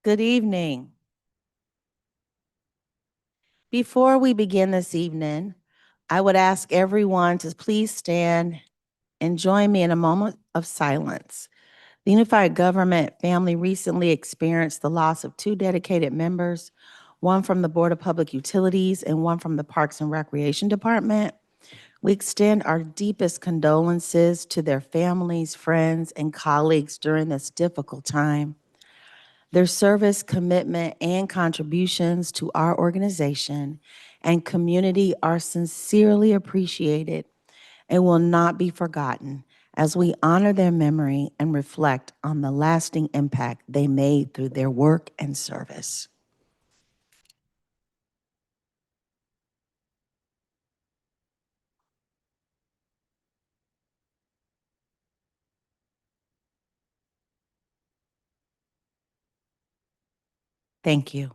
Good evening. Before we begin this evening, I would ask everyone to please stand and join me in a moment of silence. The Unified Government family recently experienced the loss of two dedicated members, one from the Board of Public Utilities and one from the Parks and Recreation Department. We extend our deepest condolences to their families, friends, and colleagues during this difficult time. Their service, commitment, and contributions to our organization and community are sincerely appreciated and will not be forgotten as we honor their memory and reflect on the lasting impact they made through their work and service. Thank you.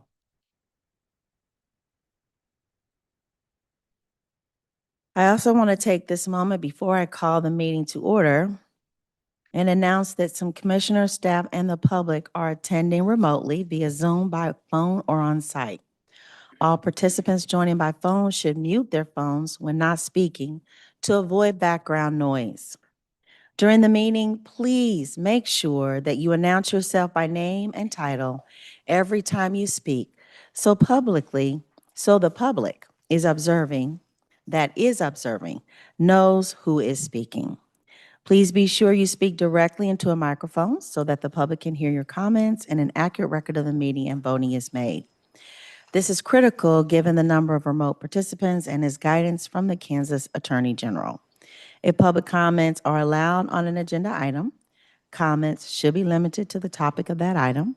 I also want to take this moment before I call the meeting to order and announce that some commissioners, staff, and the public are attending remotely via Zoom, by phone, or on site. All participants joining by phone should mute their phones when not speaking to avoid background noise. During the meeting, please make sure that you announce yourself by name and title every time you speak so the public is observing knows who is speaking. Please be sure you speak directly into a microphone so that the public can hear your comments and an accurate record of the meeting and voting is made. This is critical given the number of remote participants and is guidance from the Kansas Attorney General. If public comments are allowed on an agenda item, comments should be limited to the topic of that item.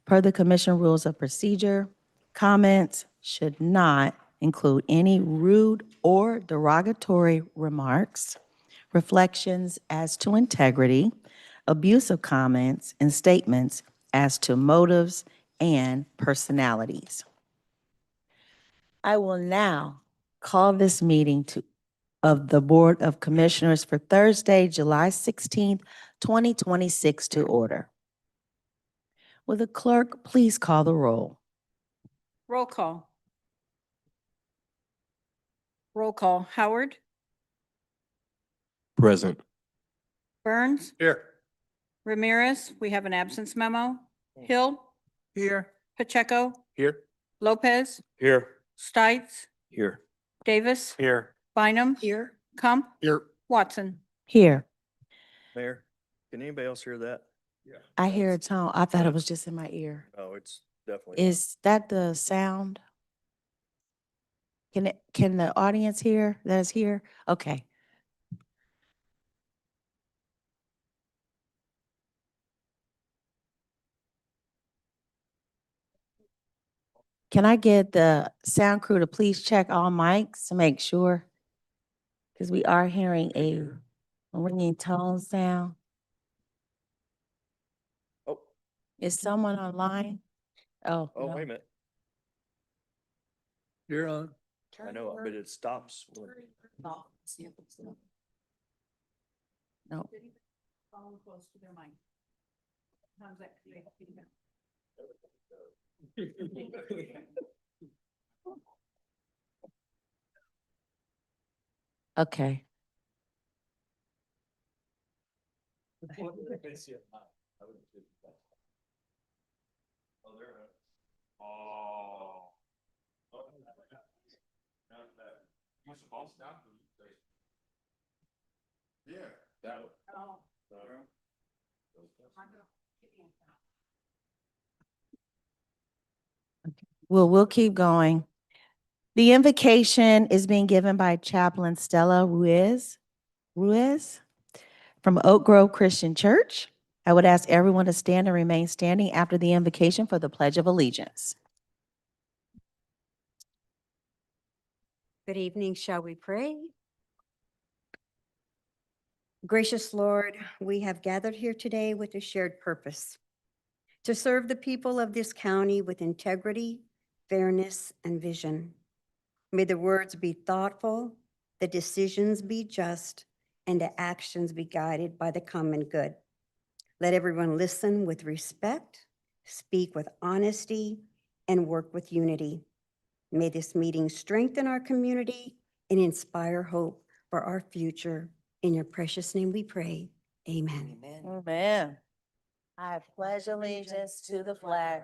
Per the Commission Rules of Procedure, comments should not include any rude or derogatory remarks, reflections as to integrity, abusive comments, and statements as to motives and personalities. I will now call this meeting of the Board of Commissioners for Thursday, July 16th, 2026 to order. Will the clerk please call the roll? Roll call. Roll call. Howard, Present. Burns, Here. Ramirez, we have an absence memo. Hill, Here. Pacheco, Here. Lopez, Here. Stites, Here. Davis, Here. Bynum, Here. Kump, Here. Watson. Here. Mayor, can anybody else hear that? Yeah. I hear a tone. I thought it was just in my ear. Oh, it's definitely. not. Is that the sound? Can the audience hear that is here? Okay. Can I get the sound crew to please check all mics to make sure? Because we are hearing a ringing tone sound. Oh, Is someone online? Oh, oh, no. wait a minute. You're on. I know, but it stops. No. Close to their mic. How's that? Okay. Yeah, that one. Well, we'll keep going. The invocation is being given by Chaplain Stella Ruiz from Oak Grove Christian Church. I would ask everyone to stand and remain standing after the invocation for the Pledge of Allegiance. Good evening. Shall we pray? Gracious Lord, we have gathered here today with a shared purpose to serve the people of this county with integrity, fairness, and vision. May the words be thoughtful, the decisions be just, and the actions be guided by the common good. Let everyone listen with respect, speak with honesty, and work with unity. May this meeting strengthen our community and inspire hope for our future. In your precious name we pray. Amen. Amen. I pledge allegiance to the flag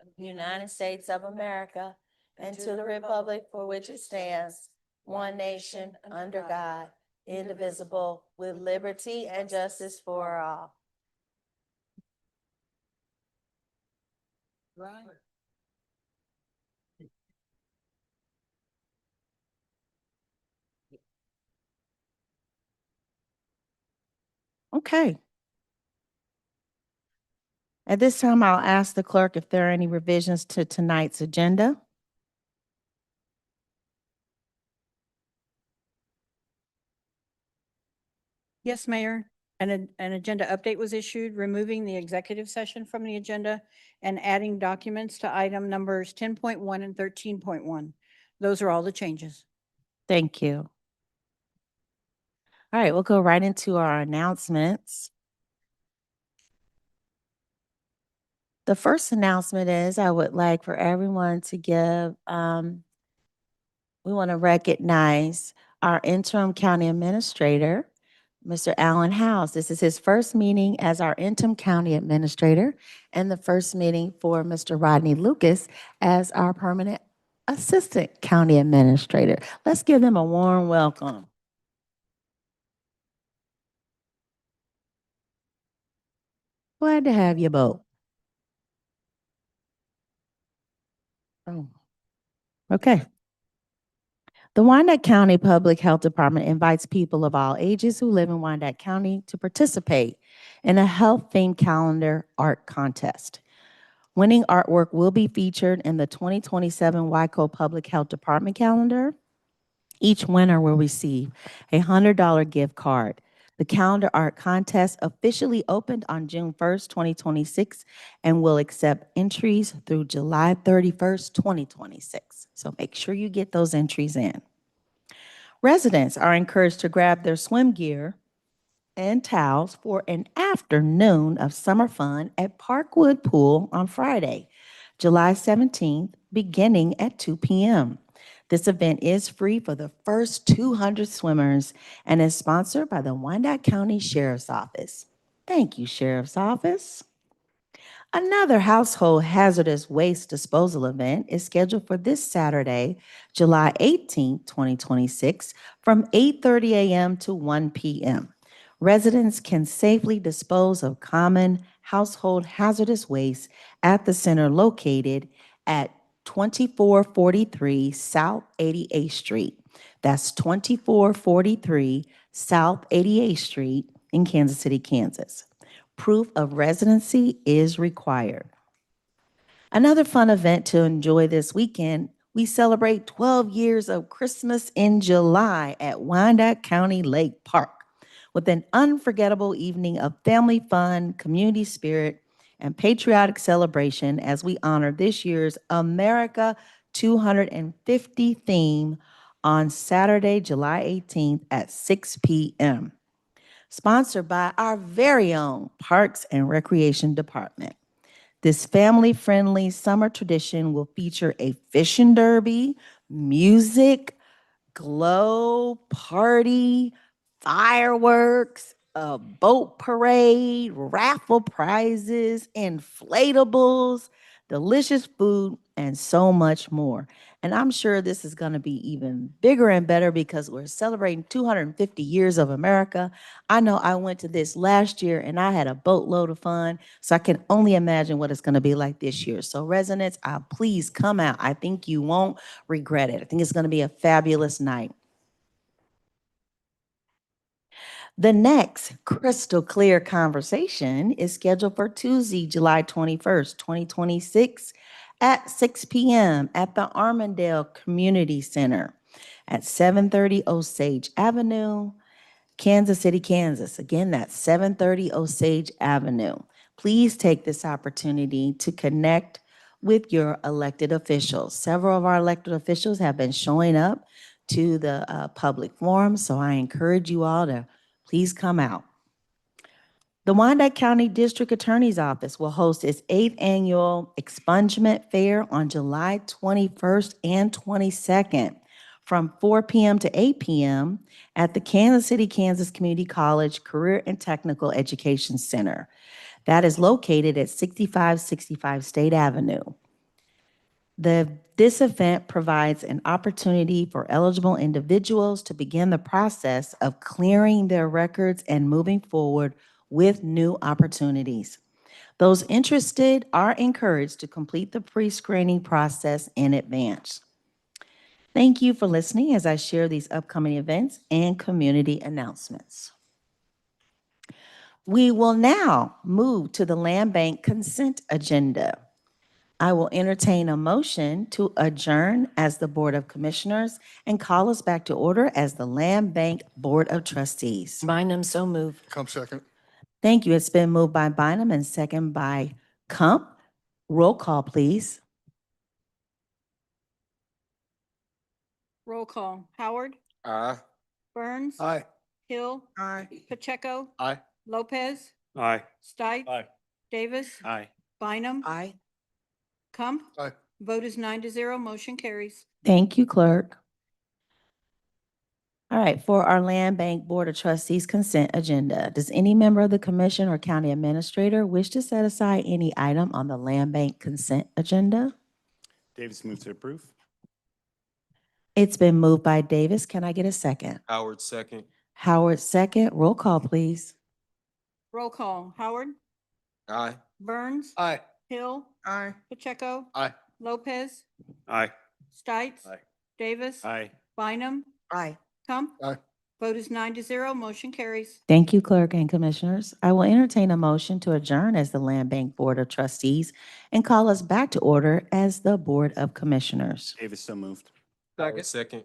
of the United States of America and to the republic for which it stands, one nation, under God, indivisible, with liberty and justice for all. Okay. At this time, I'll ask the clerk if there are any revisions to tonight's agenda. Yes, Mayor. An agenda update was issued, removing the executive session from the agenda and adding documents to item numbers 10.1 and 13.1. Those are all the changes. Thank you. All right, we'll go right into our announcements. The first announcement is I would like for everyone to give, we want to recognize our interim county administrator, Mr. Alan House. This is his first meeting as our interim county administrator and the first meeting for Mr. Rodney Lucas as our permanent assistant county administrator. Let's give them a warm welcome. Glad to have you both. Oh, okay. The Wyandotte County Public Health Department invites people of all ages who live in Wyandotte County to participate in a health-themed calendar art contest. Winning artwork will be featured in the 2027 WYCO Public Health Department calendar. Each winner will receive a $100 gift card. The calendar art contest officially opened on June 1st, 2026, and will accept entries through July 31st, 2026. So make sure you get those entries in. Residents are encouraged to grab their swim gear and towels for an afternoon of summer fun at Parkwood Pool on Friday, July 17th, beginning at 2 p.m. This event is free for the first 200 swimmers and is sponsored by the Wyandotte County Sheriff's Office. Thank you, Sheriff's Office. Another household hazardous waste disposal event is scheduled for this Saturday, July 18th, 2026, from 8:30 a.m. to 1 p.m. Residents can safely dispose of common household hazardous waste at the center located at 2443 South 88th Street. That's 2443 South 88th Street in Kansas City, Kansas. Proof of residency is required. Another fun event to enjoy this weekend, we celebrate 12 years of Christmas in July at Wyandotte County Lake Park with an unforgettable evening of family fun, community spirit, and patriotic celebration as we honor this year's America 250 theme on Saturday, July 18th at 6 p.m. Sponsored by our very own Parks and Recreation Department. This family-friendly summer tradition will feature a fishing derby, music, glow party, fireworks, a boat parade, raffle prizes, inflatables, delicious food, and so much more. And I'm sure this is going to be even bigger and better because we're celebrating 250 years of America. I know I went to this last year and I had a boatload of fun, so I can only imagine what it's going to be like this year. So residents, please come out. I think you won't regret it. I think it's going to be a fabulous night. The next crystal clear conversation is scheduled for Tuesday, July 21st, 2026 at 6 p.m. at the Armandale Community Center at 730 Osage Avenue, Kansas City, Kansas. Again, that's 730 Osage Avenue. Please take this opportunity to connect with your elected officials. Several of our elected officials have been showing up to the public forum, so I encourage you all to please come out. The Wyandotte County District Attorney's Office will host its 8th Annual Expungement Fair on July 21st and 22nd from 4 p.m. to 8 p.m. at the Kansas City, Kansas Community College Career and Technical Education Center. That is located at 6565 State Avenue. This event provides an opportunity for eligible individuals to begin the process of clearing their records and moving forward with new opportunities. Those interested are encouraged to complete the pre-screening process in advance. Thank you for listening as I share these upcoming events and community announcements. We will now move to the Land Bank consent agenda. I will entertain a motion to adjourn as the Board of Commissioners and call us back to order as the Land Bank Board of Trustees. Bynum, so moved. Come second. Thank you. It's been moved by Bynum and second by Kump. Roll call, please. Roll call. Howard, Aye. Burns. Aye. Hill, Aye. Pacheco, Aye. Lopez, Aye. Stites. Aye. Davis, Aye. Bynum, Aye. Kump. Aye. Vote is 9-0, motion carries. Thank you, Clerk. All right, for our Land Bank Board of Trustees consent agenda, does any member of the commission or county administrator wish to set aside any item on the Land Bank consent agenda? Davis moves to approve. It's been moved by Davis. Can I get a second? Howard second. Howard, second. Roll call, please. Roll call. Howard, Aye. Burns. Aye. Hill, Aye. Pacheco, Aye. Lopez, Aye. Stites. Aye. Davis. Aye. Bynum, Aye. Kump. Aye. Vote is 9-0, motion carries. Thank you, Clerk and Commissioners. I will entertain a motion to adjourn as the Land Bank Board of Trustees and call us back to order as the Board of Commissioners. Davis so moved. Second. Second.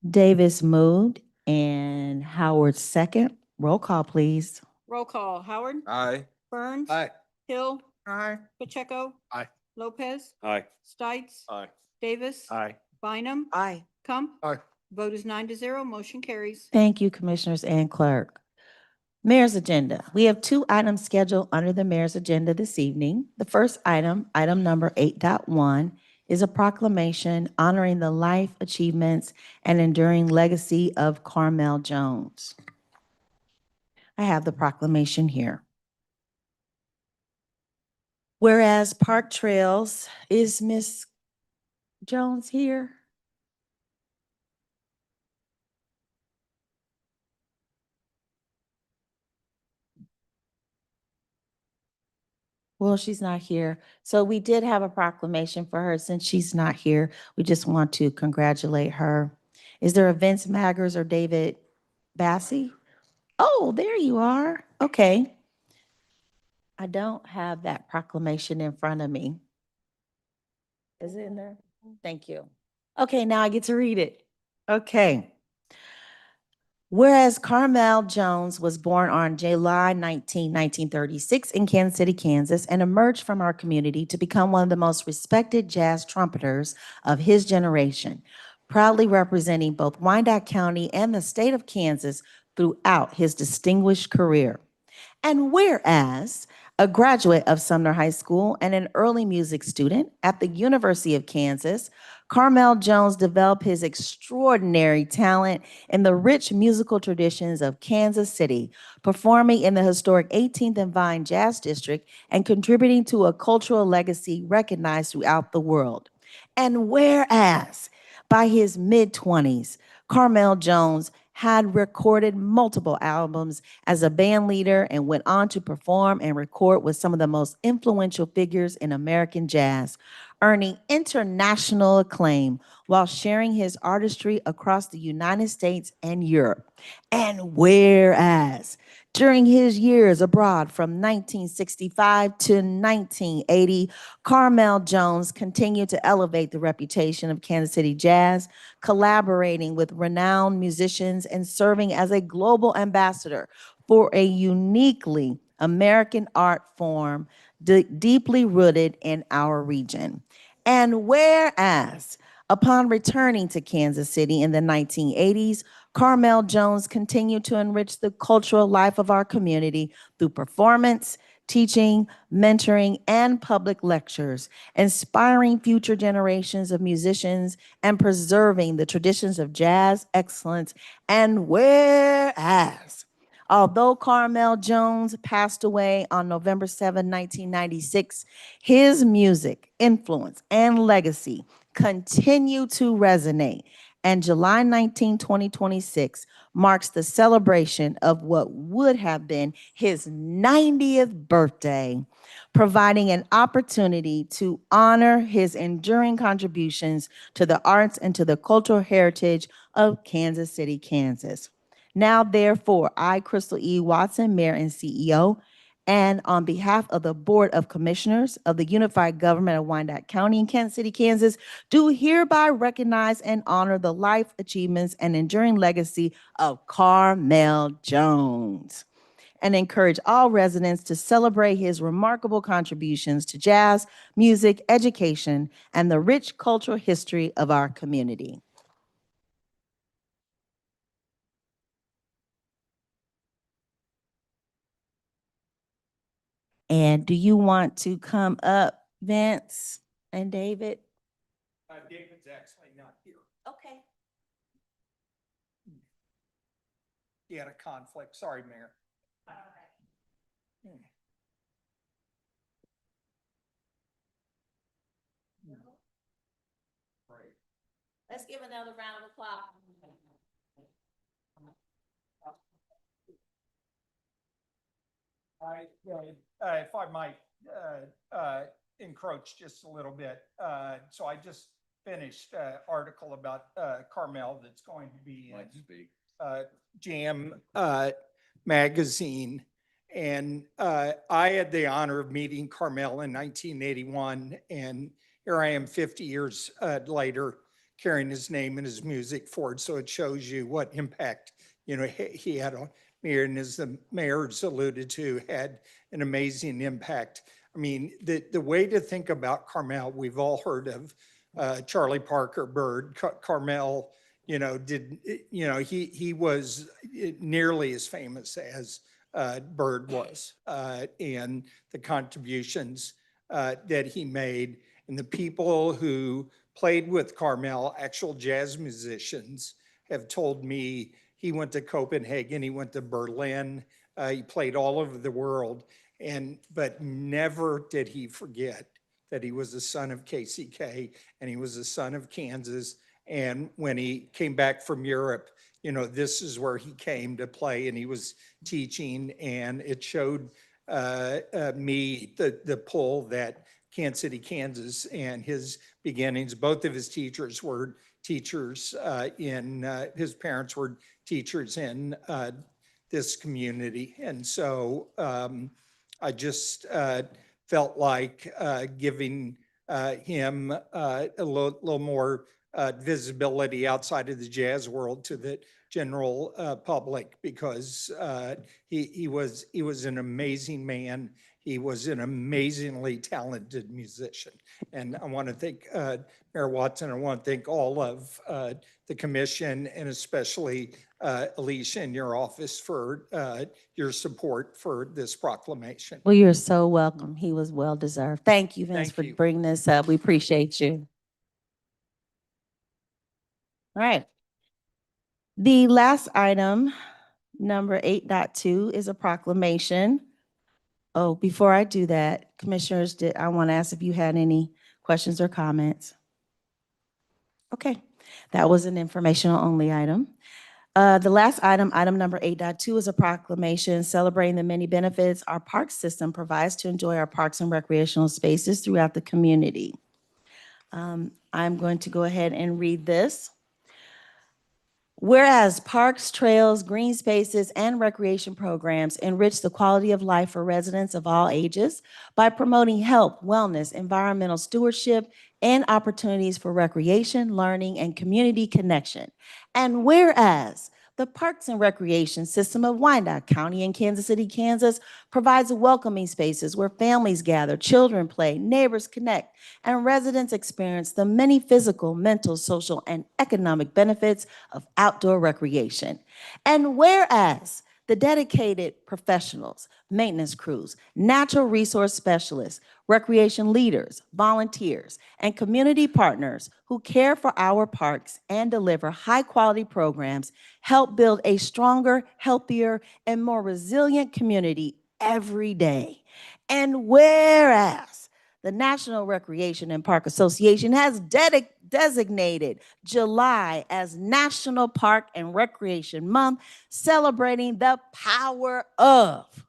Davis moved and Howard second. Roll call, please. Roll call. Howard, Aye. Burns. Aye. Hill, Aye. Pacheco. Aye. Lopez, Aye. Stites. Aye. Davis. Aye. Bynum, Aye. Kump. Aye. Vote is 9-0, motion carries. Thank you, Commissioners and Clerk. Mayor's agenda. We have 2 items scheduled under the mayor's agenda this evening. The first item, item number 8.1, is a proclamation honoring the life, achievements, and enduring legacy of Carmel Jones. I have the proclamation here. Whereas Park Trails, is Miss Jones here? Well, she's not here. So we did have a proclamation for her. Since she's not here, we just want to congratulate her. Is there a Vince Maggers or David Bassie? Oh, there you are. Okay. I don't have that proclamation in front of me. Is it in there? Thank you. Okay, now I get to read it. Okay. Whereas Carmel Jones was born on July 19, 1936 in Kansas City, Kansas, and emerged from our community to become one of the most respected jazz trumpeters of his generation, proudly representing both Wyandotte County and the state of Kansas throughout his distinguished career. And whereas a graduate of Sumner High School and an early music student at the University of Kansas, Carmel Jones developed his extraordinary talent in the rich musical traditions of Kansas City, performing in the historic 18th and Vine Jazz District and contributing to a cultural legacy recognized throughout the world. And whereas by his mid-20s, Carmel Jones had recorded multiple albums as a band leader and went on to perform and record with some of the most influential figures in American jazz, earning international acclaim while sharing his artistry across the United States and Europe. And whereas during his years abroad from 1965 to 1980, Carmel Jones continued to elevate the reputation of Kansas City jazz, collaborating with renowned musicians and serving as a global ambassador for a uniquely American art form deeply rooted in our region. And whereas Upon returning to Kansas City in the 1980s, Carmel Jones continued to enrich the cultural life of our community through performance, teaching, mentoring, and public lectures, inspiring future generations of musicians and preserving the traditions of jazz excellence. And whereas, although Carmel Jones passed away on November 7, 1996, his music, influence, and legacy continue to resonate. And July 19, 2026 marks the celebration of what would have been his 90th birthday, providing an opportunity to honor his enduring contributions to the arts and to the cultural heritage of Kansas City, Kansas. Now, therefore, I, Crystal E. Watson, Mayor and CEO, and on behalf of the Board of Commissioners of the Unified Government of Wyandotte County in Kansas City, Kansas, do hereby recognize and honor the life, achievements, and enduring legacy of Carmel Jones, and encourage all residents to celebrate his remarkable contributions to jazz, music, education, and the rich cultural history of our community. And do you want to come up, Vince and David? David's actually not here. Okay. He had a conflict. Sorry, Mayor. Right. Let's give another round of applause. If I might encroach just a little bit. So I just finished an article about Carmel that's going to be in Jam magazine. And I had the honor of meeting Carmel in 1981. And here I am 50 years later, carrying his name and his music forward. So it shows you what impact, he had on me. And as the mayor's alluded to, had an amazing impact. I mean, the way to think about Carmel, we've all heard of Charlie Parker Bird. Carmel, he was nearly as famous as Bird was, and the contributions that he made, and the people who played with Carmel, actual jazz musicians, have told me he went to Copenhagen, he went to Berlin, he played all over the world, but never did he forget that he was the son of KCK and he was the son of Kansas. And when he came back from Europe, this is where he came to play, and he was teaching, and it showed me the pull that Kansas City, Kansas, and his beginnings. Both of his teachers were teachers his parents were teachers in this community. And so I just felt like giving him a little more visibility outside of the jazz world to the general public, because he was an amazing man. He was an amazingly talented musician. And I want to thank Mayor Watson. I want to thank all of the commission, and especially Alicia in your office, for your support for this proclamation. Well, you're so welcome. He was well deserved. Thank you, Vince, Thank for you. bringing this up. We appreciate you. All right. The last item, number 8.2, is a proclamation. Oh, before I do that, commissioners, I want to ask if you had any questions or comments. Okay, that was an informational only item. The last item, item number 8.2, is a proclamation celebrating the many benefits our park system provides to enjoy our parks and recreational spaces throughout the community. I'm going to go ahead and read this. Whereas parks, trails, green spaces, and recreation programs enrich the quality of life for residents of all ages by promoting health, wellness, environmental stewardship, and opportunities for recreation, learning, and community connection. And whereas The Parks and Recreation System of Wyandotte County in Kansas City, Kansas provides welcoming spaces where families gather, children play, neighbors connect, and residents experience the many physical, mental, social, and economic benefits of outdoor recreation. And whereas the dedicated professionals, maintenance crews, natural resource specialists, recreation leaders, volunteers, and community partners who care for our parks and deliver high-quality programs help build a stronger, healthier, and more resilient community every day. And whereas the National Recreation and Park Association has designated July as National Park and Recreation Month, celebrating the power of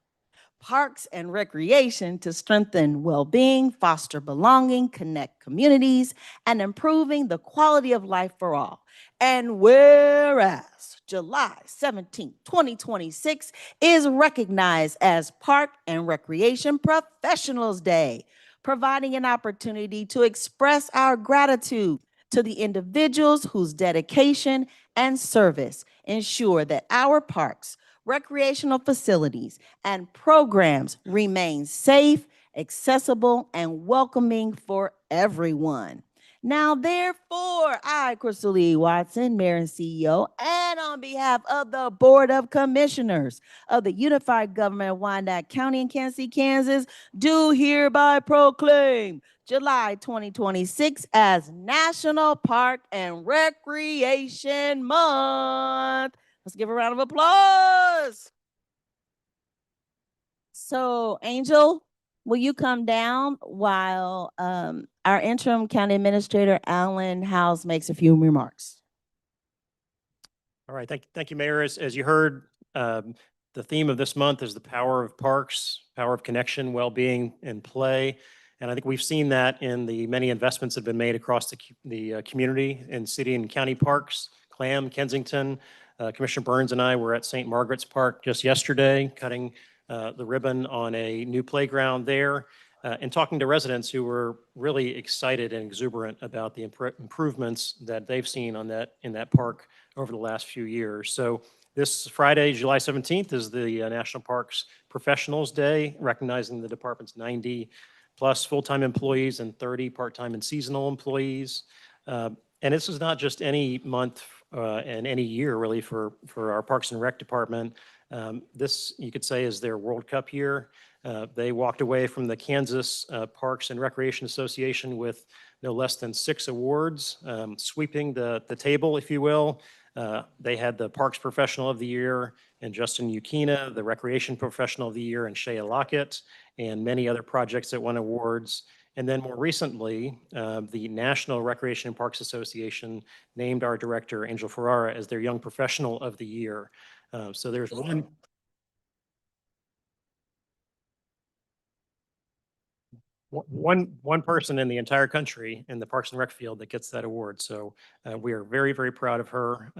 parks and recreation to strengthen well-being, foster belonging, connect communities, and improving the quality of life for all. And whereas July 17, 2026 is recognized as Park and Recreation Professionals Day, providing an opportunity to express our gratitude to the individuals whose dedication and service ensure that our parks, recreational facilities, and programs remain safe, accessible, and welcoming for everyone. Now, therefore, I, Crystal Lee Watson, Mayor and CEO, and on behalf of the Board of Commissioners of the Unified Government of Wyandotte County in Kansas City, Kansas, do hereby proclaim July 2026 as National Park and Recreation Month. Let's give a round of applause. So, Angel, will you come down while our interim county administrator, Alan House, makes a few remarks? All right, thank you, Mayor. As you heard, the theme of this month is the power of parks, power of connection, well-being, and play. And I think we've seen that in the many investments that have been made across the community in city and county parks, Clam, Kensington. Commissioner Burns and I were at St. Margaret's Park just yesterday, cutting the ribbon on a new playground there, and talking to residents who were really excited and exuberant about the improvements that they've seen in that park over the last few years. So this Friday, July 17th, is the National Parks Professionals Day, recognizing the department's 90 plus full-time employees and 30 part-time and seasonal employees. And this is not just any month and any year really for our Parks and Rec department. This, you could say, is their World Cup year. They walked away from the Kansas Parks and Recreation Association with no less than 6 awards, sweeping the table, if you will. They had the Parks Professional of the Year and Justin Ukina, the Recreation Professional of the Year and Shea Lockett, and many other projects that won awards. And then more recently, the National Recreation and Parks Association named our director, Angel Ferrara, as their Young Professional of the Year. So there's one person in the entire country in the Parks and Rec field that gets that award. So we are very, very proud of her.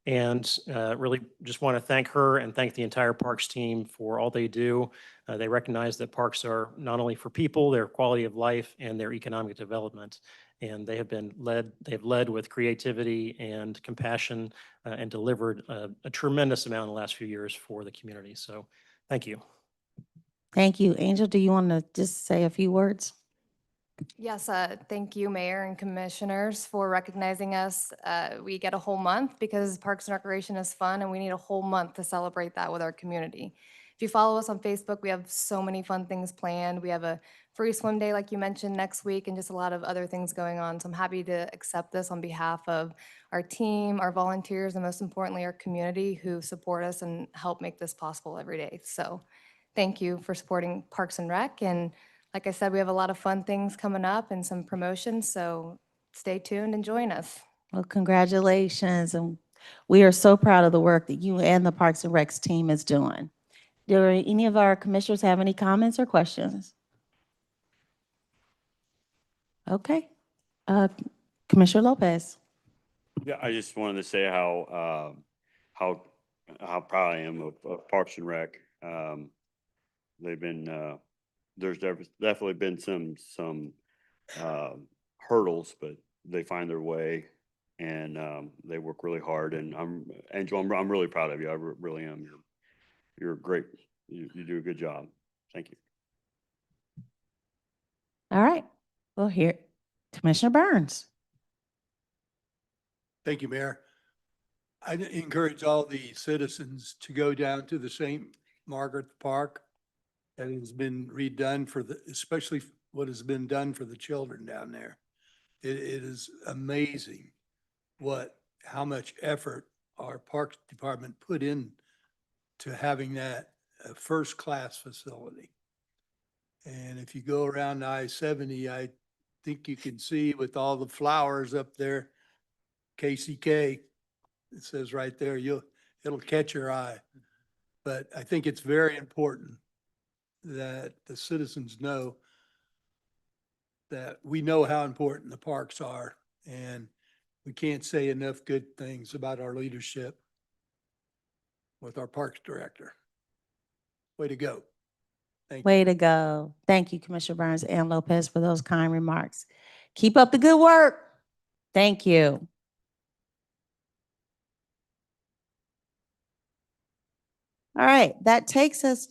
And really just want to thank her and thank the entire Parks team for all they do. They recognize that parks are not only for people, their quality of life and their economic development. And they have led with creativity and compassion and delivered a tremendous amount in the last few years for the community. So thank you. Thank you. Angel, do you want to just say a few words? Yes, thank you, Mayor and Commissioners, for recognizing us. We get a whole month because Parks and Recreation is fun, and we need a whole month to celebrate that with our community. If you follow us on Facebook, we have so many fun things planned. We have a free swim day, like you mentioned, next week, and just a lot of other things going on. So I'm happy to accept this on behalf of our team, our volunteers, and most importantly, our community who support us and help make this possible every day. So thank you for supporting Parks and Rec. And like I said, we have a lot of fun things coming up and some promotions, so stay tuned and join us. Well, congratulations. And we are so proud of the work that you and the Parks and Recs team is doing. Do any of our commissioners have any comments or questions? Okay. Commissioner Lopez. Yeah, I just wanted to say how proud I am of Parks and Rec. They've been there's definitely been some hurdles, but they find their way, And they work really hard, and Angel, I'm really proud of you. I really am. You're great. You do a good job. Thank you. All right, we'll hear Commissioner Burns. Thank you, Mayor. I encourage all the citizens to go down to the St. Margaret Park that has been redone especially what has been done for the children down there. It is amazing how much effort our Parks Department put in to having that a first-class facility. And if you go around I-70, I think you can see with all the flowers up there, KCK, it says right there, it'll catch your eye. But I think it's very important that the citizens know that we know how important the parks are, and we can't say enough good things about our leadership with our parks director. Way to go. Thank you. Way to go. Thank you, Commissioner Burns and Lopez, for those kind remarks. Keep up the good work. Thank you. All right, that takes us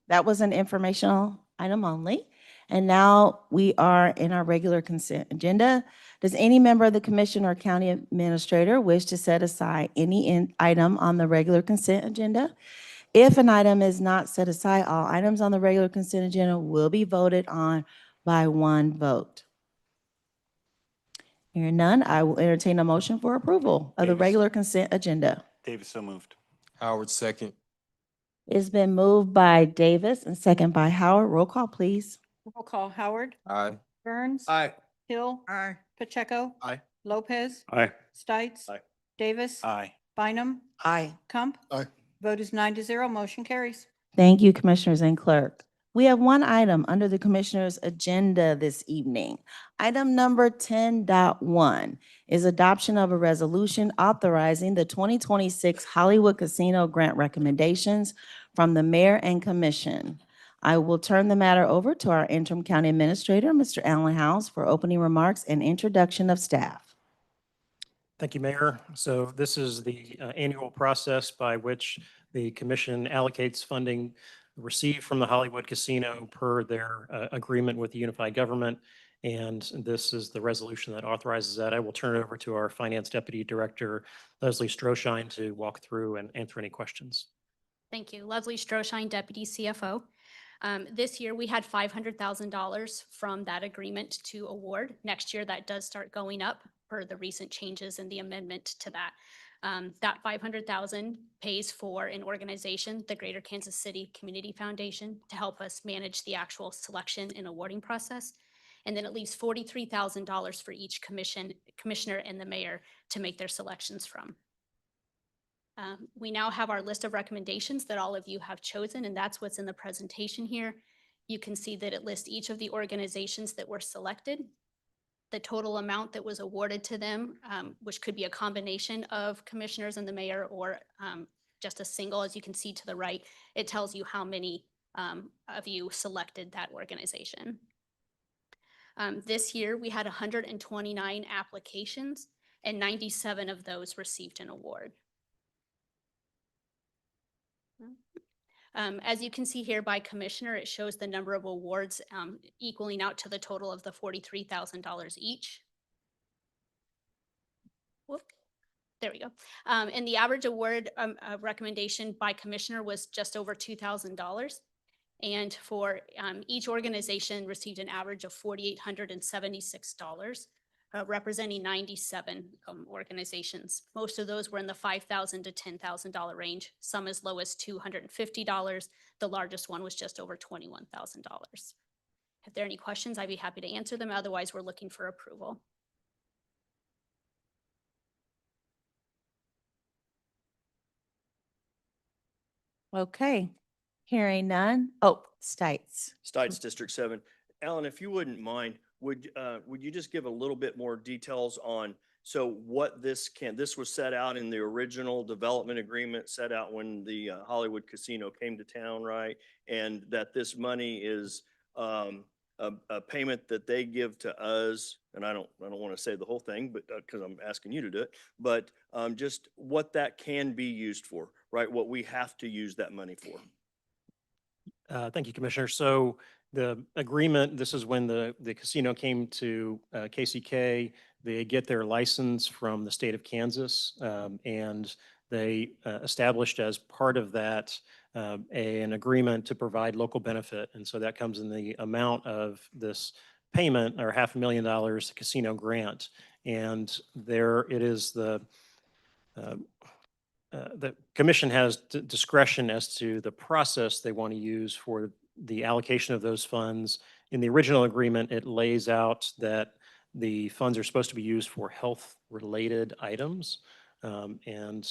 that was an informational item only. And now we are in our regular consent agenda. Does any member of the commission or county administrator wish to set aside any item on the regular consent agenda? If an item is not set aside, all items on the regular consent agenda will be voted on by one vote. Hearing none, I will entertain a motion for approval of the Davis. regular consent agenda. Davis, so moved. Howard, second. It's been moved by Davis and second by Howard. Roll call, please. Roll call, Howard, Aye. Burns. Aye. Hill. Aye. Pacheco. Aye. Lopez. Aye. Stites. Aye. Davis. Aye. Bynum. Aye. Kump. Aye. Vote is 9-0, motion carries. Thank you, Commissioners and Clerk. We have one item under the Commissioners' agenda this evening. Item number 10.1 is adoption of a resolution authorizing the 2026 Hollywood Casino grant recommendations from the Mayor and Commission. I will turn the matter over to our interim county administrator, Mr. Allen House, for opening remarks and introduction of staff. Thank you, Mayor. So this is the annual process by which the commission allocates funding received from the Hollywood Casino per their agreement with the unified government. And this is the resolution that authorizes that. I will turn it over to our Finance Deputy Director, Leslie Stroshine, to walk through and answer any questions. Thank you. Leslie Stroshine, Deputy CFO. This year, we had $500,000 from that agreement to award. Next year, that does start going up per the recent changes in the amendment to that. That $500,000 pays for an organization, the Greater Kansas City Community Foundation, to help us manage the actual selection and awarding process. And then it leaves $43,000 for each commissioner and the mayor to make their selections from. We now have our list of recommendations that all of you have chosen, and that's what's in the presentation here. You can see that it lists each of the organizations that were selected, the total amount that was awarded to them, which could be a combination of commissioners and the mayor or just a single. As you can see to the right, it tells you how many of you selected that organization. This year, we had 129 applications, and 97 of those received an award. As you can see here by commissioner, it shows the number of awards equaling out to the total of the $43,000 each. Whoop. There we go. And the average award recommendation by commissioner was just over $2,000. And for each organization received an average of $4,876. Representing 97 organizations. Most of those were in the $5,000 to $10,000 range, some as low as $250. The largest one was just over $21,000. If there are any questions, I'd be happy to answer them. Otherwise, we're looking for approval. Okay, hearing none. Oh, Stites. Stites District 7. Alan, if you wouldn't mind, would you just give a little bit more details on, so what this was set out in the original development agreement set out when the Hollywood Casino came to town, right? And that this money is a payment that they give to us, and I don't want to say the whole thing, but, because I'm asking you to do it, but, just what that can be used for, right? What we have to use that money for. Thank you, Commissioner. So the agreement, this is when the casino came to KCK. They get their license from the state of Kansas, and they established as part of that an agreement to provide local benefit. And so that comes in the amount of this payment, or $500,000 casino grant. And there it is, uh, the commission has discretion as to the process they want to use for the allocation of those funds. In the original agreement, it lays out that the funds are supposed to be used for health-related items. And,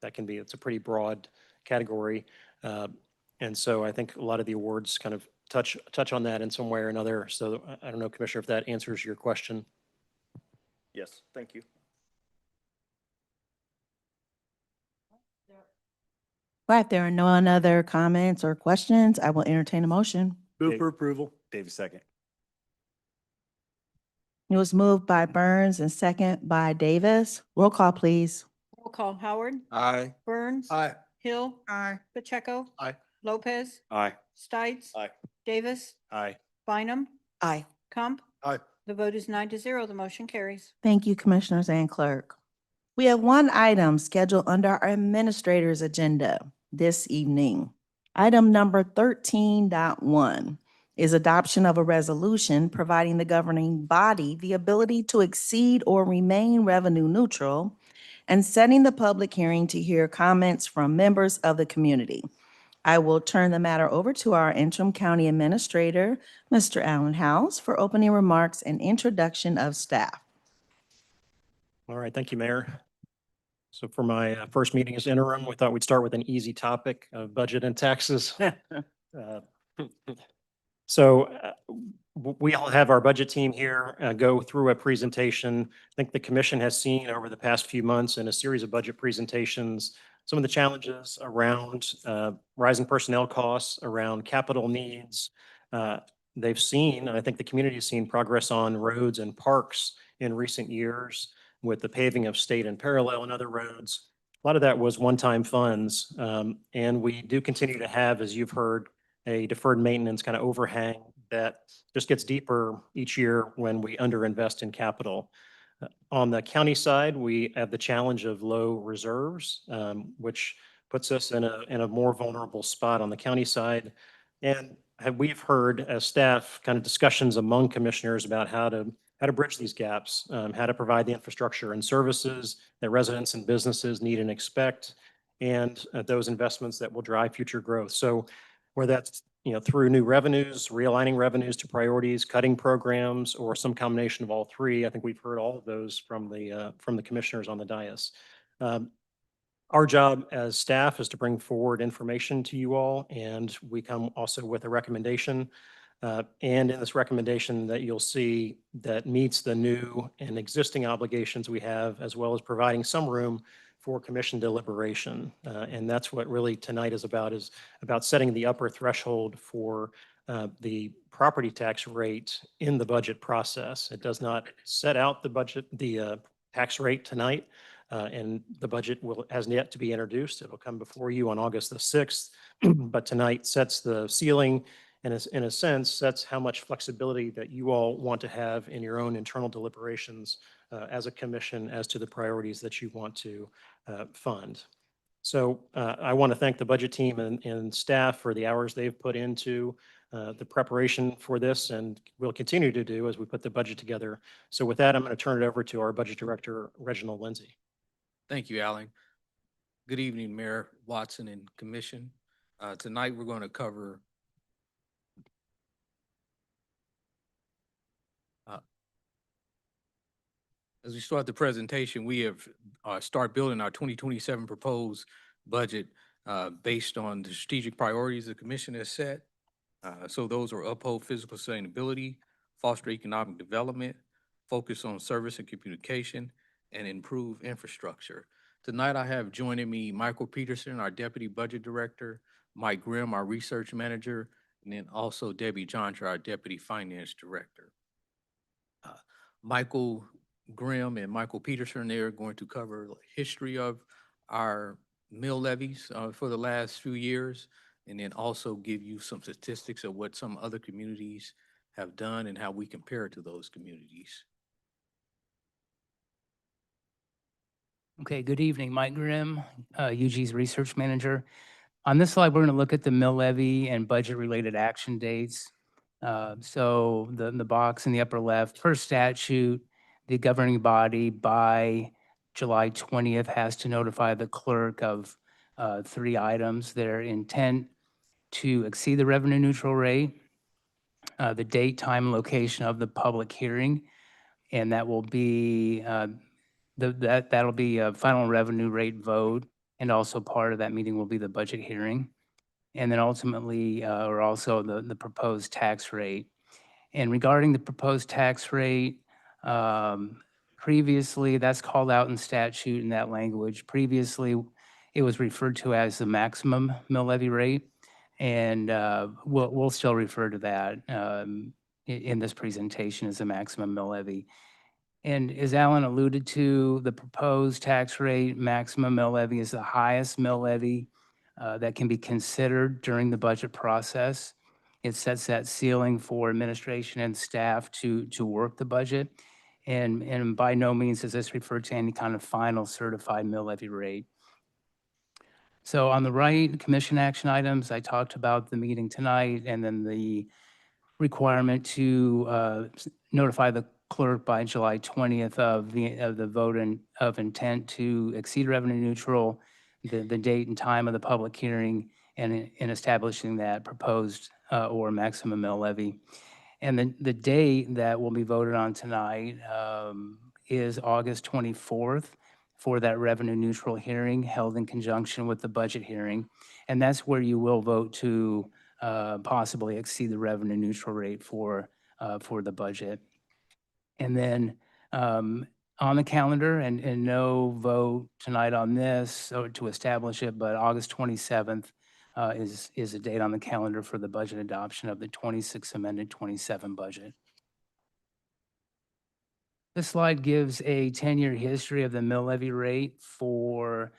that can be, it's a pretty broad category. And so I think a lot of the awards kind of touch on that in some way or another. So I don't know, Commissioner, if that answers your question. Yes, thank you. All right, there are no other comments or questions. I will entertain a motion. Move for approval. David second. It was moved by Burns and second by Davis. Roll call, please. Roll call, Howard, Aye. Burns. Aye. Hill. Pacheco. Aye. Lopez. Aye. Stites. Aye. Davis. Aye. Bynum. Aye. Kump. Aye. The vote is 9-0. The motion carries. Thank you, Commissioners and Clerk. We have one item scheduled under our Administrator's agenda this evening. Item number 13.1 is adoption of a resolution providing the governing body the ability to exceed or remain revenue neutral and setting the public hearing to hear comments from members of the community. I will turn the matter over to our interim county administrator, Mr. Allen House, for opening remarks and introduction of staff. All right, thank you, Mayor. So for my first meeting as interim, we thought we'd start with an easy topic of budget and taxes. So we all have our budget team here go through a presentation. I think the commission has seen over the past few months in a series of budget presentations some of the challenges around rising personnel costs, around capital needs. They've seen, and I think the community has seen, progress on roads and parks in recent years with the paving of state and parallel and other roads. A lot of that was one-time funds. And we do continue to have, as you've heard, a deferred maintenance kind of overhang that just gets deeper each year when we underinvest in capital. On the county side, we have the challenge of low reserves, which puts us in a more vulnerable spot on the county side. And we've heard as staff kind of discussions among commissioners about how to bridge these gaps, how to provide the infrastructure and services that residents and businesses need and expect, and those investments that will drive future growth. So whether that's through new revenues, realigning revenues to priorities, cutting programs, or some combination of all three, I think we've heard all of those from the commissioners on the dais. Our job as staff is to bring forward information to you all, and we come also with a recommendation. And in this recommendation that you'll see that meets the new and existing obligations we have, as well as providing some room for commission deliberation. And that's what really tonight is about setting the upper threshold for the property tax rate in the budget process. It does not set out the tax rate tonight, and the budget has yet to be introduced. It'll come before you on August the 6th, but tonight sets the ceiling and in a sense sets how much flexibility that you all want to have in your own internal deliberations as a commission as to the priorities that you want to fund. So I want to thank the budget team and staff for the hours they've put into the preparation for this, and will continue to do as we put the budget together. So with that, I'm going to turn it over to our budget director, Reginald Lindsay. Thank you, Alan. Good evening, Mayor Watson and Commission. Tonight, we're going to cover as we start the presentation, we have start building our 2027 proposed budget based on the strategic priorities the commission has set. So those are uphold physical sustainability, foster economic development, focus on service and communication, and improve infrastructure. Tonight, I have joining me Michael Peterson, our Deputy Budget Director, Mike Grimm, our Research Manager, and then also Debbie Johnshaw, our Deputy Finance Director. Michael Grimm and Michael Peterson, they're going to cover history of our mill levies for the last few years, and then also give you some statistics of what some other communities have done and how we compare to those communities. Okay, good evening. Mike Grimm, UG's Research Manager. On this slide, we're going to look at the mill levy and budget-related action dates. So the box in the upper left, per statute, the governing body by July 20th has to notify the clerk of 3 items: their intent to exceed the revenue neutral rate, the date, time, and location of the public hearing, and that will be that'll be a final revenue rate vote, and also part of that meeting will be the budget hearing. And then ultimately, or also the proposed tax rate. And regarding the proposed tax rate, previously, that's called out in statute in that language. Previously, it was referred to as the maximum mill levy rate. And we'll still refer to that in this presentation as the maximum mill levy. And as Alan alluded to, the proposed tax rate, maximum mill levy, is the highest mill levy that can be considered during the budget process. It sets that ceiling for administration and staff to work the budget. And by no means does this refer to any kind of final certified mill levy rate. So on the right, commission action items, I talked about the meeting tonight, and then the requirement to notify the clerk by July 20th of the vote of intent to exceed revenue neutral, the date and time of the public hearing, and in establishing that proposed or maximum mill levy. And then the date that will be voted on tonight is August 24th for that revenue neutral hearing held in conjunction with the budget hearing. And that's where you will vote to possibly exceed the revenue neutral rate for the budget. And then on the calendar, and no vote tonight on this or to establish it, but August 27th is a date on the calendar for the budget adoption of the 26 amended 27 budget. This slide gives a 10-year history of the mill levy rate for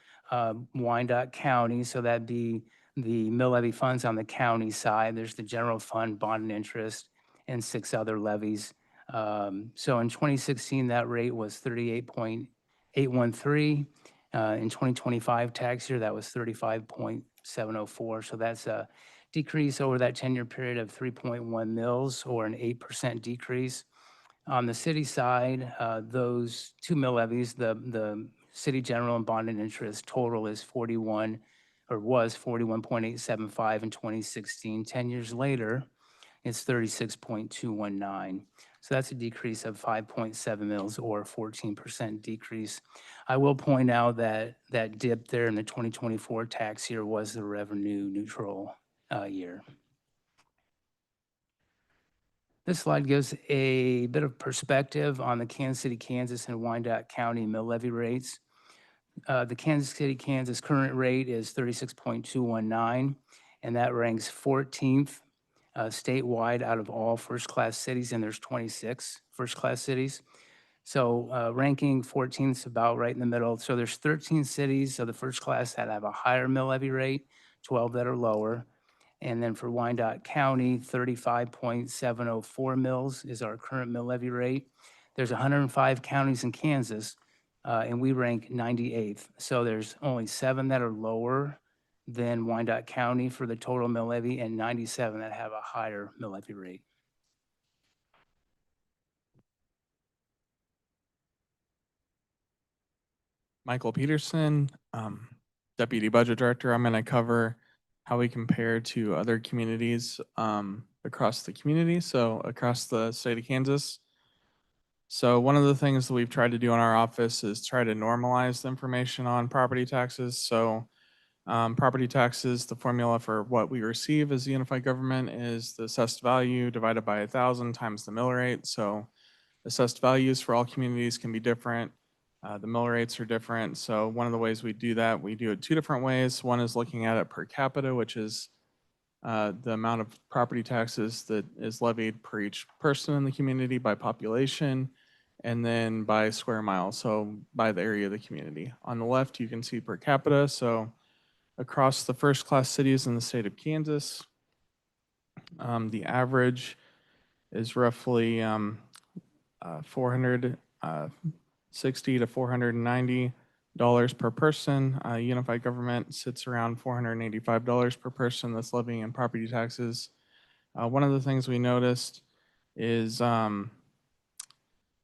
Wyandotte County. So that'd be the mill levy funds on the county side. There's the general fund, bond and interest, and 6 other levies. So in 2016, that rate was 38.813. In 2025 tax year, that was 35.704. So that's a decrease over that 10-year period of 3.1 mils, or an 8% decrease. On the city side, those 2 mill levies, the city general and bond and interest total is 41, or was 41.875 in 2016. 10 years later, it's 36.219. So that's a decrease of 5.7 mils, or a 14% decrease. I will point out that that dip there in the 2024 tax year was the revenue neutral year. This slide gives a bit of perspective on the Kansas City, Kansas, and Wyandotte County mill levy rates. The Kansas City, Kansas current rate is 36.219, and that ranks 14th statewide out of all first-class cities, and there's 26 first-class cities. So ranking 14th is about right in the middle. So there's 13 cities of the first class that have a higher mill levy rate, 12 that are lower. And then for Wyandotte County, 35.704 mils is our current mill levy rate. There's 105 counties in Kansas, and we rank 98th. So there's only 7 that are lower than Wyandotte County for the total mill levy, and 97 that have a higher mill levy rate. Michael Peterson, Deputy Budget Director. I'm going to cover how we compare to other communities across the community, so across the state of Kansas. So one of the things that we've tried to do in our office is try to normalize the information on property taxes. So property taxes, the formula for what we receive as the unified government is the assessed value divided by 1,000 times the mill rate. So assessed values for all communities can be different. The mill rates are different. So one of the ways we do that, we do it 2 different ways. One is looking at it per capita, which is the amount of property taxes that is levied per each person in the community by population, and then by square mile, so by the area of the community. On the left, you can see per capita, so across the first-class cities in the state of Kansas, the average is roughly 460 to $490 per person. Unified government sits around $485 per person that's levying in property taxes. One of the things we noticed is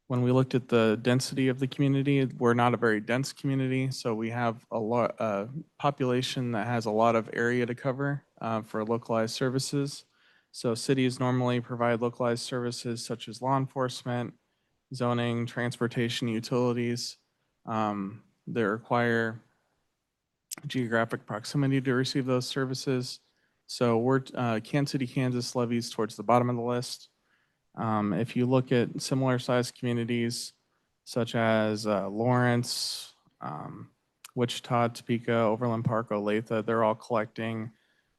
when we looked at the density of the community, we're not a very dense community, so we have a population that has a lot of area to cover for localized services. So cities normally provide localized services such as law enforcement, zoning, transportation, utilities that require geographic proximity to receive those services. So Kansas City, Kansas levies towards the bottom of the list. If you look at similar sized communities such as Lawrence, Wichita, Topeka, Overland Park, Olathe, they're all collecting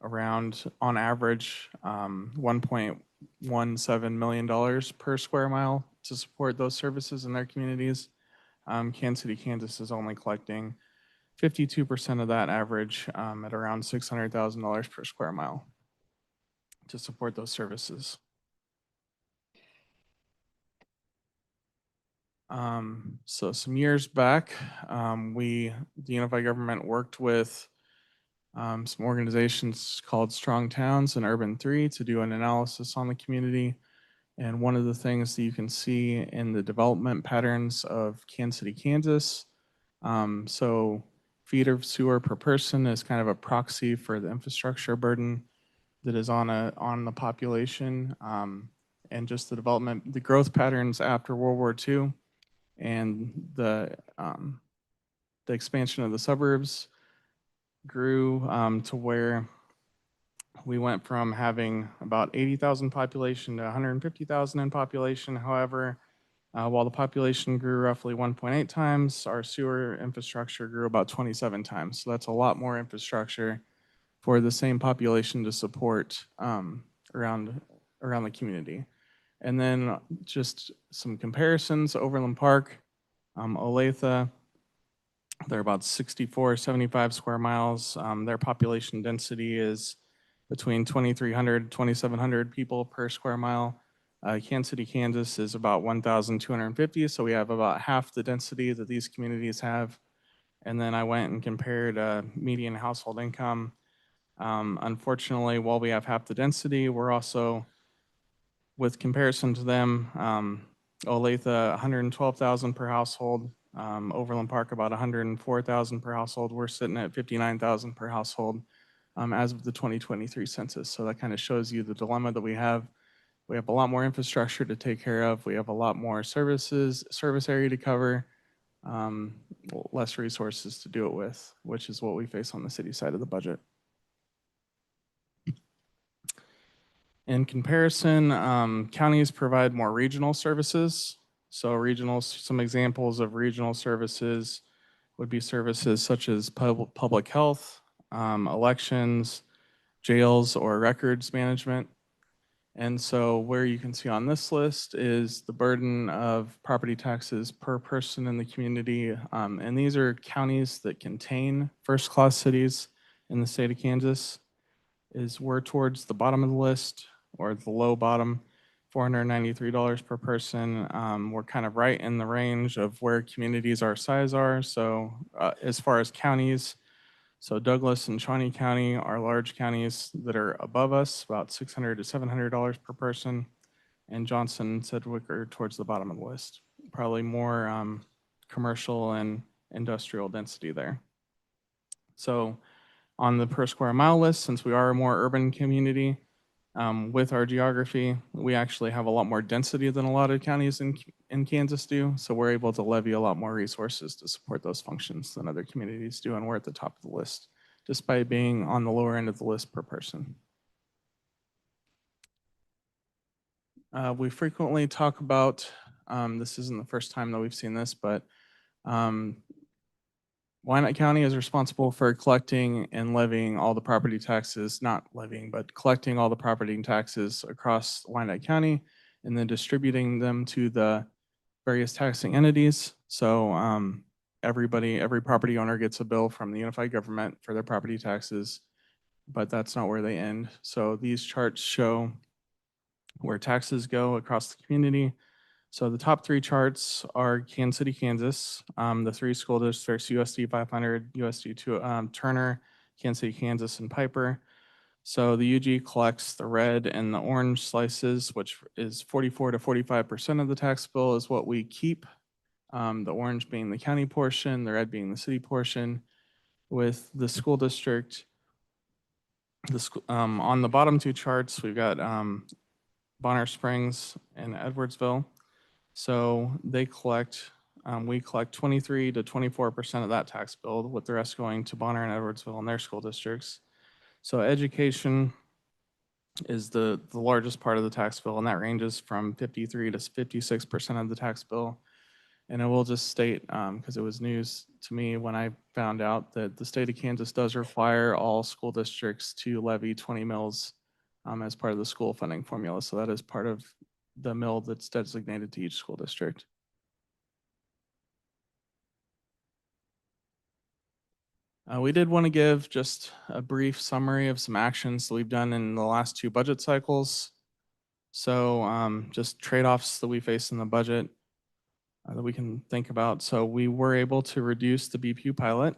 around, on average, $1.17 million per square mile to support those services in their communities. Kansas City, Kansas is only collecting 52% of that average at around $600,000 per square mile to support those services. So some years back, the Unified Government worked with some organizations called Strong Towns and Urban 3 to do an analysis on the community. And one of the things that you can see in the development patterns of Kansas City, Kansas, so feet of sewer per person is kind of a proxy for the infrastructure burden that is on the population, and just the growth patterns after World War II. And the expansion of the suburbs grew to where we went from having about 80,000 population to 150,000 in population. However, while the population grew roughly 1.8 times, our sewer infrastructure grew about 27 times. So that's a lot more infrastructure for the same population to support around the community. And then just some comparisons, Overland Park, Olathe, they're about 64, 75 square miles. Their population density is between 2,300, 2,700 people per square mile. Kansas City, Kansas is about 1,250, so we have about half the density that these communities have. And then I went and compared median household income. Unfortunately, while we have half the density, we're also, with comparison to them, Olathe, 112,000 per household, Overland Park, about 104,000 per household. We're sitting at 59,000 per household as of the 2023 census. So that kind of shows you the dilemma that we have. We have a lot more infrastructure to take care of. We have a lot more service area to cover, less resources to do it with, which is what we face on the city side of the budget. In comparison, counties provide more regional services. So some examples of regional services would be services such as public health, elections, jails, or records management. And so where you can see on this list is the burden of property taxes per person in the community. And these are counties that contain first-class cities in the state of Kansas. We're towards the bottom of the list, or the low bottom, $493 per person. We're kind of right in the range of where communities our size are. So as far as counties, so Douglas and Shawnee County are large counties that are above us, about $600 to $700 per person. And Johnson and Sedgwick are towards the bottom of the list. Probably more commercial and industrial density there. So on the per square mile list, since we are a more urban community, with our geography, we actually have a lot more density than a lot of counties in Kansas do. So we're able to levy a lot more resources to support those functions than other communities do. And we're at the top of the list, despite being on the lower end of the list per person. We frequently talk about, this isn't the first time that we've seen this, but Wyandotte County is responsible for collecting and levying all the property taxes, not levying, but collecting all the property taxes across Wyandotte County and then distributing them to the various taxing entities. So every property owner gets a bill from the unified government for their property taxes, but that's not where they end. So these charts show where taxes go across the community. So the top three charts are Kansas City, Kansas, the three school districts, USD 500, USD Turner, Kansas City, Kansas, and Piper. So the UG collects the red and the orange slices, which is 44 to 45% of the tax bill is what we keep. The orange being the county portion, the red being the city portion. With the school district, on the bottom two charts, we've got Bonner Springs and Edwardsville. So they collect, we collect 23 to 24% of that tax bill, with the rest going to Bonner and Edwardsville and their school districts. So education is the largest part of the tax bill, and that ranges from 53 to 56% of the tax bill. And I will just state, because it was news to me when I found out that the state of Kansas does require all school districts to levy 20 mills as part of the school funding formula. So that is part of the mill that's designated to each school district. We did want to give just a brief summary of some actions that we've done in the last two budget cycles. So just trade-offs that we face in the budget that we can think about. So we were able to reduce the BPU pilot.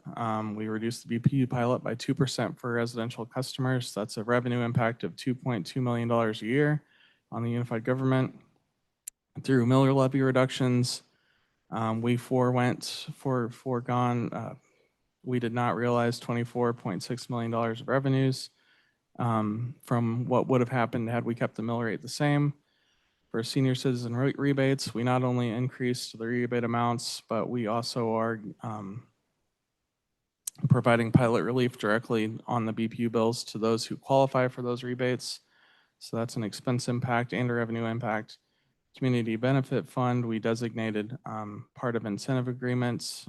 We reduced the BPU pilot by 2% for residential customers. That's a revenue impact of $2.2 million a year on the unified government. Through Miller levy reductions, we we did not realize $24.6 million of revenues from what would have happened had we kept the mill rate the same. For senior citizen rebates, we not only increased the rebate amounts, but we also are providing pilot relief directly on the BPU bills to those who qualify for those rebates. So that's an expense impact and a revenue impact. Community Benefit Fund, we designated part of incentive agreements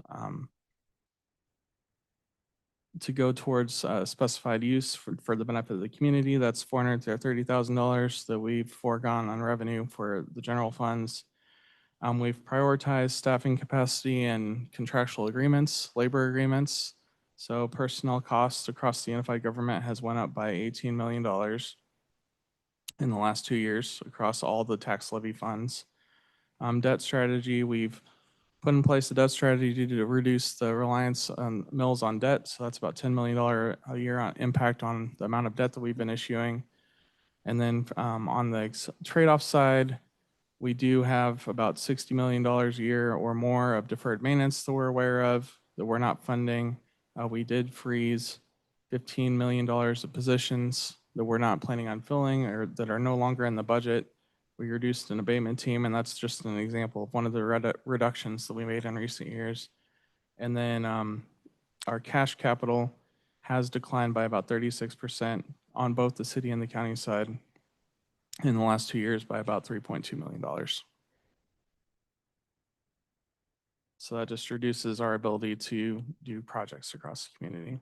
to go towards specified use for the benefit of the community. That's $400,000 to $30,000 that we've foregone on revenue for the general funds. We've prioritized staffing capacity and contractual agreements, labor agreements. So personnel costs across the unified government has went up by $18 million in the last 2 years across all the tax levy funds. Debt strategy, we've put in place a debt strategy to reduce the reliance on mills on debt. So that's about $10 million a year on impact on the amount of debt that we've been issuing. And then on the trade-off side, we do have about $60 million a year or more of deferred maintenance that we're aware of that we're not funding. We did freeze $15 million of positions that we're not planning on filling or that are no longer in the budget. We reduced an abatement team, and that's just an example of one of the reductions that we made in recent years. And then our cash capital has declined by about 36% on both the city and the county side in the last 2 years by about $3.2 million. So that just reduces our ability to do projects across the community.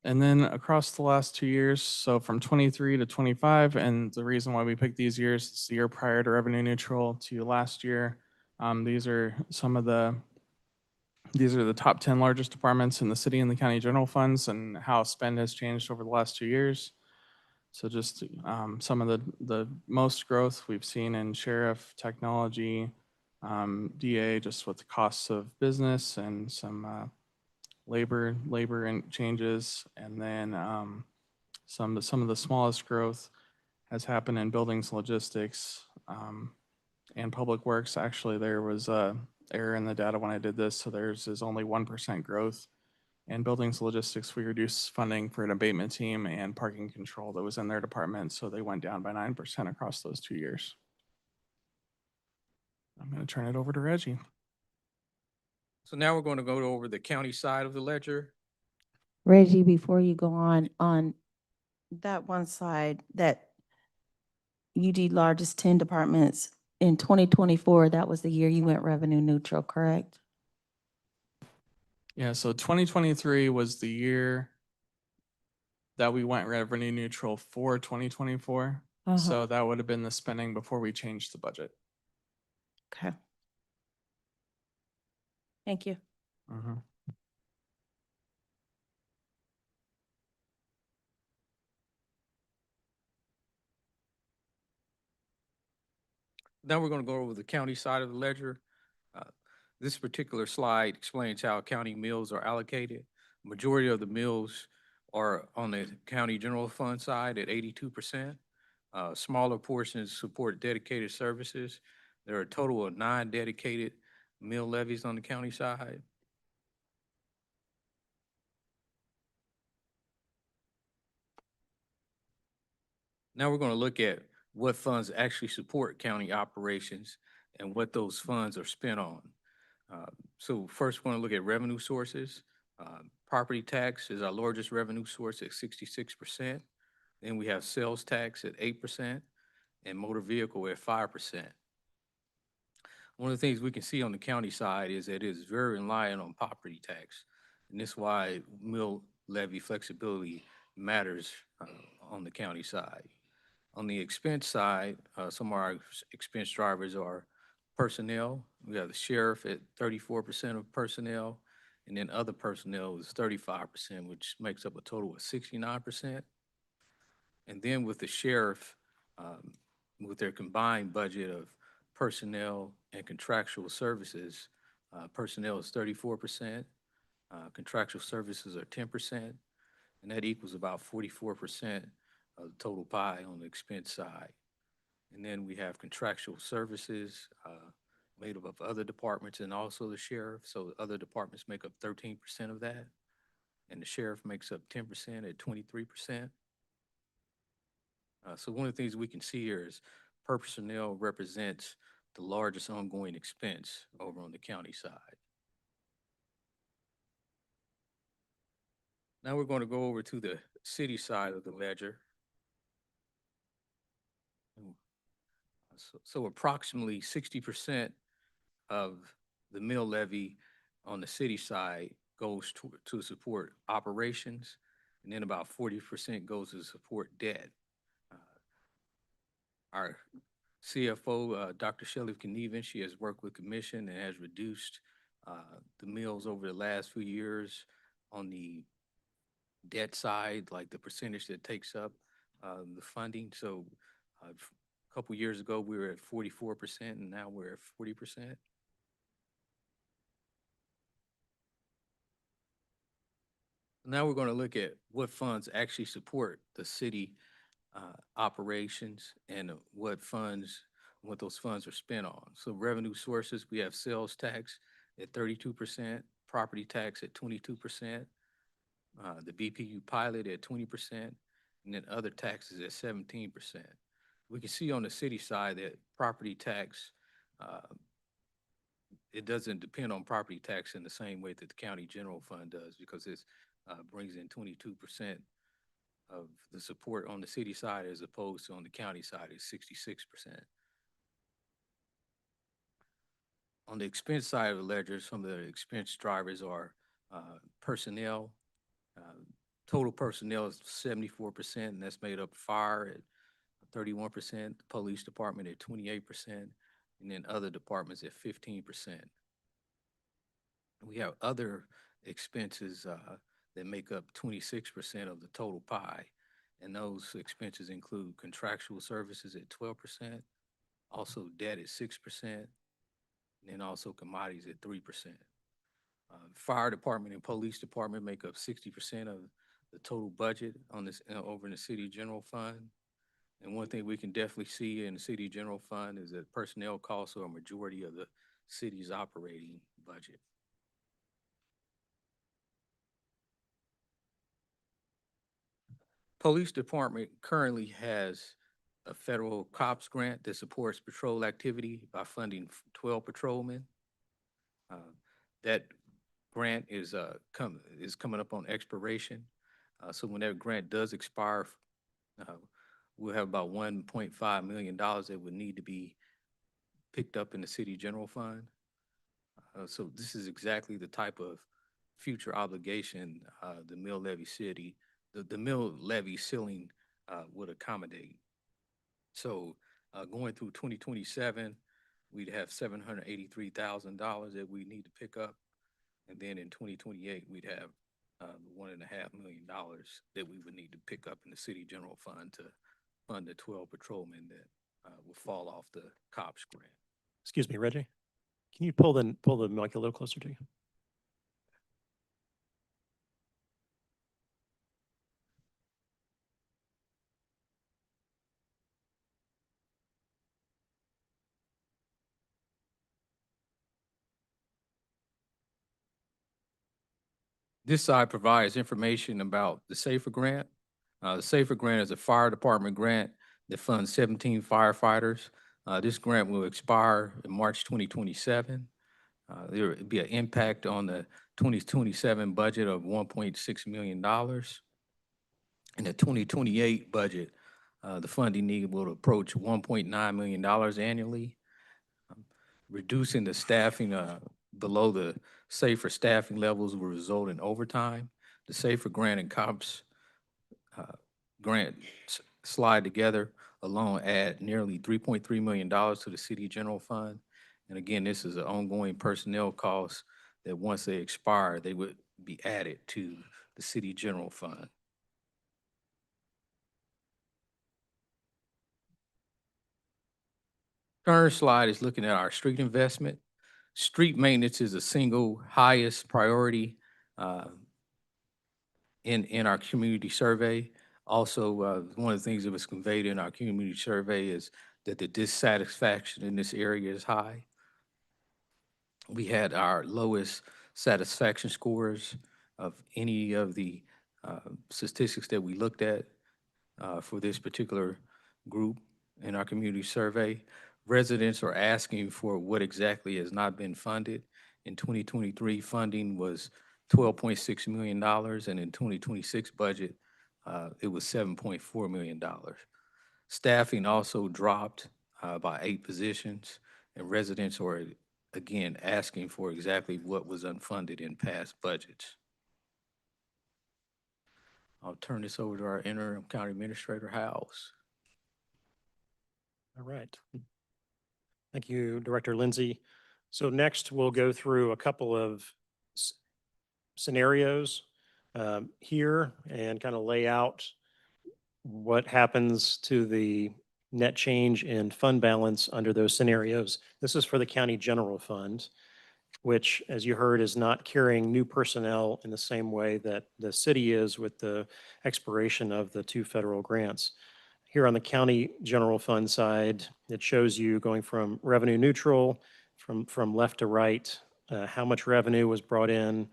And then across the last 2 years, so from 23 to 25, and the reason why we picked these years is the year prior to revenue neutral to last year. These are the top 10 largest departments in the city and the county general funds and how spend has changed over the last 2 years. So just some of the most growth we've seen in sheriff, technology, DA, just with the costs of business and some labor and changes, and then some of the smallest growth has happened in buildings, logistics, and public works. Actually, there was a error in the data when I did this, so theirs is only 1% growth. And buildings, logistics, we reduced funding for an abatement team and parking control that was in their department, so they went down by 9% across those 2 years. I'm going to turn it over to Reggie. So now we're going to go over the county side of the ledger. Reggie, before you go on that one side, that UD largest 10 departments, in 2024, that was the year you went revenue neutral, correct? Yeah, so 2023 was the year that we went revenue neutral for 2024. Uh-huh. So that would have been the spending before we changed the budget. Okay. Thank you. Mhm. Now we're going to go over the county side of the ledger. Uh, This particular slide explains how county mills are allocated. Majority of the mills are on the county general fund side at 82%. Smaller portions support dedicated services. There are a total of 9 dedicated mill levies on the county side. Now we're going to look at what funds actually support county operations and what those funds are spent on. So first, we want to look at revenue sources. Property tax is our largest revenue source at 66%. Then we have sales tax at 8% and motor vehicle at 5%. One of the things we can see on the county side is that it is very reliant on property tax. And this is why mill levy flexibility matters on the county side. On the expense side, some of our expense drivers are personnel. We have the sheriff at 34% of personnel, and then other personnel is 35%, which makes up a total of 69%. And then with the sheriff, with their combined budget of personnel and contractual services, personnel is 34%, contractual services are 10%, and that equals about 44% of the total pie on the expense side. And then we have contractual services made up of other departments and also the sheriff. So other departments make up 13% of that. And the sheriff makes up 10% at 23%. So one of the things we can see here is personnel represents the largest ongoing expense over on the county side. Now we're going to go over to the city side of the ledger. So approximately 60% of the mill levy on the city side goes to support operations, and then about 40% goes to support debt. Our CFO, Dr. Shelley Knieven, she has worked with commission and has reduced the mills over the last few years on the debt side, like the percentage that takes up the funding. So a couple years ago, we were at 44%, and now we're at 40%. Now we're going to look at what funds actually support the city operations and what those funds are spent on. So revenue sources, we have sales tax at 32%, property tax at 22%, the BPU pilot at 20%, and then other taxes at 17%. We can see on the city side that property tax, it doesn't depend on property tax in the same way that the county general fund does, because it brings in 22% of the support on the city side as opposed to on the county side is 66%. On the expense side of the ledger, some of the expense drivers are personnel. Total personnel is 74%, and that's made up fire at 31%, the police department at 28%, and then other departments at 15%. We have other expenses that make up 26% of the total pie. And those expenses include contractual services at 12%, also debt at 6%, and then also commodities at 3%. Fire department and police department make up 60% of the total budget on this over in the city general fund. And one thing we can definitely see in the city general fund is that personnel costs are a majority of the city's operating budget. Police department currently has a federal COPS grant that supports patrol activity by funding 12 patrolmen. That grant is coming up on expiration. So when that grant does expire, we'll have about $1.5 million that would need to be picked up in the city general fund. So this is exactly the type of future obligation the mill levy ceiling would accommodate. So going through 2027, we'd have $783,000 that we need to pick up. And then in 2028, we'd have $1.5 million that we would need to pick up in the city general fund to fund the 12 patrolmen that will fall off the COPS grant. Excuse me, Reggie, can you pull the mic a little closer to you? This side provides information about the SAFER grant. The SAFER grant is a fire department grant that funds 17 firefighters. This grant will expire in March 2027. There will be an impact on the 2027 budget of $1.6 million. In the 2028 budget, the funding need will approach $1.9 million annually. Reducing the staffing below the SAFER staffing levels will result in overtime. The SAFER grant and COPS grant slide together alone add nearly $3.3 million to the city general fund. And again, this is an ongoing personnel cost that once they expire, they would be added to the city general fund. Third slide is looking at our street investment. Street maintenance is the single highest priority in our community survey. Also, one of the things that was conveyed in our community survey is that the dissatisfaction in this area is high. We had our lowest satisfaction scores of any of the statistics that we looked at for this particular group in our community survey. Residents are asking for what exactly has not been funded. In 2023, funding was $12.6 million, and in 2026 budget, it was $7.4 million. Staffing also dropped by 8 positions, and residents are again asking for exactly what was unfunded in past budgets. I'll turn this over to our interim county administrator, Howes. All right. Thank you, Director Lindsay. So next, we'll go through a couple of scenarios here and kind of lay out what happens to the net change in fund balance under those scenarios. This is for the county general fund, which, as you heard, is not carrying new personnel in the same way that the city is with the expiration of the 2 federal grants. Here on the county general fund side, it shows you going from revenue neutral, from left to right, how much revenue was brought in,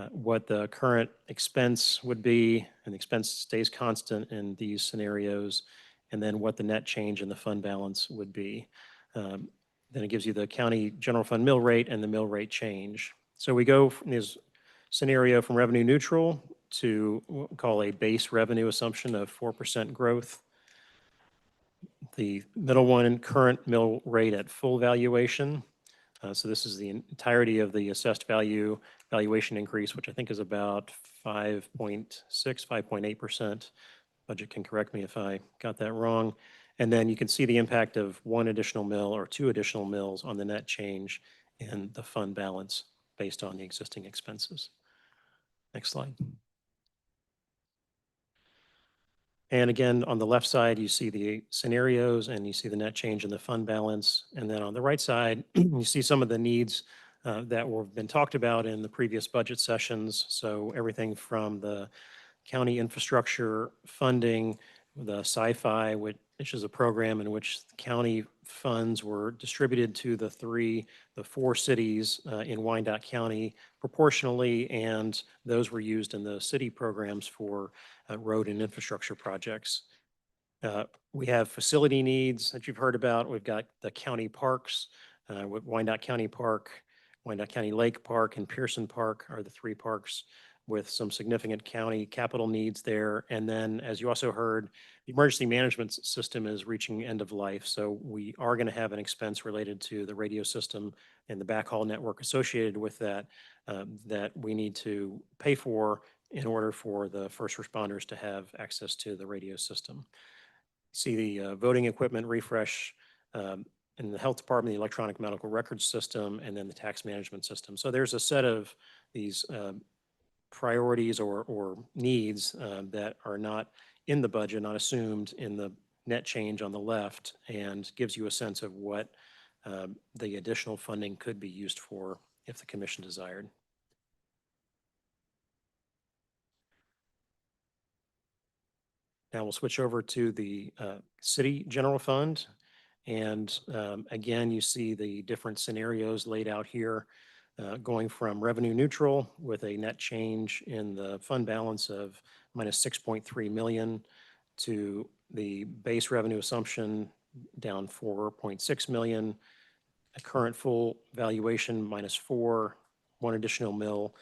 what the current expense would be, and the expense stays constant in these scenarios, and then what the net change in the fund balance would be. Then it gives you the county general fund mill rate and the mill rate change. So we go from this scenario from revenue neutral to what we call a base revenue assumption of 4% growth. The middle one, current mill rate at full valuation. So this is the entirety of the assessed valuation increase, which I think is about 5.6, 5.8%. Budget can correct me if I got that wrong. And then you can see the impact of 1 additional mill or 2 additional mills on the net change in the fund balance based on the existing expenses. Next slide. And again, on the left side, you see the scenarios and you see the net change in the fund balance. And then on the right side, you see some of the needs that have been talked about in the previous budget sessions. So everything from the county infrastructure funding, the Sci-Fi, which is a program in which county funds were distributed to the 4 cities in Wyandotte County proportionally, and those were used in the city programs for road and infrastructure projects. We have facility needs that you've heard about. We've got the county parks, with Wyandotte County Park, Wyandotte County Lake Park, and Pearson Park are the 3 parks with some significant county capital needs there. And then, as you also heard, the emergency management system is reaching end of life. So we are going to have an expense related to the radio system and the backhaul network associated with that, that we need to pay for in order for the first responders to have access to the radio system. See the voting equipment refresh in the health department, the electronic medical records system, and then the tax management system. So there's a set of these priorities or needs that are not in the budget, not assumed in the net change on the left, and gives you a sense of what the additional funding could be used for if the commission desired. Now we'll switch over to the city general fund. And again, you see the different scenarios laid out here, going from revenue neutral with a net change in the fund balance of minus 6.3 million to the base revenue assumption down 4.6 million, a current full valuation -4, one additional mill,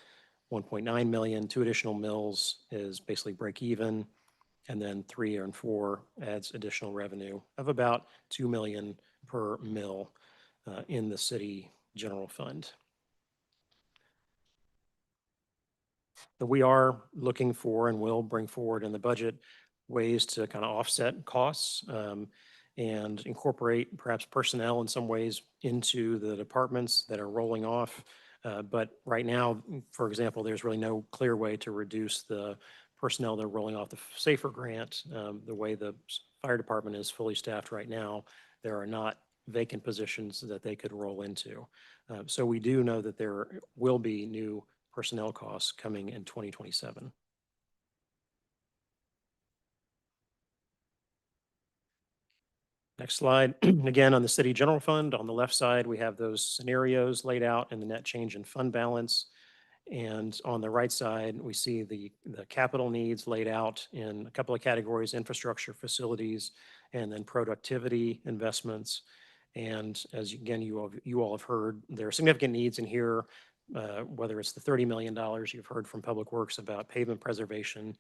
1.9 million, two additional mills is basically break even, and then 3 and 4 adds additional revenue of about 2 million per mill in the city general fund. But we are looking for and will bring forward in the budget ways to kind of offset costs and incorporate perhaps personnel in some ways into the departments that are rolling off. But right now, for example, there's really no clear way to reduce the personnel that are rolling off the SAFER grant. The way the fire department is fully staffed right now, there are not vacant positions that they could roll into. So we do know that there will be new personnel costs coming in 2027. Next slide. Again, on the city general fund, on the left side, we have those scenarios laid out and the net change in fund balance. And on the right side, we see the capital needs laid out in a couple of categories: infrastructure, facilities, and then productivity investments. And as again, you all have heard, there are significant needs in here, whether it's the $30 million you've heard from Public Works about pavement preservation,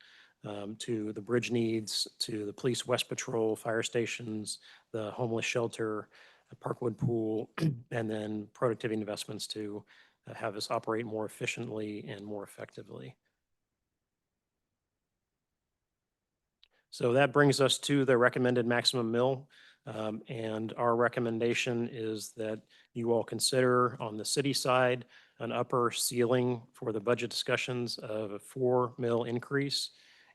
to the bridge needs, to the police West Patrol, fire stations, the homeless shelter, the Parkwood Pool, and then productivity investments to have us operate more efficiently and more effectively. So that brings us to the recommended maximum mill. And our recommendation is that you all consider on the city side an upper ceiling for the budget discussions of a 4 mill increase,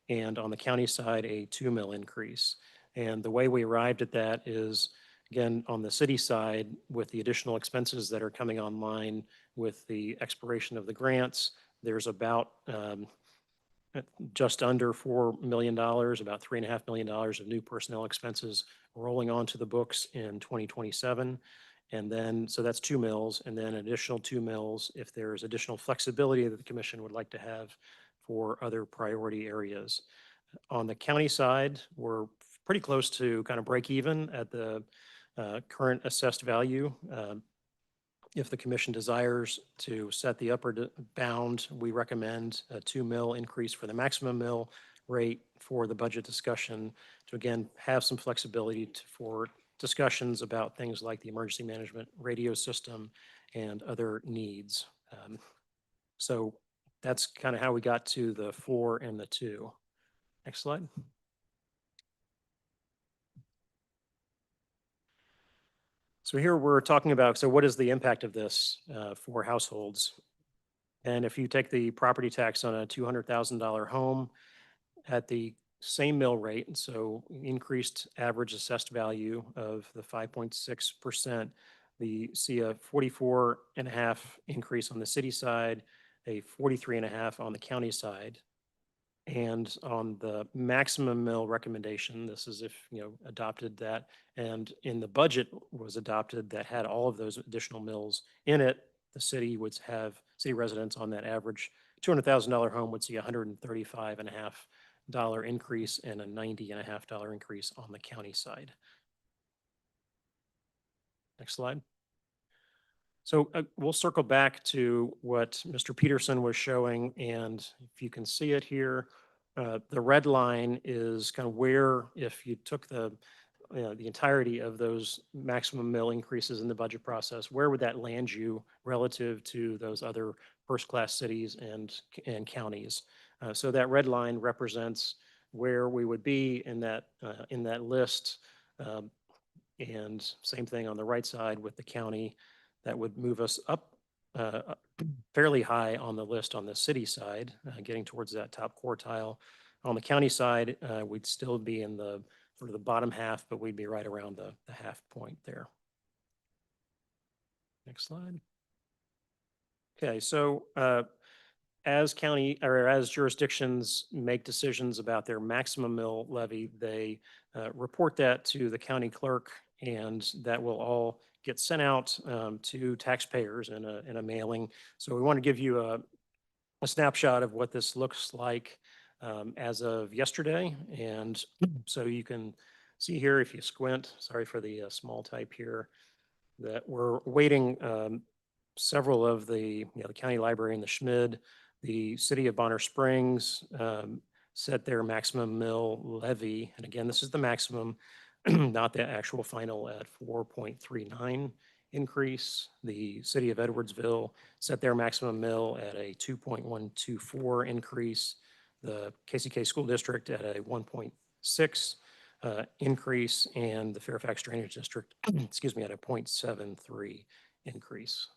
and on the county side, a 2 mill increase. And the way we arrived at that is, again, on the city side, with the additional expenses that are coming online with the expiration of the grants, there's about just under $4 million, about $3.5 million of new personnel expenses rolling onto the books in 2027. And then, so that's 2 mills, and then additional 2 mills if there's additional flexibility that the commission would like to have for other priority areas. On the county side, we're pretty close to kind of break even at the current assessed value. If the commission desires to set the upper bound, we recommend a 2 mill increase for the maximum mill rate for the budget discussion to, again, have some flexibility for discussions about things like the emergency management radio system and other needs. So that's kind of how we got to the 4 and the 2. Next slide. So here we're talking about, so what is the impact of this for households? And if you take the property tax on a $200,000 home at the same mill rate, so increased average assessed value of the 5.6%, we see a 44.5 increase on the city side, a 43.5 on the county side. And on the maximum mill recommendation, this is if, adopted that, and in the budget was adopted that had all of those additional mills in it, the city would have, city residents on that average $200,000 home would see $135.5 increase and a $90.5 increase on the county side. Next slide. So we'll circle back to what Mr. Peterson was showing, and if you can see it here, the red line is kind of where, if you took the entirety of those maximum mill increases in the budget process, where would that land you relative to those other first-class cities and counties? So that red line represents where we would be in that list. And same thing on the right side with the county. That would move us up fairly high on the list on the city side, getting towards that top quartile. On the county side, we'd still be in the sort of the bottom half, but we'd be right around the half point there. Next slide. Okay, so as county or as jurisdictions make decisions about their maximum mill levy, they report that to the county clerk, and that will all get sent out to taxpayers in a mailing. So we want to give you a snapshot of what this looks like as of yesterday. And so you can see here, if you squint, sorry for the small type here, that we're waiting several of the county library and the Schmid, the city of Bonner Springs set their maximum mill levy. And again, this is the maximum, not the actual final at 4.39 increase. The city of Edwardsville set their maximum mill at a 2.124 increase. The KCK School District at a 1.6 increase, and the Fairfax Drainage District, excuse me, at a 0.73 increase.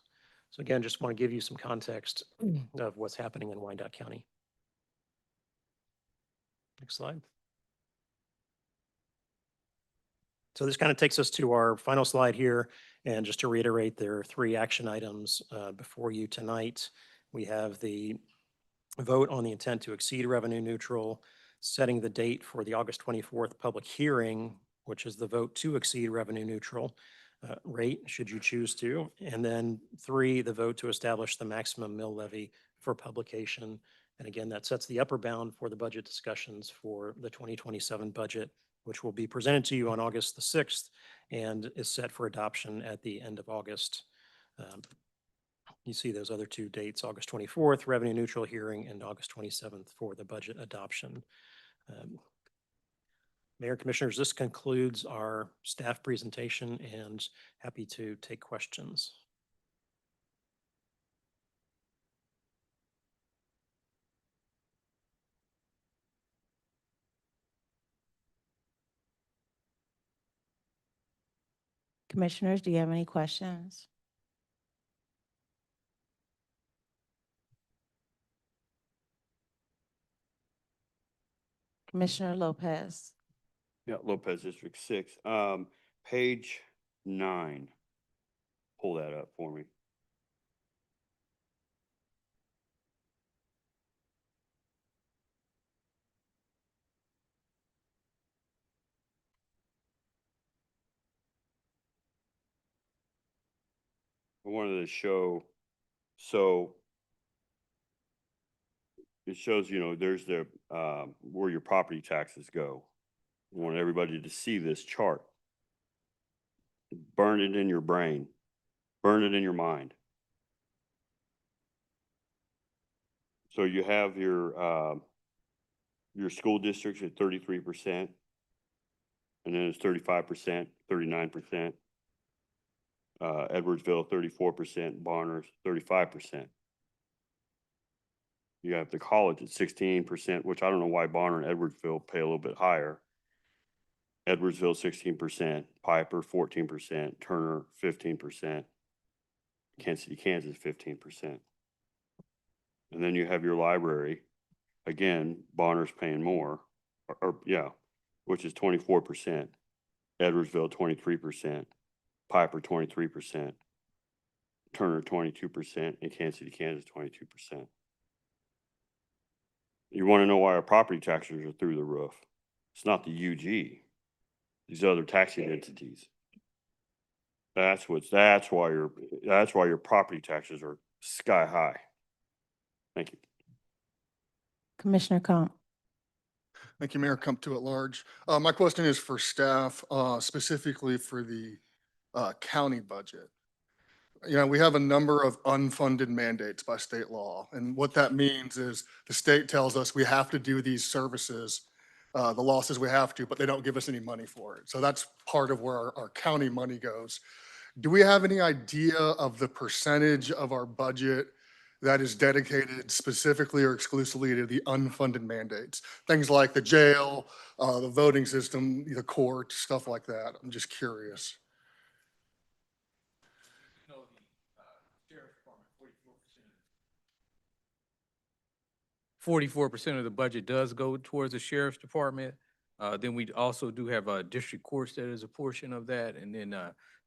So again, just want to give you some context of what's happening in Wyandotte County. Next slide. So this kind of takes us to our final slide here. And just to reiterate, there are 3 action items before you tonight. We have the vote on the intent to exceed revenue neutral, setting the date for the August 24th public hearing, which is the vote to exceed revenue neutral rate, should you choose to. And then 3, the vote to establish the maximum mill levy for publication. And again, that sets the upper bound for the budget discussions for the 2027 budget, which will be presented to you on August the 6th and is set for adoption at the end of August. You see those other 2 dates, August 24th, revenue neutral hearing, and August 27th for the budget adoption. Mayor, Commissioners, this concludes our staff presentation, and happy to take questions. Commissioners, do you have any questions? Commissioner Lopez. Yeah, Lopez District 6, page 9. Pull that up for me. I wanted to show, so it shows, there's the, where your property taxes go. I want everybody to see this chart. Burn it in your brain. Burn it in your mind. So you have your school districts at 33%, and then it's 35%, 39%. Edwardsville, 34%, Bonner's 35%. You have the college at 16%, which I don't know why Bonner and Edwardsville pay a little bit higher. Edwardsville, 16%, Piper, 14%, Turner, 15%, Kansas City, Kansas, 15%. And then you have your library. Again, Bonner's paying more, which is 24%. Edwardsville, 23%, Piper, 23%, Turner, 22%, and Kansas City, Kansas, 22%. You want to know why our property taxes are through the roof? It's not the UG. These other taxing entities. That's why your property taxes are sky high. Thank you. Commissioner Comp. Thank you, Mayor. Come to at large. My question is for staff, specifically for the county budget. we have a number of unfunded mandates by state law. And what that means is the state tells us we have to do these services, the law says we have to, but they don't give us any money for it. So that's part of where our county money goes. Do we have any idea of the percentage of our budget that is dedicated specifically or exclusively to the unfunded mandates? Things like the jail, the voting system, the court, stuff like that. I'm just curious. 44% of the budget does go towards the sheriff's department. Then we also do have district courts that is a portion of that, and then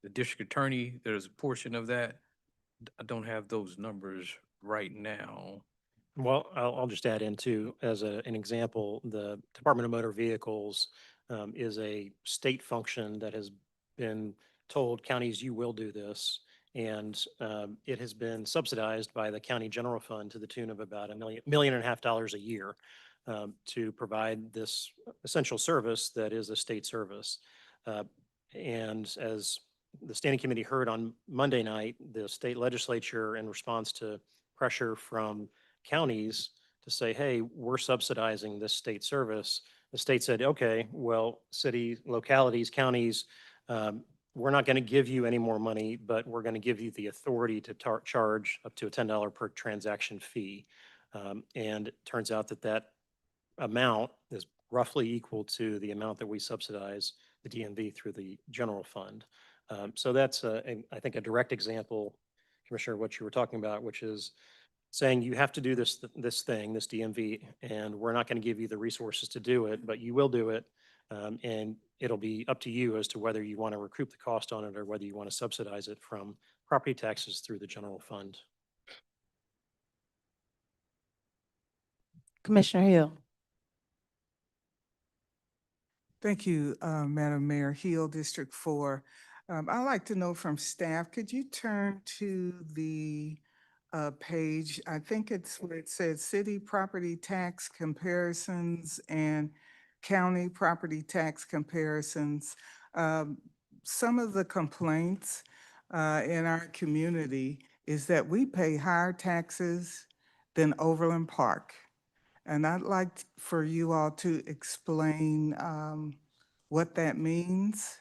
the district attorney, there's a portion of that. I don't have those numbers right now. Well, I'll just add in too, as an example, the Department of Motor Vehicles is a state function that has been told counties, you will do this. And it has been subsidized by the county general fund to the tune of about $1.5 million a year to provide this essential service that is a state service. And as the standing committee heard on Monday night, the state legislature, in response to pressure from counties to say, hey, we're subsidizing this state service, the state said, okay, well, city, localities, counties, we're not going to give you any more money, but we're going to give you the authority to charge up to a $10 per transaction fee. And it turns out that that amount is roughly equal to the amount that we subsidize the DMV through the general fund. So that's, I think, a direct example, Commissioner, what you were talking about, which is saying you have to do this thing, this DMV, and we're not going to give you the resources to do it, but you will do it. And it'll be up to you as to whether you want to recoup the cost on it or whether you want to subsidize it from property taxes through the general fund. Commissioner Hill. Thank you, Madam Mayor. Hill, District 4. I'd like to know from staff, could you turn to the page? I think it's where it says city property tax comparisons and county property tax comparisons. Some of the complaints in our community is that we pay higher taxes than Overland Park. And I'd like for you all to explain what that means.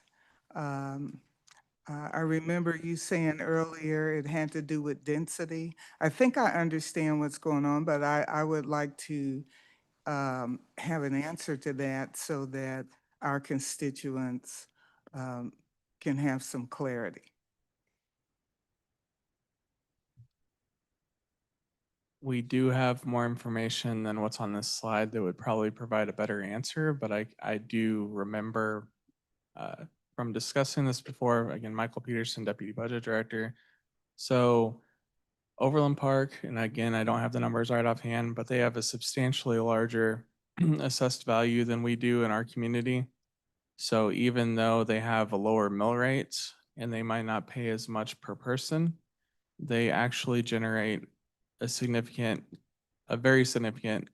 I remember you saying earlier it had to do with density. I think I understand what's going on, but I would like to have an answer to that so that our constituents can have some clarity. We do have more information than what's on this slide that would probably provide a better answer, but I do remember from discussing this before, again, Michael Peterson, Deputy Budget Director. So Overland Park, and again, I don't have the numbers right offhand, but they have a substantially larger assessed value than we do in our community. So even though they have a lower mill rate and they might not pay as much per person, they actually generate a very significant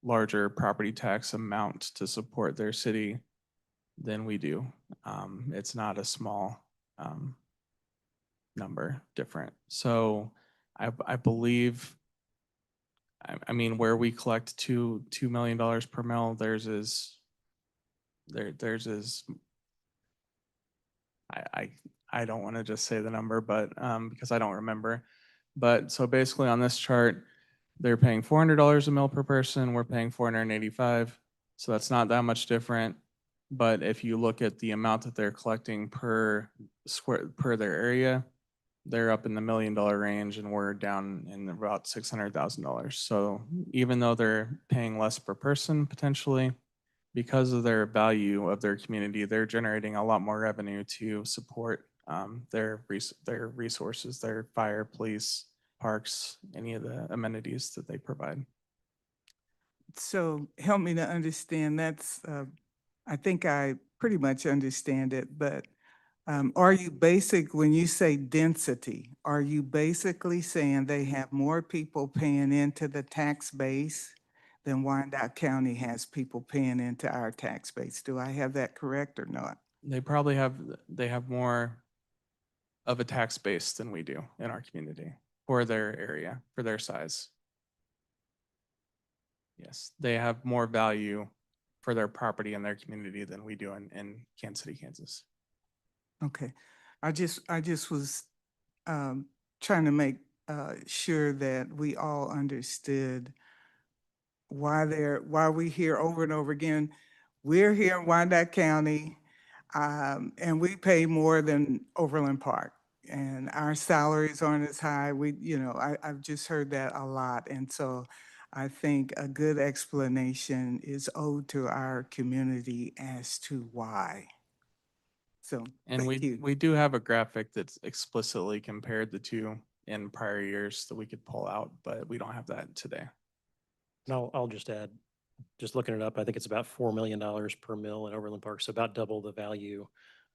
larger property tax amount to support their city than we do. It's not a small number different. So I believe, I mean, where we collect $2 million per mill, theirs is, I don't want to just say the number, but because I don't remember. But so basically on this chart, they're paying $400 a mill per person. We're paying $485. So that's not that much different. But if you look at the amount that they're collecting per their area, they're up in the $1 million range and we're down in about $600,000. So even though they're paying less per person potentially, because of their value of their community, they're generating a lot more revenue to support their resources, their fire, police, parks, any of the amenities that they provide. So help me to understand. That's, I think I pretty much understand it, but are you when you say density, are you basically saying they have more people paying into the tax base than Wyandotte County has people paying into our tax base? Do I have that correct or not? They have more of a tax base than we do in our community for their area, for their size. Yes, they have more value for their property in their community than we do in Kansas City, Kansas. Okay. I just was trying to make sure that we all understood why we hear over and over again, we're here in Wyandotte County, and we pay more than Overland Park. And our salaries aren't as high. I've just heard that a lot. And so I think a good explanation is owed to our community as to why. So, And thank you. we do have a graphic that's explicitly compared the two in prior years that we could pull out, but we don't have that today. And I'll just add, just looking it up, I think it's about $4 million per mill in Overland Park, so about double the value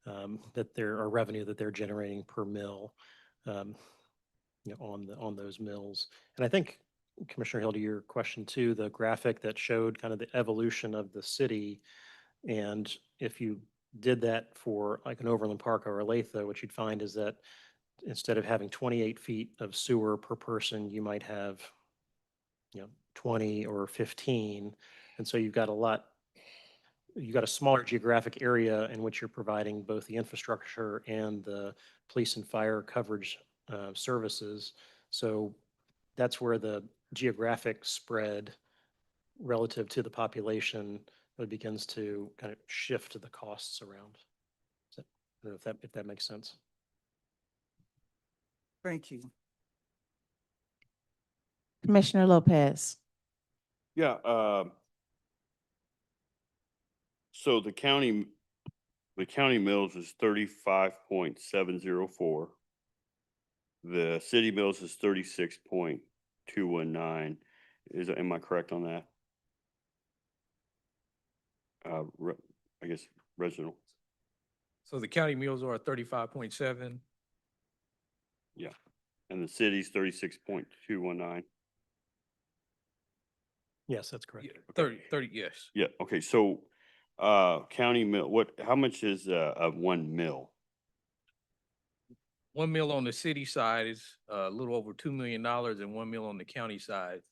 or revenue that they're generating per mill, on those mills. And I think, Commissioner Hill, to your question too, the graphic that showed kind of the evolution of the city, and if you did that for like an Overland Park or a Olathe, what you'd find is that instead of having 28 feet of sewer per person, you might have 20 or 15. And so you've got a smaller geographic area in which you're providing both the infrastructure and the police and fire coverage services. So that's where the geographic spread relative to the population begins to kind of shift the costs around. I don't know if that makes sense. Thank you. Commissioner Lopez. Yeah, so the county mills is 35.704. The city mills is 36.219. Am I correct on that? I guess, Reginald. So the county mills are 35.7. Yeah, and the city's 36.219. Yes, that's correct. 30, yes. Yeah, okay, so, county mill, how much is, of one mill? One mill on the city side is a little over $2 million, and one mill on the county side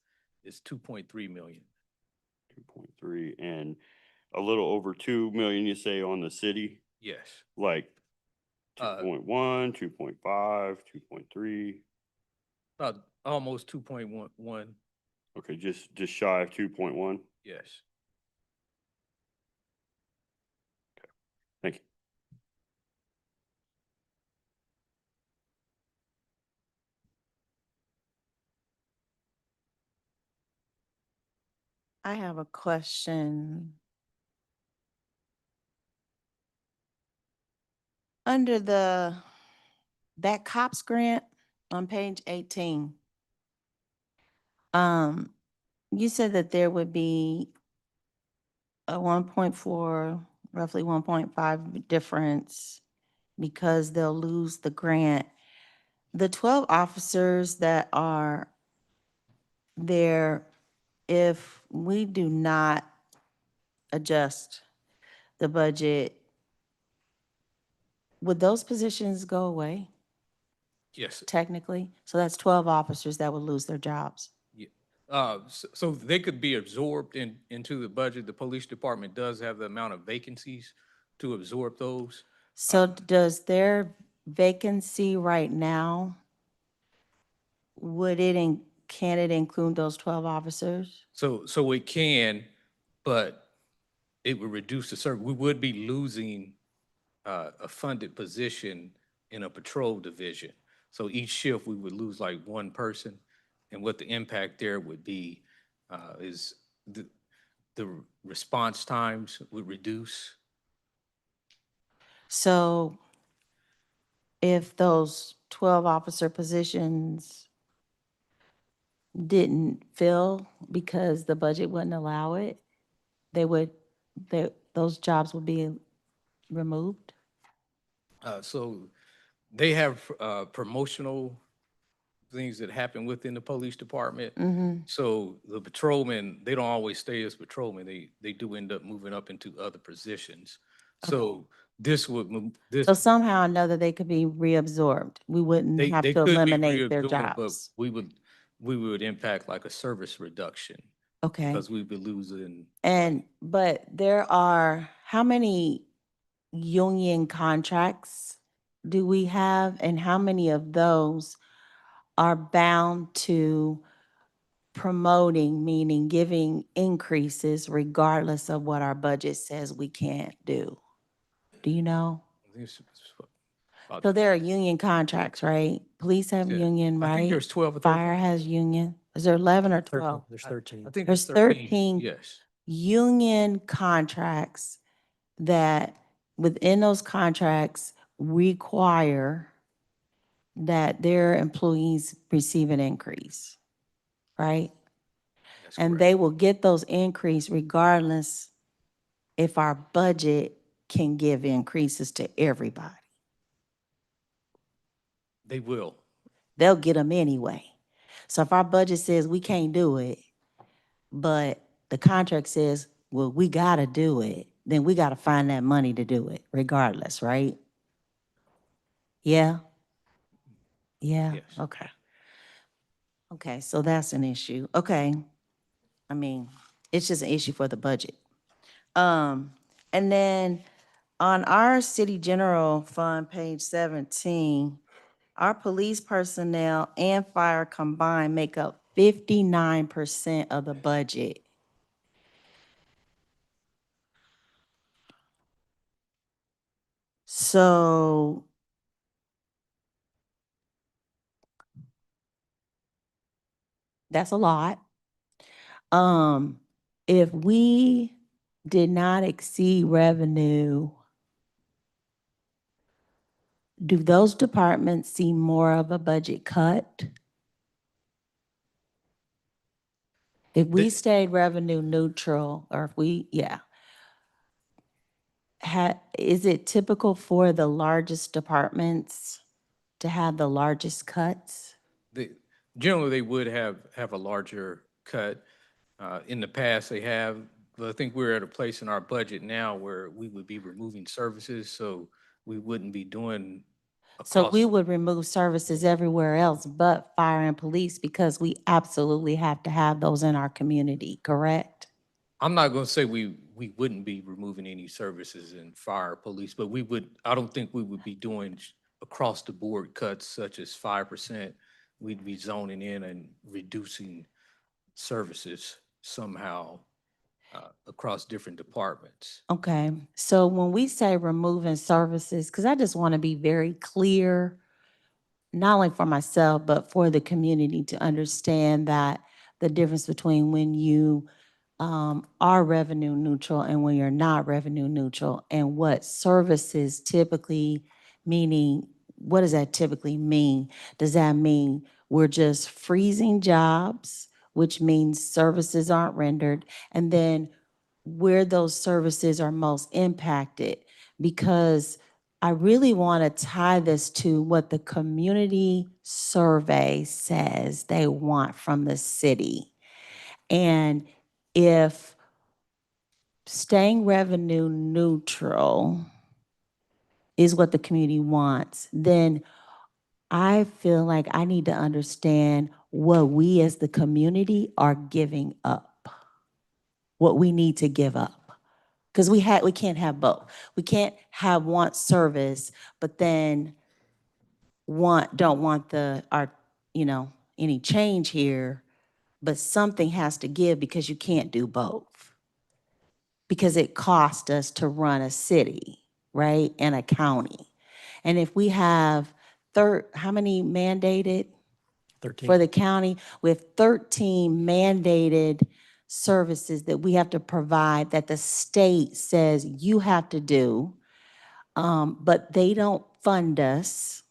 is 2.3 million. 2.3, and a little over 2 million, you say, on the city? Yes. Like 2.1, 2.5, 2.3? About almost 2.1. Okay, just shy of 2.1? Yes. Thank you. I have a question. Under that COPS grant on page 18, you said that there would be a 1.4, roughly 1.5 difference because they'll lose the grant. The 12 officers that are there, if we do not adjust the budget, would those positions go away Yes. technically? So that's 12 officers that would lose their jobs. Yeah. So they could be absorbed into the budget. The police department does have the amount of vacancies to absorb those. So does their vacancy right now, can it include those 12 officers? So it can, but it would reduce the service. We would be losing a funded position in a patrol division. So each shift, we would lose like one person. And what the impact there would be is the response times would reduce. So if those 12 officer positions didn't fill because the budget wouldn't allow it, those jobs would be removed? So they have promotional things that happen within the police department. Mm-hmm. So the patrolmen, they don't always stay as patrolmen. They do end up moving up into other positions. So This would, this, So somehow or another, they could be reabsorbed. We wouldn't they have to could be eliminate their reabsorbed, but jobs. we would impact like a service reduction Okay. because we'd be losing. But there are, how many union contracts do we have? And how many of those are bound to promoting, meaning giving increases regardless of what our budget says we can't do? Do you know? About- So there are union contracts, right? Police have Yeah. union, I think right? there's 12 or 13. Fire has union. Is there 11 or 12? There's 13. I think There's it's 13 Yes. union contracts that within those contracts require that their employees receive an increase, right? That's And correct. they will get those increase regardless if our budget can give increases to everybody. They will. They'll get them anyway. So if our budget says we can't do it, but the contract says, well, we gotta do it, then we gotta find that money to do it regardless, right? Yeah? Yeah, Yes. okay. Okay, so that's an issue. Okay. I mean, it's just an issue for the budget. And then on our city general fund, page 17, our police personnel and fire combined make up 59% of the budget. So that's a lot. If we did not exceed revenue, do those departments see more of a budget cut? If we stayed revenue neutral, or if we, yeah. Is it typical for the largest departments to have the largest cuts? Generally, they would have a larger cut. In the past, they have, but I think we're at a place in our budget now where we would be removing services, so we wouldn't be doing a So we cost. would remove services everywhere else but fire and police because we absolutely have to have those in our community, correct? I'm not gonna say we wouldn't be removing any services in fire, police, but we would, I don't think we would be doing across the board cuts such as 5%. We'd be zoning in and reducing services somehow across different departments. Okay, so when we say removing services, because I just want to be very clear, not only for myself, but for the community to understand that the difference between when you are revenue neutral and when you're not revenue neutral, and what services typically, meaning, what does that typically mean? Does that mean we're just freezing jobs, which means services aren't rendered, and then where those services are most impacted? Because I really want to tie this to what the community survey says they want from the city. And if staying revenue neutral is what the community wants, then I feel like I need to understand what we as the community are giving up, what we need to give up. Because we can't have both. We can't have want service, but then don't want any change here, but something has to give because you can't do both. Because it costs us to run a city, right, and a county. And if we have how many mandated? 13. For the county, we have 13 mandated services that we have to provide that the state says you have to do, but they don't fund us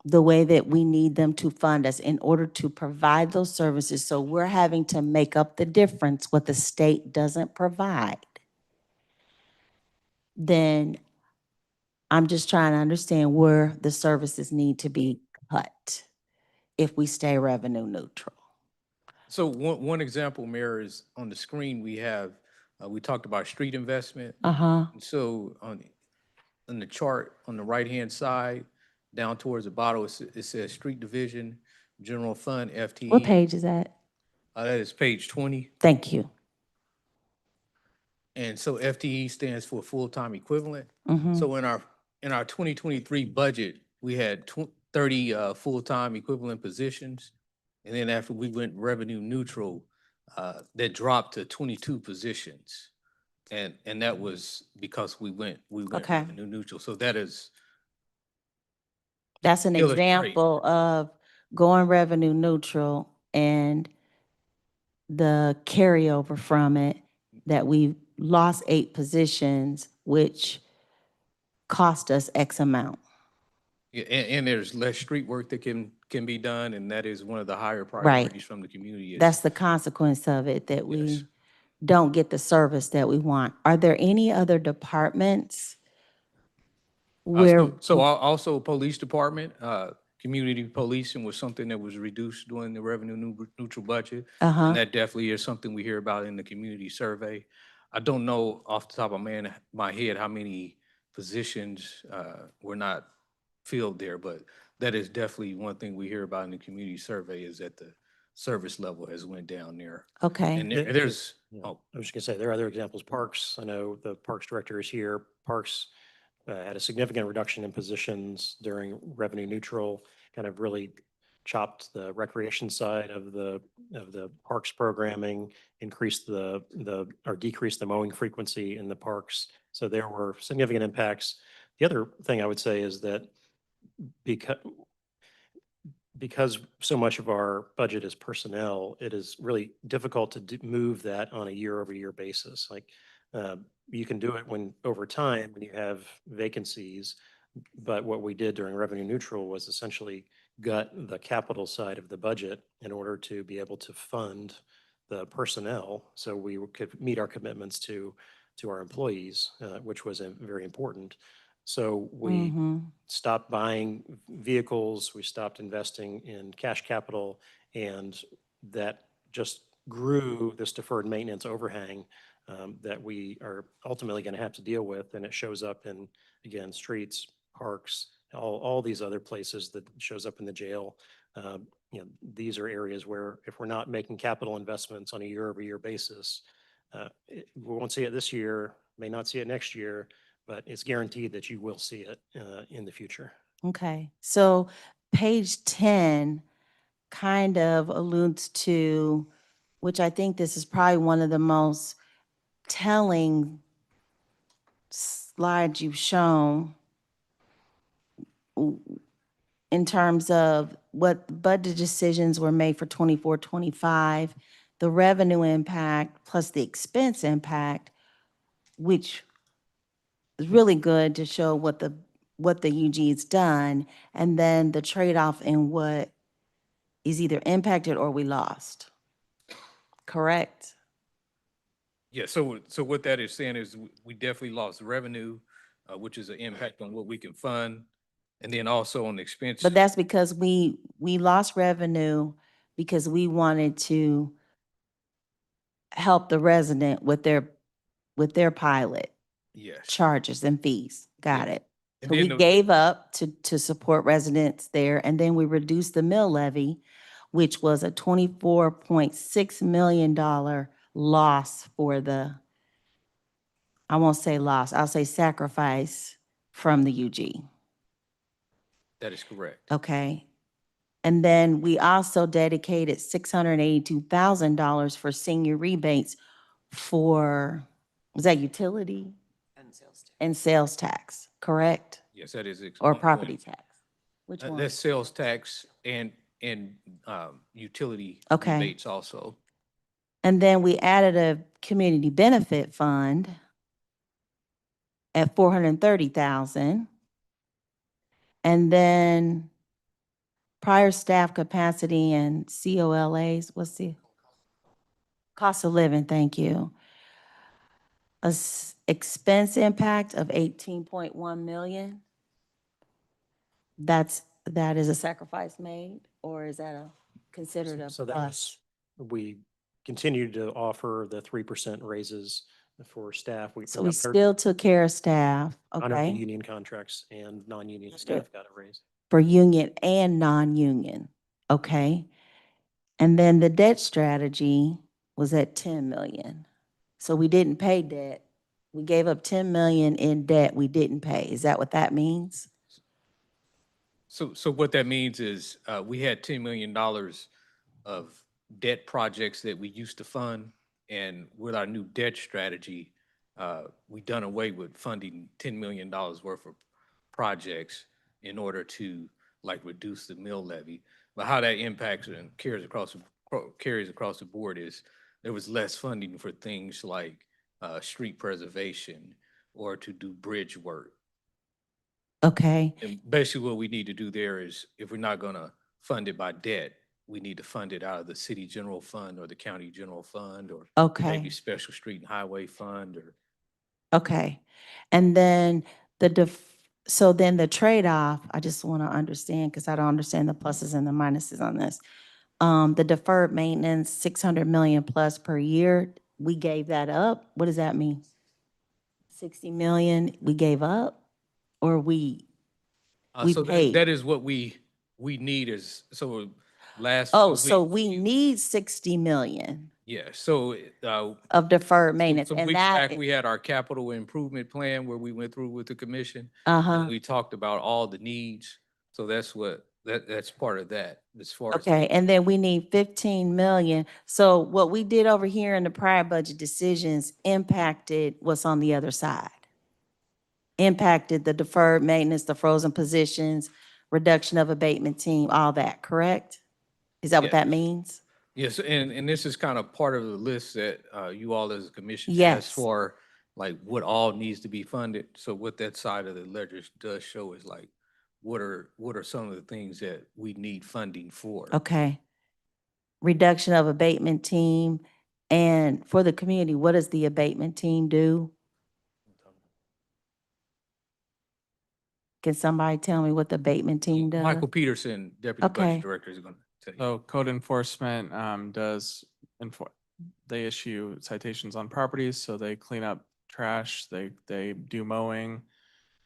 the way that we need them to fund us in order to provide those services. So we're having to make up the difference, what the state doesn't provide. Then I'm just trying to understand where the services need to be cut if we stay revenue neutral. So one example, Mayor, is on the screen we have, we talked about street investment. Uh-huh. So in the chart on the right-hand side, down towards the bottom, it says Street Division, General Fund, FTE. What page is that? That is page 20. Thank you. And so FTE stands for full-time equivalent. Mhm. So in our 2023 budget, we had 30 full-time equivalent positions. And then after we went revenue neutral, that dropped to 22 positions. And that was because we went Okay. revenue neutral. So that is, That's an illustrate. example of going revenue neutral and the carryover from it, that we lost 8 positions, which cost us X amount. yeah, and there's less street work that can be done, and that is one of the higher Right. priorities from the community. is- That's the consequence of it, that Yes. we don't get the service that we want. Are there any other departments where? Also police department, community policing was something that was reduced during the revenue neutral budget. Uh-huh. And that definitely is something we hear about in the community survey. I don't know off the top of my head how many positions were not filled there, but that is definitely one thing we hear about in the community survey, is that the service level has went down there. Okay. And there's, Yeah, oh, I was just gonna say, there are other examples. Parks, I know the Parks Director is here. Parks had a significant reduction in positions during revenue neutral, kind of really chopped the recreation side of the parks programming, increased or decreased the mowing frequency in the parks. So there were significant impacts. The other thing I would say is that because so much of our budget is personnel, it is really difficult to move that on a year-over-year basis. Like, you can do it when over time when you have vacancies, but what we did during revenue neutral was essentially gut the capital side of the budget in order to be able to fund the personnel, so we could meet our commitments to our employees, which was very important. So we stopped buying vehicles, we stopped investing in cash capital, and that just grew this deferred maintenance overhang that we are ultimately going to have to deal with. And it shows up in, again, streets, parks, all these other places, that shows up in the jail. These are areas where if we're not making capital investments on a year-over-year basis, we won't see it this year, may not see it next year, but it's guaranteed that you will see it in the future. Okay, so page 10 kind of alludes to, which I think this is probably one of the most telling slides you've shown in terms of what budget decisions were made for 24, 25, the revenue impact plus the expense impact, which is really good to show what the UG's done, and then the trade-off in what is either impacted or we lost. Correct? yeah, so what that is saying is we definitely lost revenue, which is an impact on what we can fund. And then also on the expense. But that's because we lost revenue because we wanted to help the resident with their pilot Yes. charges and fees. Got Yeah. it. And So then we the- gave up to support residents there, and then we reduced the mill levy, which was a $24.6 million loss for I won't say loss, I'll say sacrifice from the UG. That is correct. Okay. And then we also dedicated $682,000 for senior rebates for, was that utility? And sales tax, correct? Yes, that is. Or ongoing. property tax? Which one? That's sales tax and utility Okay. rebates also. And then we added a community benefit fund at $430,000. And then prior staff capacity and COLAs, what's the cost of living? Thank you. Expense impact of 18.1 million. That is a sacrifice made, or is that considered a So that plus? was, we continued to offer the 3% raises for staff. So we still took care of staff, Honored the okay? union contracts and non-union staff got a raise. For union and non-union, okay? And then the debt strategy was at 10 million. So we didn't pay debt. We gave up 10 million in debt we didn't pay. Is that what that means? So what that means is, we had $10 million of debt projects that we used to fund. And with our new debt strategy, we done away with funding $10 million worth of projects in order to like reduce the mill levy. But how that impacts and carries across the board is there was less funding for things like street preservation or to do bridge work. Okay, And basically what we need to do there is, if we're not gonna fund it by debt, we need to fund it out of the city general fund or the county general fund, or maybe okay, special street and highway fund, or okay. And then so then the trade-off, I just want to understand, because I don't understand the pluses and the minuses on this. The deferred maintenance, 600 million plus per year, we gave that up. What does that mean? 60 million we gave up, or we so paid? that is what we need is, so last. Oh, so we need 60 million Yeah, so, of deferred maintenance, some and weeks back, that, we had our capital improvement plan where we went through with the commission. uh-huh, And we talked about all the needs. So that's that's part of that as far as. okay, and then we need 15 million. So what we did over here in the prior budget decisions impacted what's on the other side. Impacted the deferred maintenance, the frozen positions, reduction of abatement team, all that, correct? Is that what that Yes. means? Yes, and this is kind of part of the list that you all as a commission Yes. asked for, like what all needs to be funded. So what that side of the ledger does show is like, what are some of the things that we need funding for? Okay. Reduction of abatement team, and for the community, what does the abatement team do? Can somebody tell me what the abatement team does? Michael Peterson, Deputy Okay. Budget Director, is going to tell you. So code enforcement does they issue citations on properties, so they clean up trash, they do mowing.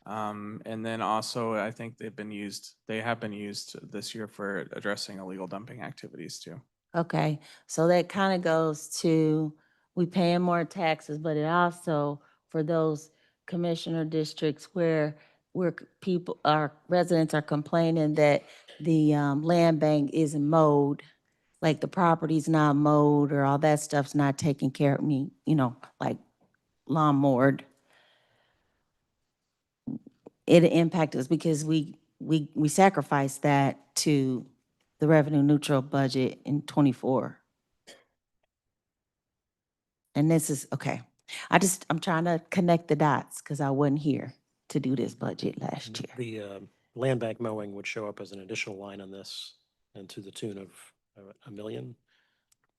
And then also, I think they have been used this year for addressing illegal dumping activities too. Okay, so that kind of goes to, we paying more taxes, but it also, for those commissioner districts where our residents are complaining that the land bank isn't mowed, like the property's not mowed or all that stuff's not taken care of, like lawn mowed. It impacted us because we sacrificed that to the revenue neutral budget in '24. And this is, okay. I'm trying to connect the dots because I wasn't here to do this budget last year. The land bank mowing would show up as an additional line on this and to the tune of $1 million.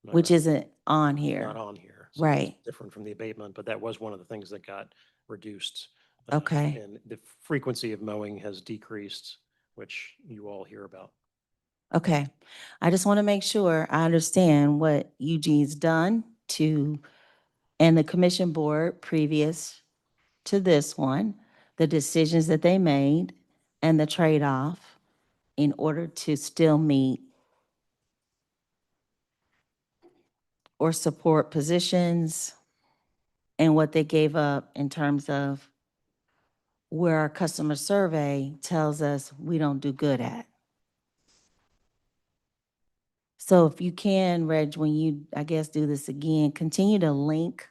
Am I Which right? isn't on here. Not on here. So it's Right. different from the abatement, but that was one of the things that got reduced. Okay. And the frequency of mowing has decreased, which you all hear about. Okay. I just want to make sure I understand what Eugene's done and the commission board previous to this one, the decisions that they made and the trade-off in order to still meet or support positions and what they gave up in terms of where our customer survey tells us we don't do good at. So if you can, Reg, when you, I guess, do this again, continue to link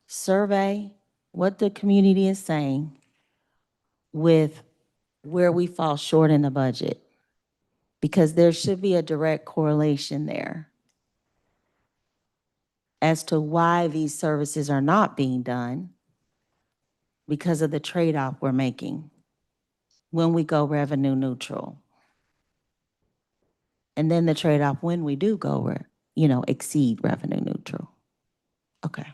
survey, what the community is saying with where we fall short in the budget. Because there should be a direct correlation there as to why these services are not being done because of the trade-off we're making when we go revenue neutral. And then the trade-off when we do go, exceed revenue neutral. Okay.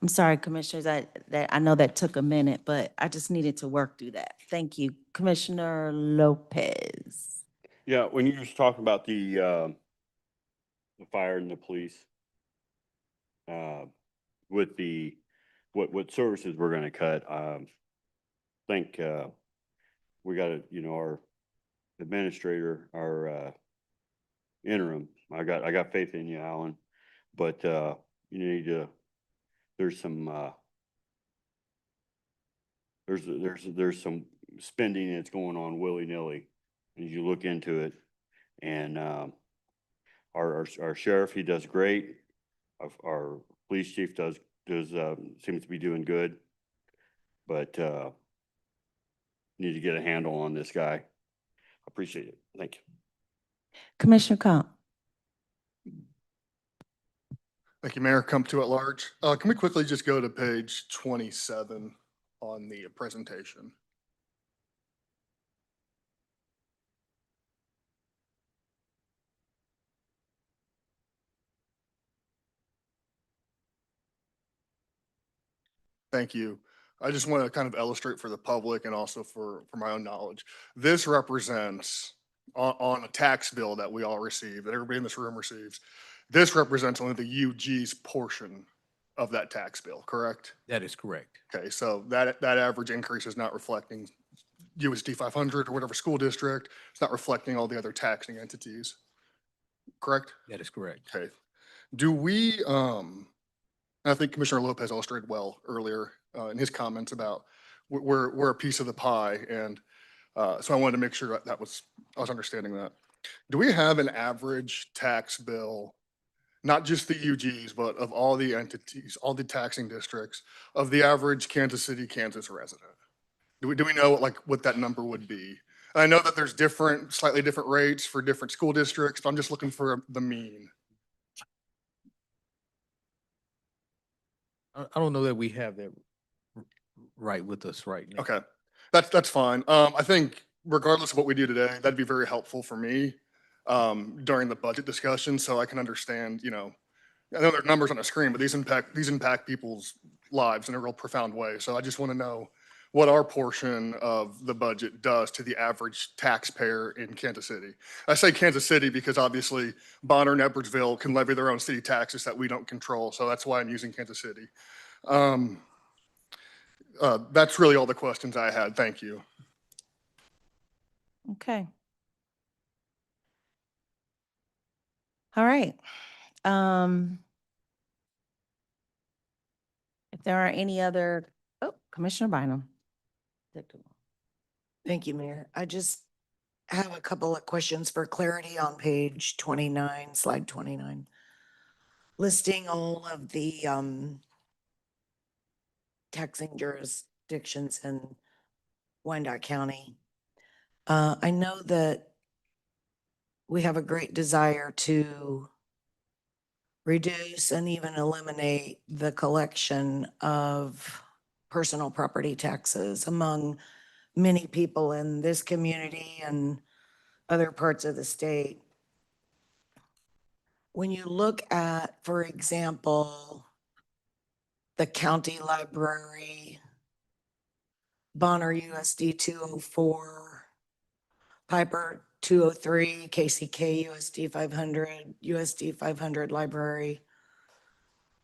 I'm sorry, commissioners, I know that took a minute, but I just needed to work through that. Thank you. Commissioner Lopez. Yeah, when you was talking about the fire and the police, with the what services we're gonna cut. Think, we gotta, our administrator, our, interim, I got faith in you, Alan, but, you need to, there's some, there's some spending that's going on willy-nilly as you look into it. And, our sheriff, he does great. Our police chief seems to be doing good. But, need to get a handle on this guy. Appreciate it. Thank you. Commissioner Comp. Thank you, Mayor. Come to at large. Can we quickly just go to page 27 on the presentation? Thank you. I just want to kind of illustrate for the public and also for my own knowledge. This represents on a tax bill that we all receive, that everybody in this room receives. This represents only the UG's portion of that tax bill, correct? That is correct. Okay, so that average increase is not reflecting USD 500 or whatever school district. It's not reflecting all the other taxing entities, correct? That is correct. Okay. Do we, I think Commissioner Lopez illustrated well earlier in his comments about we're a piece of the pie. And so I wanted to make sure that I was understanding that. Do we have an average tax bill, not just the UGs, but of all the entities, all the taxing districts, of the average Kansas City, Kansas resident? Do we know what that number would be? I know that there's slightly different rates for different school districts, but I'm just looking for the mean. I don't know that we have that right with us right now. Okay, that's fine. I think regardless of what we do today, that'd be very helpful for me during the budget discussion, so I can understand, I know there are numbers on the screen, but these impact people's lives in a real profound way. So I just want to know what our portion of the budget does to the average taxpayer in Kansas City. I say Kansas City because obviously Bonner and Edwardsville can levy their own city taxes that we don't control. So that's why I'm using Kansas City. That's really all the questions I had. Thank you. Okay. All right. If there are any other, Commissioner Bynum. Thank you, Mayor. I just have a couple of questions for clarity on page 29, slide 29. Listing all of the taxing jurisdictions in Wyandotte County. I know that we have a great desire to reduce and even eliminate the collection of personal property taxes among many people in this community and other parts of the state. When you look at, for example, the county library, Bonner USD 204, Piper 203, KCK USD 500, USD 500 library,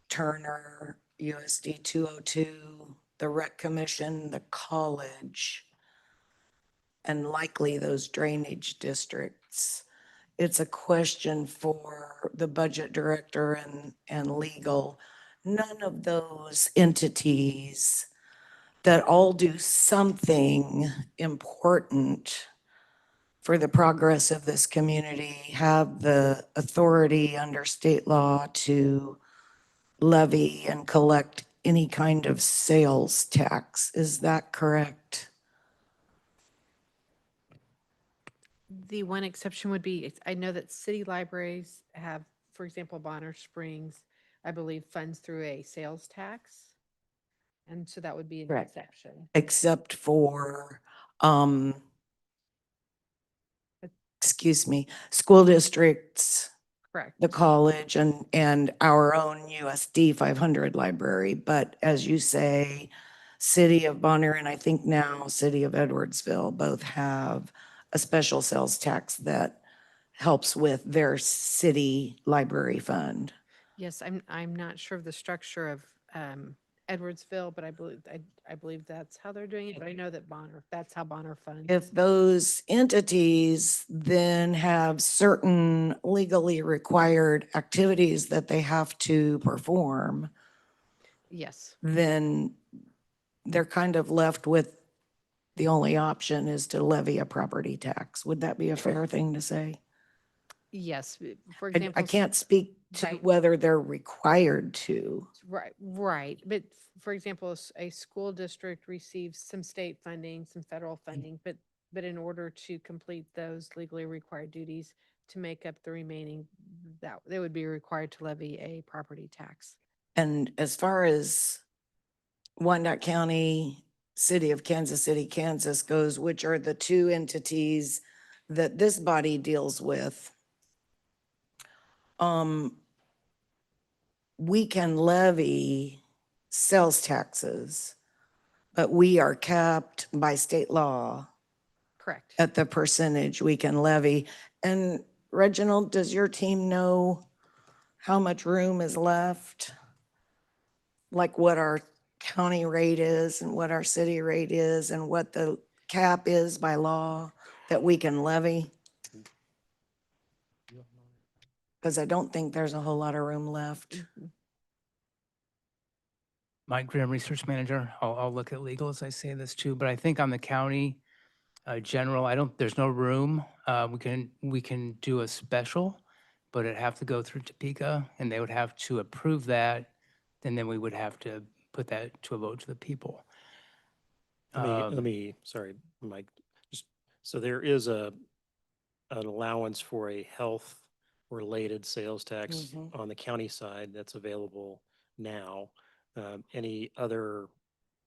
Turner USD 202, the Rec Commission, the college, and likely those drainage districts. It's a question for the budget director and legal. None of those entities that all do something important for the progress of this community have the authority under state law to levy and collect any kind of sales tax. Is that correct? The one exception would be, I know that city libraries have, for example, Bonner Springs, I believe, funds through a sales tax. And so that would be an Correct. exception. Except for, excuse me, school districts, Correct. the college, and our own USD 500 library. But as you say, City of Bonner and I think now City of Edwardsville both have a special sales tax that helps with their city library fund. Yes, I'm not sure of the structure of Edwardsville, but I believe that's how they're doing it. But I know that Bonner, that's how Bonner funds. If those entities then have certain legally required activities that they have to perform, Yes. then they're kind of left with the only option is to levy a property tax. Would that be a fair thing to say? Yes. For I example. can't speak to Right. whether they're required to. Right, right. But for example, a school district receives some state funding, some federal funding, but in order to complete those legally required duties to make up the remaining, that they would be required to levy a property tax. And as far as Wyandotte County, City of Kansas City, Kansas goes, which are the two entities that this body deals with, we can levy sales taxes, but we are capped by state law Correct. at the percentage we can levy. And Reginald, does your team know how much room is left? Like what our county rate is and what our city rate is and what the cap is by law that we can levy? Because I don't think there's a whole lot of room left. Mike Graham, Research Manager. I'll look at legal as I say this too, but I think on the county general, there's no room. We can do a special, but it'd have to go through Topeka and they would have to approve that. And then we would have to put that to a vote to the people. Sorry, Mike, just, so there is an allowance for a health-related sales tax on the county side that's available now. Any other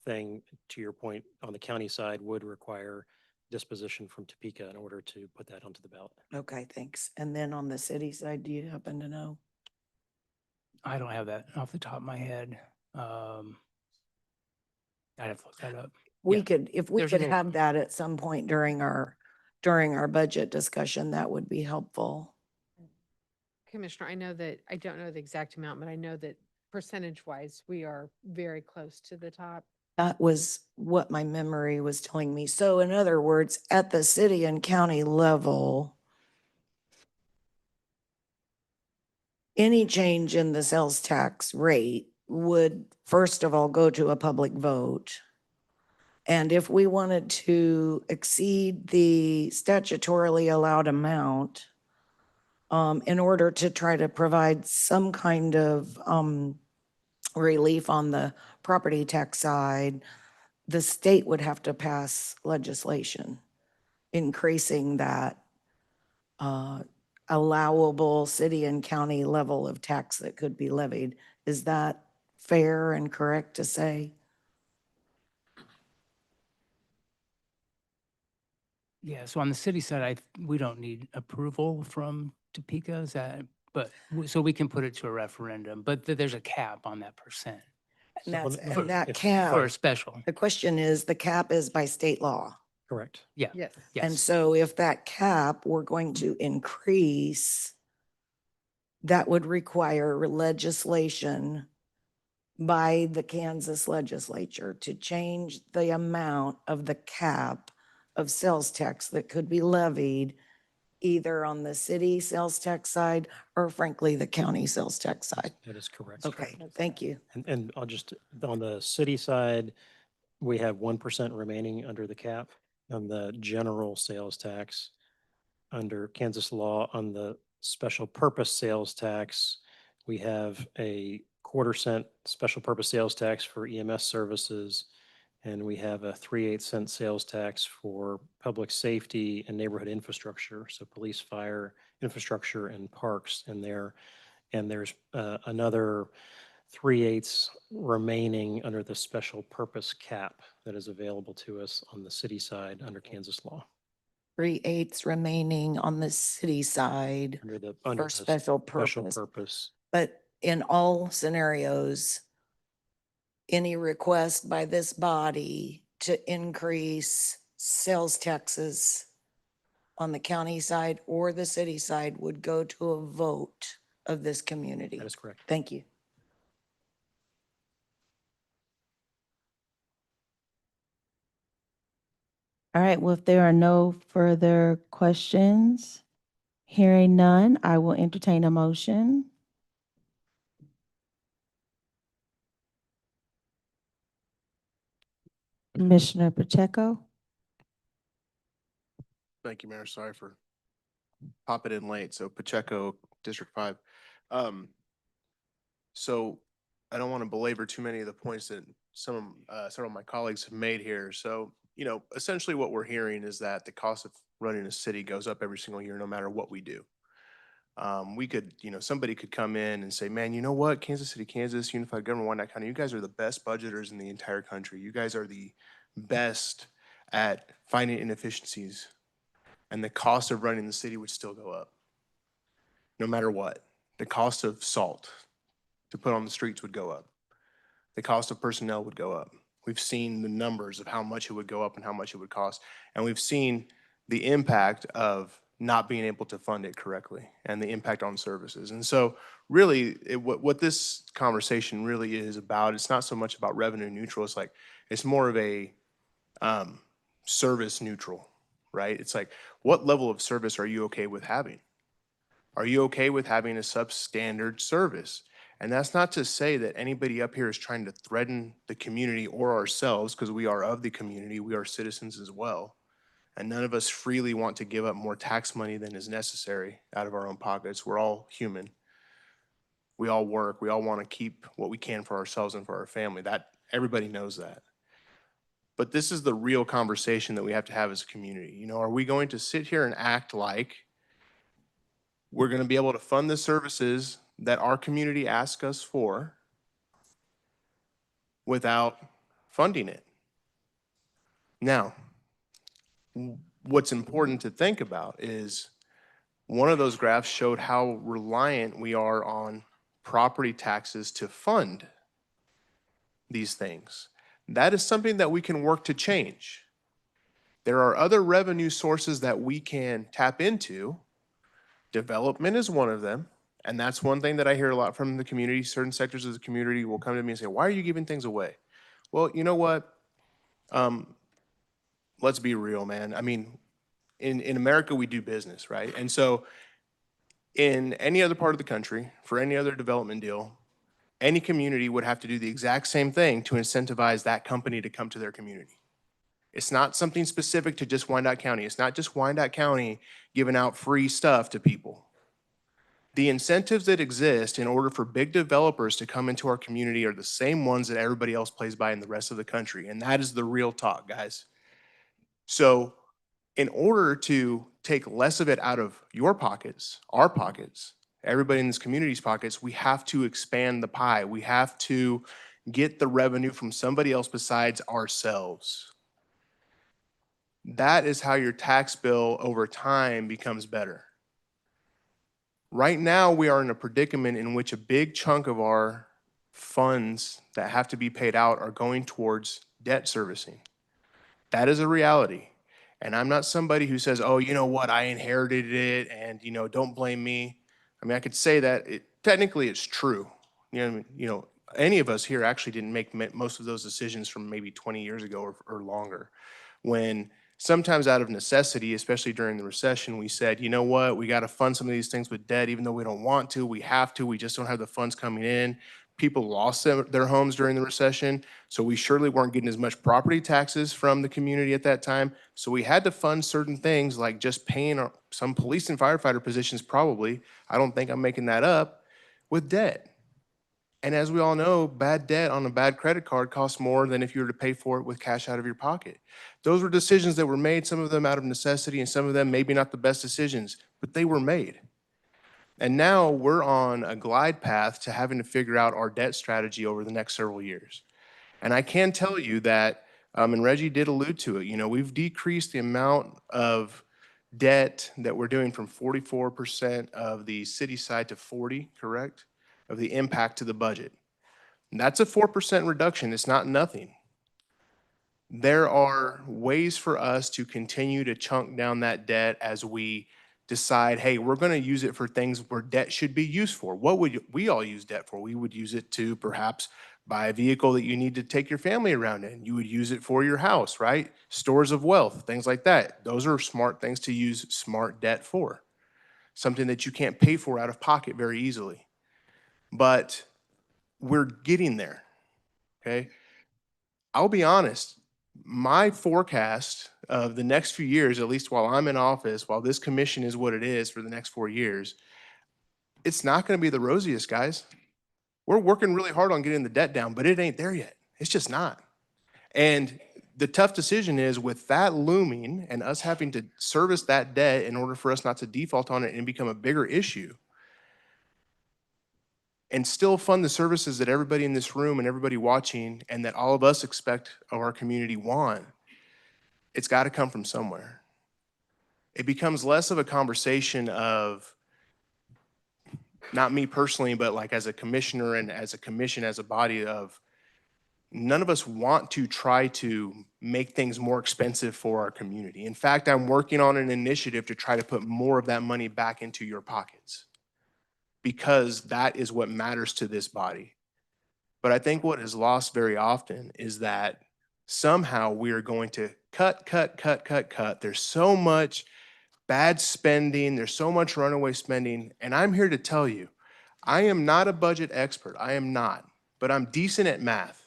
thing, to your point, on the county side would require disposition from Topeka in order to put that onto the ballot. Okay, thanks. And then on the city side, do you happen to know? I don't have that off the top of my head. I'd have to look that up. We Yeah. could, if we There's a could little- have that at some point during our budget discussion, that would be helpful. Commissioner, I know that, I don't know the exact amount, but I know that percentage-wise, we are very close to the top. That was what my memory was telling me. So in other words, at the city and county level, any change in the sales tax rate would first of all go to a public vote. And if we wanted to exceed the statutorily allowed amount, in order to try to provide some kind of relief on the property tax side, the state would have to pass legislation increasing that allowable city and county level of tax that could be levied. Is that fair and correct to say? Yeah, so on the city side, we don't need approval from Topeka, is that, so we can put it to a referendum, but there's a cap on that percent And that's, let me- and that if- cap, for a special. the question is, the cap is by state law. Correct. Yeah, Yes. And yes. so if that cap were going to increase, that would require legislation by the Kansas legislature to change the amount of the cap of sales tax that could be levied either on the city sales tax side or frankly, the county sales tax side. That is correct. Okay, thank you. And I'll just, on the city side, we have 1% remaining under the cap on the general sales tax. Under Kansas law, on the special purpose sales tax, we have a 1/4 cent special purpose sales tax for EMS services. And we have a 3/8 cent sales tax for public safety and neighborhood infrastructure. So police, fire, infrastructure, and parks in there. And there's another 3/8 remaining under the special purpose cap that is available to us on the city side under Kansas law. 3/8 remaining on the city side Under the for special special purpose. purpose. But in all scenarios, any request by this body to increase sales taxes on the county side or the city side would go to a vote of this community. That is correct. Thank you. All right, well, if there are no further questions, hearing none, I will entertain a motion. Commissioner Pacheco? Thank you, Mayor. Sorry for popping in late. So Pacheco, District 5. Um, So I don't want to belabor too many of the points that several of my colleagues have made here. So, essentially what we're hearing is that the cost of running a city goes up every single year, no matter what we do. We could, somebody could come in and say, man, you know what, Kansas City, Kansas, Unified Government, Wyandotte County, you guys are the best budgeters in the entire country. You guys are the best at finding inefficiencies. And the cost of running the city would still go up, no matter what. The cost of salt to put on the streets would go up. The cost of personnel would go up. We've seen the numbers of how much it would go up and how much it would cost. And we've seen the impact of not being able to fund it correctly and the impact on services. And so really what this conversation really is about, it's not so much about revenue neutral. It's more of a service neutral, right? It's like, what level of service are you okay with having? Are you okay with having a substandard service? And that's not to say that anybody up here is trying to threaten the community or ourselves, because we are of the community, we are citizens as well. And none of us freely want to give up more tax money than is necessary out of our own pockets. We're all human. We all work. We all want to keep what we can for ourselves and for our family. That everybody knows that. But this is the real conversation that we have to have as a community. Are we going to sit here and act like we're going to be able to fund the services that our community asks us for without funding it? Now, what's important to think about is one of those graphs showed how reliant we are on property taxes to fund these things. That is something that we can work to change. There are other revenue sources that we can tap into. Development is one of them. And that's one thing that I hear a lot from the community. Certain sectors of the community will come to me and say, why are you giving things away? Well, you know what? Let's be real, man. I mean, in America, we do business, right? And so in any other part of the country, for any other development deal, any community would have to do the exact same thing to incentivize that company to come to their community. It's not something specific to just Wyandotte County. It's not just Wyandotte County giving out free stuff to people. The incentives that exist in order for big developers to come into our community are the same ones that everybody else plays by in the rest of the country. And that is the real talk, guys. So in order to take less of it out of your pockets, our pockets, everybody in this community's pockets, we have to expand the pie. We have to get the revenue from somebody else besides ourselves. That is how your tax bill over time becomes better. Right now, we are in a predicament in which a big chunk of our funds that have to be paid out are going towards debt servicing. That is a reality. And I'm not somebody who says, oh, you know what, I inherited it and, don't blame me. I mean, I could say that technically it's true. Any of us here actually didn't make most of those decisions from maybe 20 years ago or longer. When sometimes out of necessity, especially during the recession, we said, you know what, we got to fund some of these things with debt, even though we don't want to, we have to, we just don't have the funds coming in. People lost their homes during the recession, so we surely weren't getting as much property taxes from the community at that time. So we had to fund certain things like just paying some police and firefighter positions probably, I don't think I'm making that up, with debt. And as we all know, bad debt on a bad credit card costs more than if you were to pay for it with cash out of your pocket. Those were decisions that were made, some of them out of necessity and some of them maybe not the best decisions, but they were made. And now we're on a glide path to having to figure out our debt strategy over the next several years. And I can tell you that, and Reggie did allude to it, we've decreased the amount of debt that we're doing from 44% of the city side to 40, correct? Of the impact to the budget. And that's a 4% reduction. It's not nothing. There are ways for us to continue to chunk down that debt as we decide, hey, we're going to use it for things where debt should be used for. What would we all use debt for? We would use it to perhaps Buy a vehicle that you need to take your family around in. You would use it for your house, right? Stores of wealth, things like that. Those are smart things to use smart debt for. Something that you can't pay for out of pocket very easily. But we're getting there, okay? I'll be honest, my forecast of the next few years, at least while I'm in office, while this commission is what it is for the next 4 years, it's not gonna be the rosiest, guys. We're working really hard on getting the debt down, but it ain't there yet. It's just not. And the tough decision is with that looming and us having to service that debt in order for us not to default on it and become a bigger issue, and still fund the services that everybody in this room and everybody watching and that all of us expect of our community want, it's got to come from somewhere. It becomes less of a conversation of, not me personally, but like as a commissioner and as a commission, as a body of, none of us want to try to make things more expensive for our community. In fact, I'm working on an initiative to try to put more of that money back into your pockets because that is what matters to this body. But I think what is lost very often is that somehow we are going to cut. There's so much bad spending. There's so much runaway spending. And I'm here to tell you, I am not a budget expert. I am not, but I'm decent at math.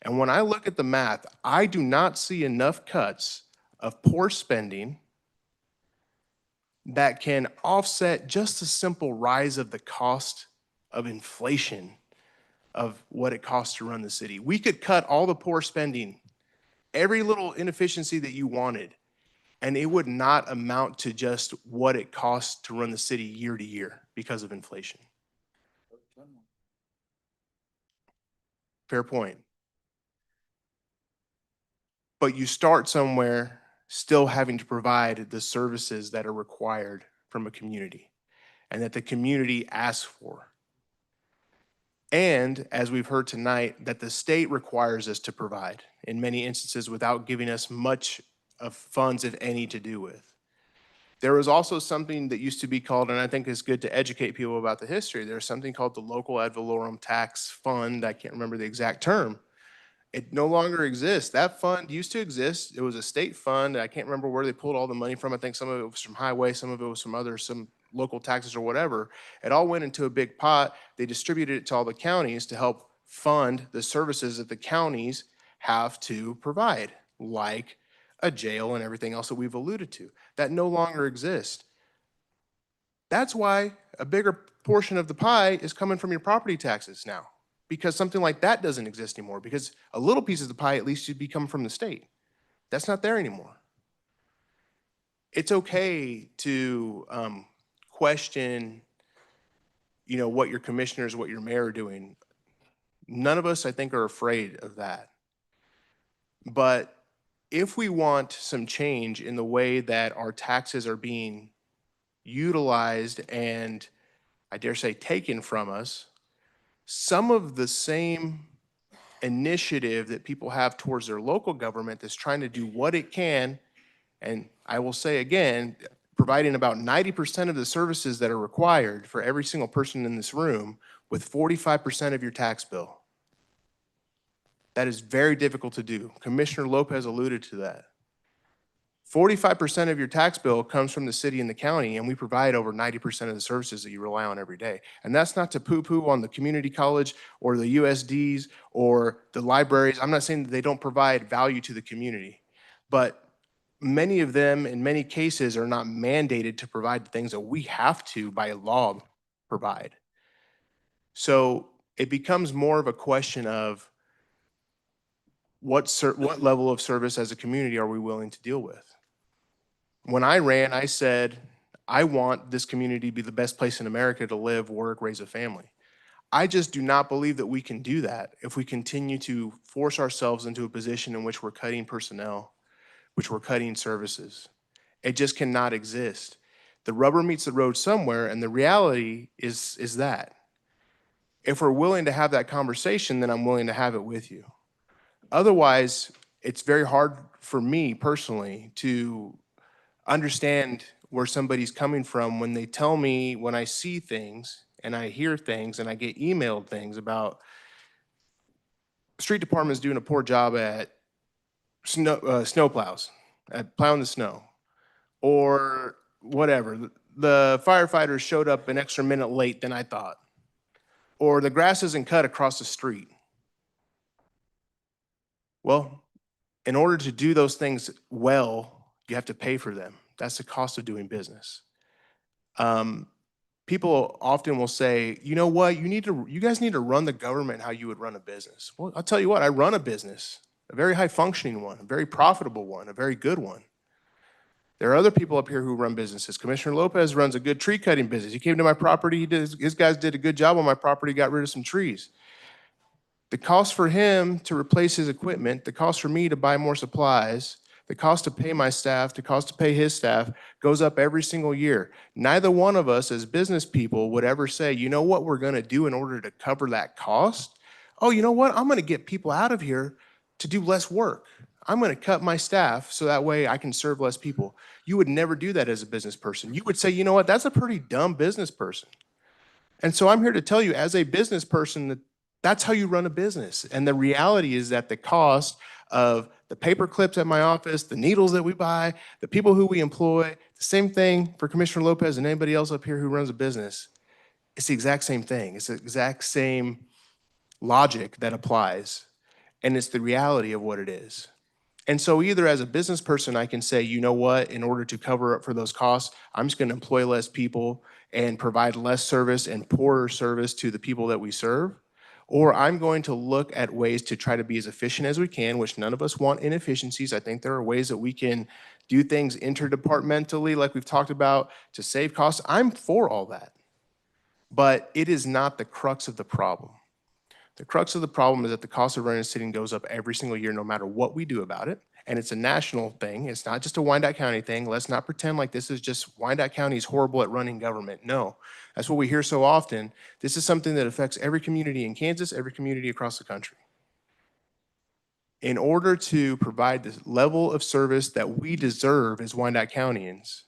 And when I look at the math, I do not see enough cuts of poor spending that can offset just a simple rise of the cost of inflation of what it costs to run the city. We could cut all the poor spending, every little inefficiency that you wanted, and it would not amount to just what it costs to run the city year to year because of inflation. Fair point. But you start somewhere still having to provide the services that are required from a community and that the community asks for. And as we've heard tonight, that the state requires us to provide in many instances without giving us much of funds, if any, to do with. There was also something that used to be called, and I think it's good to educate people about the history, there's something called the local ad valorem tax fund. I can't remember the exact term. It no longer exists. That fund used to exist. It was a state fund. I can't remember where they pulled all the money from. I think some of it was from highway, some of it was from some local taxes or whatever. It all went into a big pot. They distributed it to all the counties to help fund the services that the counties have to provide, like a jail and everything else that we've alluded to. That no longer exists. That's why a bigger portion of the pie is coming from your property taxes now, because something like that doesn't exist anymore, because a little piece of the pie at least should be coming from the state. That's not there anymore. It's okay to question, what your commissioners, what your mayor are doing. None of us, I think, are afraid of that. But if we want some change in the way that our taxes are being utilized and, I dare say, taken from us, some of the same initiative that people have towards their local government that's trying to do what it can, and I will say again, providing about 90% of the services that are required for every single person in this room with 45% of your tax bill. That is very difficult to do. Commissioner Lopez alluded to that. 45% of your tax bill comes from the city and the county, and we provide over 90% of the services that you rely on every day. And that's not to poo-poo on the community college or the USDs or the libraries. I'm not saying that they don't provide value to the community, but many of them, in many cases, are not mandated to provide the things that we have to, by law, provide. So it becomes more of a question of what level of service as a community are we willing to deal with? When I ran, I said, I want this community to be the best place in America to live, work, raise a family. I just do not believe that we can do that if we continue to force ourselves into a position in which we're cutting personnel, which we're cutting services. It just cannot exist. The rubber meets the road somewhere, and the reality is that. If we're willing to have that conversation, then I'm willing to have it with you. Otherwise, it's very hard for me personally to understand where somebody's coming from when they tell me, when I see things and I hear things and I get emailed things about street department's doing a poor job at snow plows, at plowing the snow, or whatever. The firefighters showed up an extra minute late than I thought, or the grass isn't cut across the street. Well, in order to do those things well, you have to pay for them. That's the cost of doing business. People often will say, you know what, you guys need to run the government how you would run a business. Well, I'll tell you what, I run a business, a very high functioning one, a very profitable one, a very good one. There are other people up here who run businesses. Commissioner Lopez runs a good tree cutting business. He came to my property, his guys did a good job on my property, got rid of some trees. The cost for him to replace his equipment, the cost for me to buy more supplies, the cost to pay my staff, the cost to pay his staff goes up every single year. Neither one of us as business people would ever say, you know what we're gonna do in order to cover that cost? Oh, you know what? I'm gonna get people out of here to do less work. I'm gonna cut my staff so that way I can serve less people. You would never do that as a business person. You would say, you know what? That's a pretty dumb business person. And so I'm here to tell you as a business person that that's how you run a business. And the reality is that the cost of the paper clips at my office, the needles that we buy, the people who we employ, the same thing for Commissioner Lopez and anybody else up here who runs a business. It's the exact same thing. It's the exact same logic that applies. And it's the reality of what it is. And so either as a business person, I can say, you know what, in order to cover up for those costs, I'm just gonna employ less people and provide less service and poorer service to the people that we serve. Or I'm going to look at ways to try to be as efficient as we can, which none of us want inefficiencies. I think there are ways that we can do things interdepartmentally, like we've talked about, to save costs. I'm for all that. But it is not the crux of the problem. The crux of the problem is that the cost of running a city goes up every single year, no matter what we do about it. And it's a national thing. It's not just a Wyandotte County thing. Let's not pretend like this is just Wyandotte County is horrible at running government. No, that's what we hear so often. This is something that affects every community in Kansas, every community across the country. In order to provide the level of service that we deserve as Wyandotte Countyans,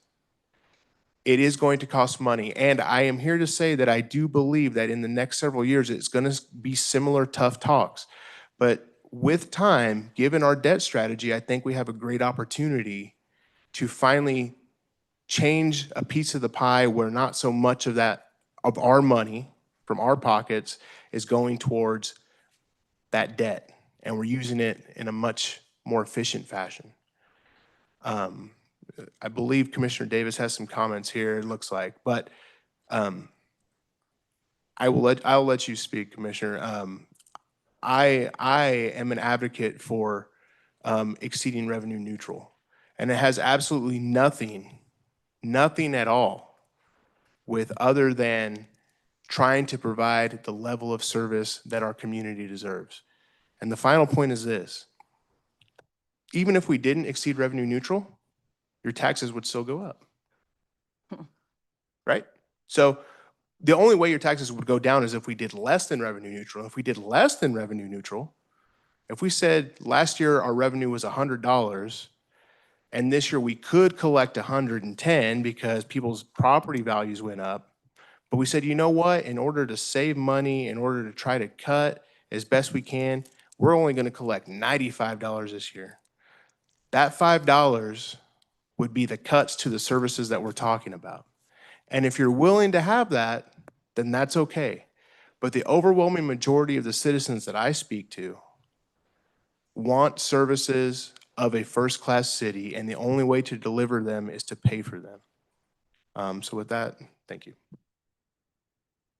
it is going to cost money. And I am here to say that I do believe that in the next several years, it's going to be similar tough talks. But with time, given our debt strategy, I think we have a great opportunity to finally change a piece of the pie where not so much of that, of our money from our pockets is going towards that debt. And we're using it in a much more efficient fashion. I believe Commissioner Davis has some comments here, it looks like, but I'll let you speak, Commissioner. I am an advocate for exceeding revenue neutral, and it has absolutely nothing at all with other than trying to provide the level of service that our community deserves. And the final point is this: even if we didn't exceed revenue neutral, your taxes would still go up, right? So the only way your taxes would go down is if we did less than revenue neutral. If we did less than revenue neutral, if we said last year our revenue was $100 and this year we could collect 110 because people's property values went up, but we said, you know what, in order to save money, in order to try to cut as best we can, we're only going to collect $95 this year. That $5 would be the cuts to the services that we're talking about. And if you're willing to have that, then that's okay. But the overwhelming majority of the citizens that I speak to want services of a first-class city, and the only way to deliver them is to pay for them. So with that, thank you.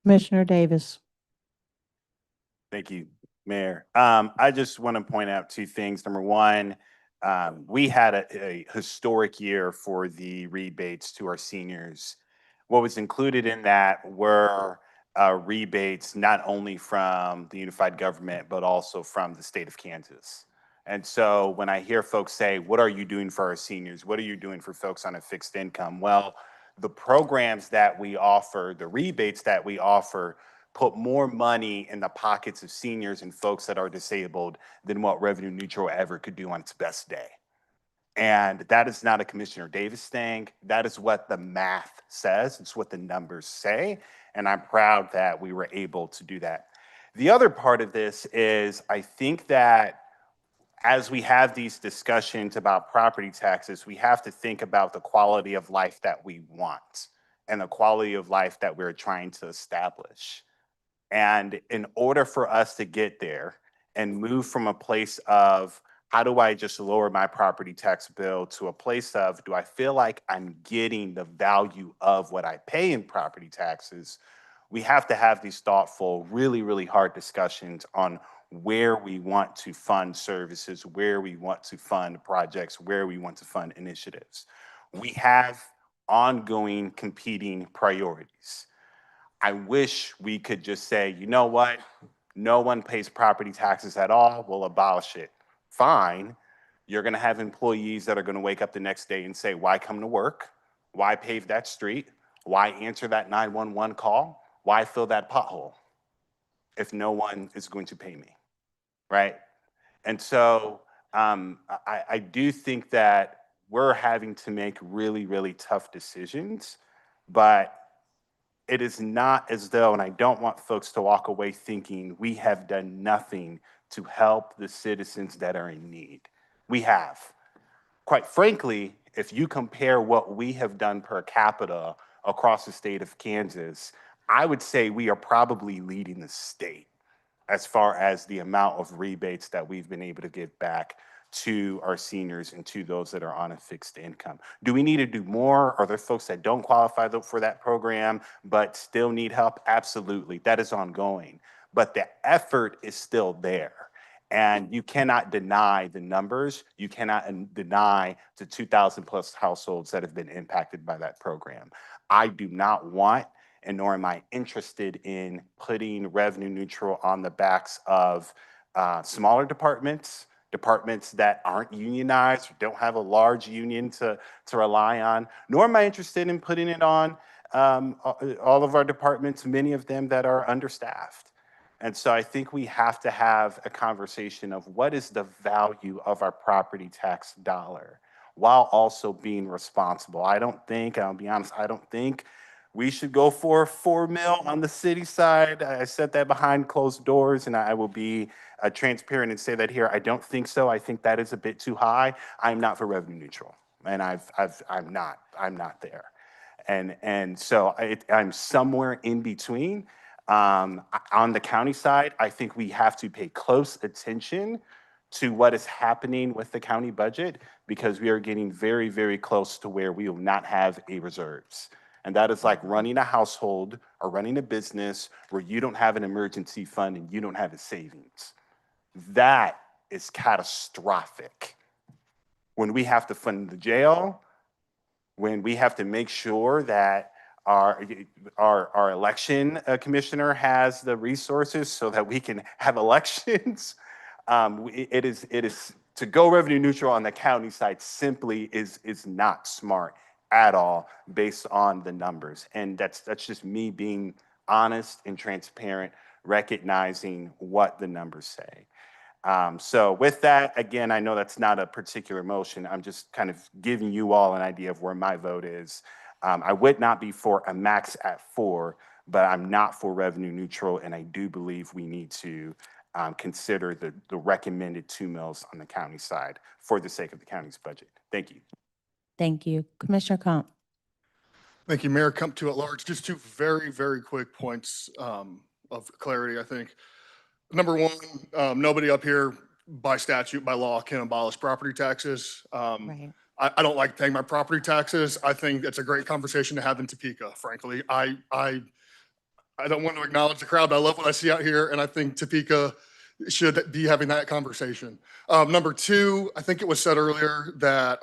Commissioner Davis. Thank you, Mayor. I just want to point out two things. Number one, we had a historic year for the rebates to our seniors. What was included in that were rebates not only from the unified government, but also from the state of Kansas. And so when I hear folks say, what are you doing for our seniors? What are you doing for folks on a fixed income? Well, the programs that we offer, the rebates that we offer, put more money in the pockets of seniors and folks that are disabled than what revenue neutral ever could do on its best day. And that is not a Commissioner Davis thing. That is what the math says. It's what the numbers say. And I'm proud that we were able to do that. The other part of this is I think that as we have these discussions about property taxes, we have to think about the quality of life that we want and the quality of life that we're trying to establish. And in order for us to get there and move from a place of how do I just lower my property tax bill to a place of do I feel like I'm getting the value of what I pay in property taxes, we have to have these thoughtful, really, really hard discussions on where we want to fund services, where we want to fund projects, where we want to fund initiatives. We have ongoing competing priorities. I wish we could just say, you know what? No one pays property taxes at all. We'll abolish it. Fine. You're going to have employees that are going to wake up the next day and say, why come to work? Why pave that street? Why answer that 911 call? Why fill that pothole if no one is going to pay me, right? And so I do think that we're having to make really, really tough decisions, but it is not as though, and I don't want folks to walk away thinking we have done nothing to help the citizens that are in need. We have. Quite frankly, if you compare what we have done per capita across the state of Kansas, I would say we are probably leading the state as far as the amount of rebates that we've been able to give back to our seniors and to those that are on a fixed income. Do we need to do more? Are there folks that don't qualify for that program but still need help? Absolutely, that is ongoing. But the effort is still there. And you cannot deny the numbers. You cannot deny the 2,000 plus households that have been impacted by that program. I do not want, and nor am I interested in putting revenue neutral on the backs of smaller departments, departments that aren't unionized, or don't have a large union to rely on, nor am I interested in putting it on all of our departments, many of them that are understaffed. And so I think we have to have a conversation of what is the value of our property tax dollar while also being responsible. I don't think, I'll be honest, I don't think we should go for $4 million on the city side. I said that behind closed doors, and I will be transparent and say that here. I don't think so. I think that is a bit too high. I'm not for revenue neutral, and I'm not there. And so I'm somewhere in between. On the county side, I think we have to pay close attention to what is happening with the county budget because we are getting very, very close to where we will not have a reserves. And that is like running a household or running a business where you don't have an emergency fund and you don't have a savings. That is catastrophic. When we have to fund the jail, when we have to make sure that our election commissioner has the resources so that we can have elections, it is to go revenue neutral on the county side simply is not smart at all based on the numbers. And that's just me being honest and transparent, recognizing what the numbers say. So with that, again, I know that's not a particular motion. I'm just kind of giving you all an idea of where my vote is. I would not be for a max at 4, but I'm not for revenue neutral. And I do believe we need to consider the recommended 2 mills on the county side for the sake of the county's budget. Thank you. Thank you. Commissioner Comp. Thank you, Mayor. Come to at large. Just 2 very, very quick points of clarity, I think. Number one, nobody up here by statute, by law, can abolish property taxes. Right. I don't like paying my property taxes. I think it's a great conversation to have in Topeka, frankly. I don't want to acknowledge the crowd, but I love what I see out here, and I think Topeka should be having that conversation. Number 2, I think it was said earlier that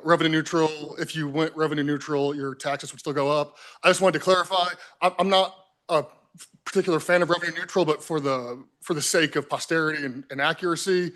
revenue neutral, if you went revenue neutral, your taxes would still go up. I just wanted to clarify, I'm not a particular fan of revenue neutral, but for the sake of posterity and accuracy,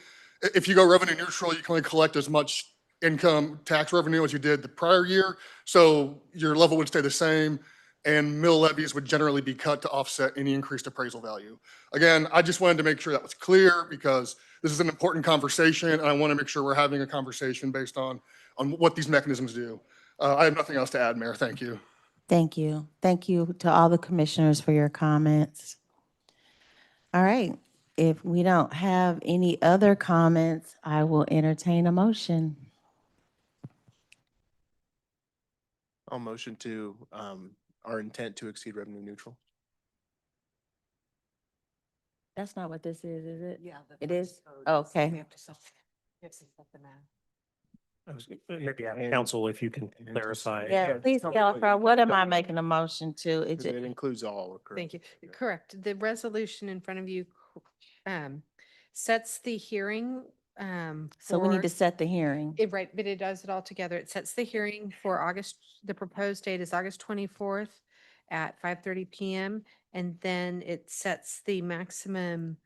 if you go revenue neutral, you can only collect as much income tax revenue as you did the prior year. So your level would stay the same and mill levies would generally be cut to offset any increased appraisal value. Again, I just wanted to make sure that was clear because this is an important conversation and I want to make sure we're having a conversation based on what these mechanisms do. I have nothing else to add, Mayor. Thank you. Thank you. Thank you to all the commissioners for your comments. All right. If we don't have any other comments, I will entertain a motion. I'll motion to, our intent to exceed revenue neutral. That's not what this is it? Yeah. It is? Okay. We have to set the math. Maybe council, if you can clarify. Yeah, please clarify, what am I making a motion to? Is It it, includes all. Thank you. Correct. The resolution in front of you sets the hearing. so we need to for- set the hearing. Right, but it does it all together. It sets the hearing for August, the proposed date is August 24th at 5:30 PM. And then it sets the maximum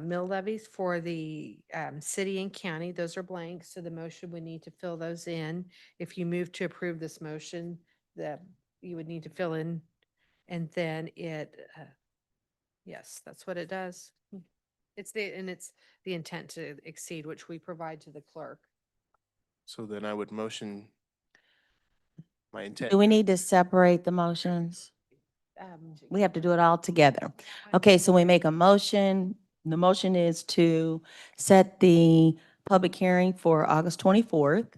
mill levies for the city and county. Those are blank, so the motion would need to fill those in. If you move to approve this motion, you would need to fill in. And then yes, that's what it does. It's the intent to exceed, which we provide to the clerk. So then I would motion my intent. Do we need to separate the motions? We have to do it all together. Okay, so we make a motion. The motion is to set the public hearing for August 24th.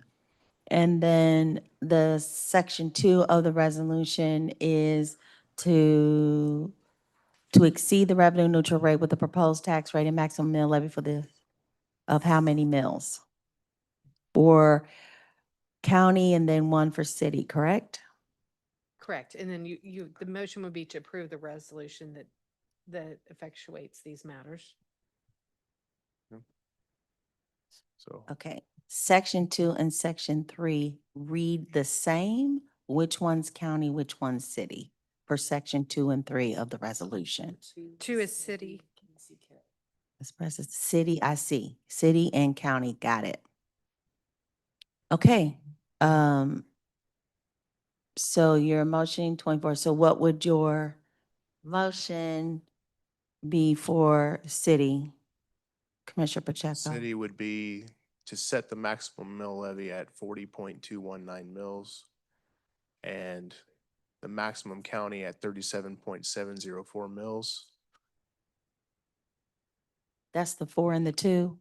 And then the section 2 of the resolution is to exceed the revenue neutral rate with the proposed tax rate and maximum mill levy of how many mills? For county and then one for city, correct? Correct. And then the motion would be to approve the resolution that effectuates these matters. So Okay, section 2 and section 3 read the same. Which one's county, which one's city? For section 2 and 3 of the resolution. 2 is city. Express it, city, I see. City and county, got it. Okay, so your motion 24, so what would your motion be for city? Commissioner Pacheco? city would be to set the maximum mill levy at 40.219 mils and the maximum county at 37.704 mils. That's the 4 and the 2?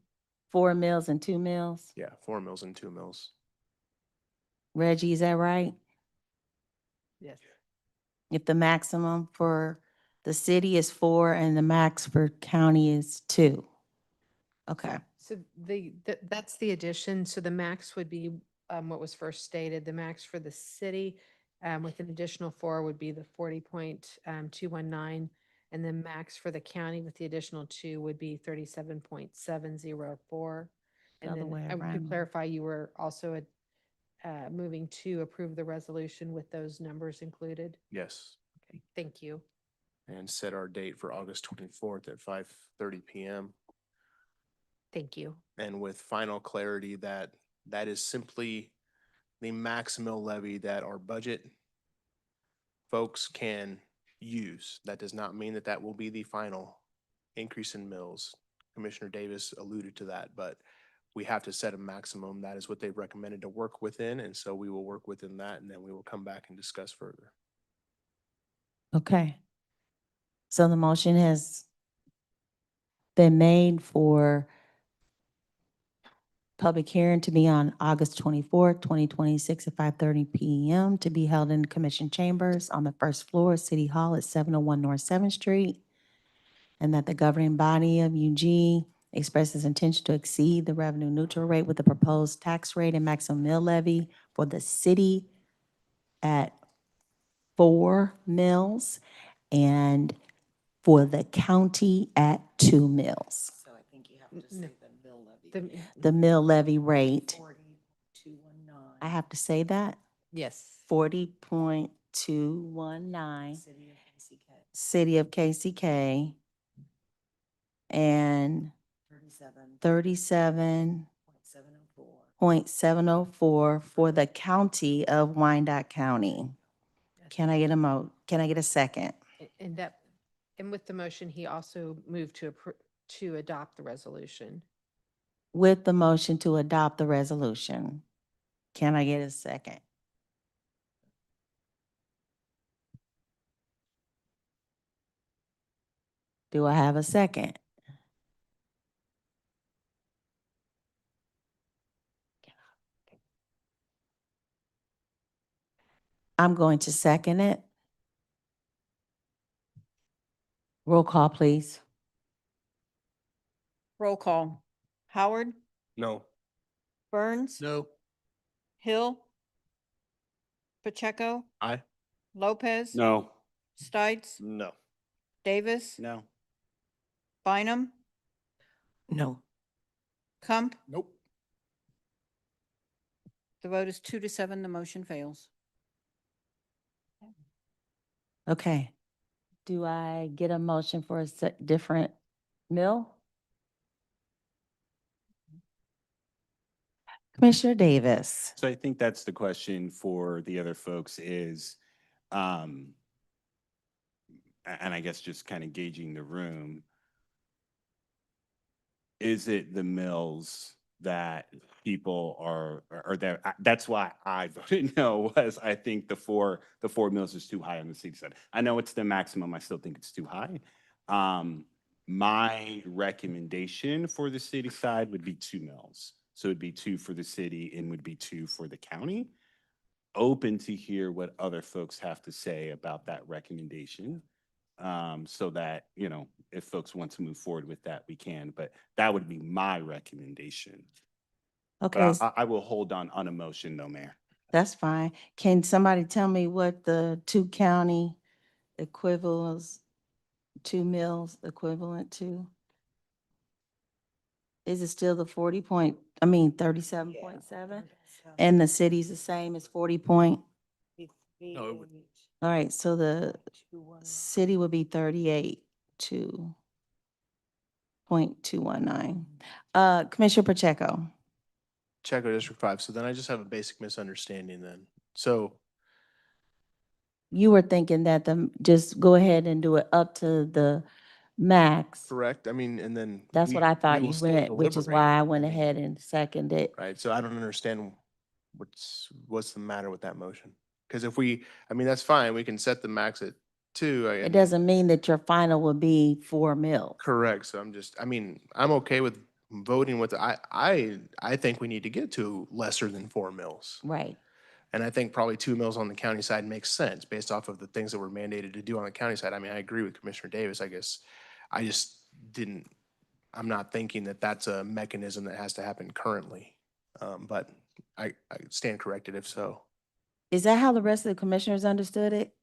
4 mills and 2 mills? Yeah, 4 mils and 2 mils. Reggie, is that right? Yes. If the maximum for the city is 4 and the max for county is 2? Okay, So that's the addition. So the max would be what was first stated. The max for the city with an additional 4 would be the 40.219. And the max for the county with the additional 2 would be 37.704. And Other then way I would around. clarify, you were also moving to approve the resolution with those numbers included. Yes. Okay, thank you. And set our date for August 24th at 5:30 PM. Thank you. And with final clarity that that is simply the maximal levy that our budget folks can use. That does not mean that that will be the final increase in mills. Commissioner Davis alluded to that, but we have to set a maximum. That is what they've recommended to work within, and so we will work within that, and then we will come back and discuss further. okay. So the motion has been made for public hearing to be on August 24th, 2026 at 5:30 PM to be held in the commission chambers on the first floor of City Hall at 701 North 7th Street. And that the governing body of UG expresses intention to exceed the revenue neutral rate with the proposed tax rate and maximum mill levy for the city at 4 mills and for the county at 2 mills. So I think you have to say the mill levy. The mill levy rate, 40.219. I have to say that, Yes. 40.219, City of KCK. City of KCK, and 37.704 for the county of Wyandotte County. Can I get a second? And with the motion, he also moved to adopt the resolution. With the motion to adopt the resolution. Can I get a second? Do I have a second? I'm going to second it. Roll call, please. Roll call. Howard, No. Burns, No. Hill, Pacheco, Aye. Lopez, No. Stites, No. Davis, No. Bynum, No. Kump. Nope. The vote is 2-7. The motion fails. Okay. Do I get a motion for a different mill? Commissioner Davis. So I think that's the question for the other folks is, and I guess just kind of gauging the room. Is it the mills that people are there? That's why I voted no, was I think the four mills is too high on the city side. I know it's the maximum. I still think it's too high. My recommendation for the city side would be 2 mills. So it'd be 2 for the city and would be 2 for the county. Open to hear what other folks have to say about that recommendation. So that, you know, if folks want to move forward with that, we can, but that would be my recommendation. Okay, But I will hold on a motion though, Mayor. that's fine. Can somebody tell me what the 2 county equivalents, 2 mills equivalent to? Is it still the 37.7? And the city's the same as 40 point? No, it would- All right, so the city would be 38.219. Commissioner Pacheco. Checo District 5. So then I just have a basic misunderstanding then. So You were thinking that just go ahead and do it up to the max. correct. I mean, and then That's what I we thought will you still meant, which is deliberate. why I went I mean, ahead and seconded. right. So I don't understand what's the matter with that motion. Because if we, I mean, that's fine. We can set the max at 2. It doesn't mean that your final will be 4 mills. Correct. So I mean, I'm okay with voting with, I think we need to get to lesser than 4 mills. Right. And I think probably 2 mills on the county side makes sense based off of the things that were mandated to do on the county side. I mean, I agree with Commissioner Davis, I guess. I just I'm not thinking that that's a mechanism that has to happen currently. But I stand corrected if so. Is that how the rest of the commissioners understood it?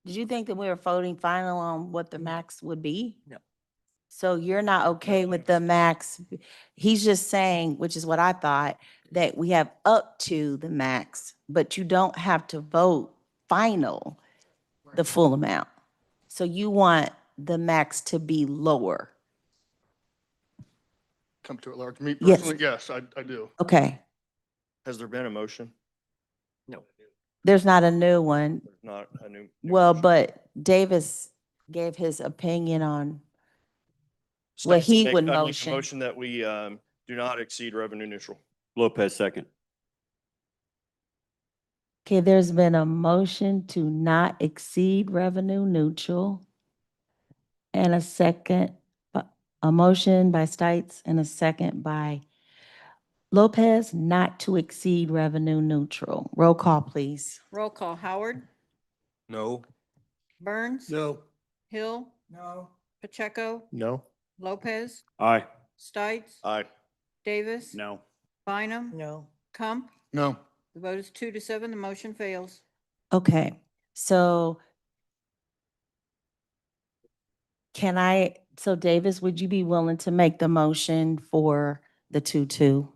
Did you think that we were voting final on what the max would be? No. So you're not okay with the max? He's just saying, which is what I thought, that we have up to the max, but you don't have to vote final, the full amount. So you want the max to be lower? Come to it, Larry. Me Yes. personally, yes, I do. Okay, Has there been a motion? there's not a new one. There's not a new. Well, motion. but Davis gave his opinion on what Stites, he I would make a motion. motion that we do not exceed revenue neutral. Lopez second. Okay, there's been a motion to not exceed revenue neutral. And a second, a motion by Stites and a second by Lopez not to exceed revenue neutral. Roll call, please. Roll call. Howard, No. Burns, No. Hill, No. Pacheco, No. Lopez, Aye. Stites, Aye. Davis, No. Bynum, No. Kump. No. The vote is 2-7. The motion fails. Okay, so so Davis, would you be willing to make the motion for the 2-2?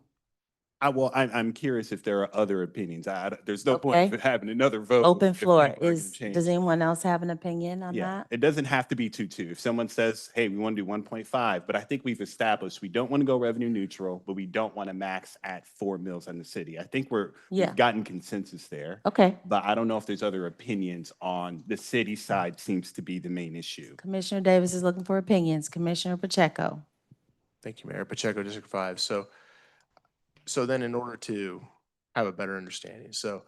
I'm curious if there are other opinions. There's no point Okay. in having another vote. Open if floor. people are gonna change. Does anyone else have an opinion on Yeah, that? it doesn't have to be 2-2. If someone says, hey, we want to do 1.5, but I think we've established we don't want to go revenue neutral, but we don't want to max at 4 mills in the city. I think Yeah. we've gotten consensus there. Okay. But I don't know if there's other opinions on the city side seems to be the main issue. Commissioner Davis is looking for opinions. Commissioner Pacheco. Thank you, Mayor. Pacheco District 5. So then in order to have a better understanding, so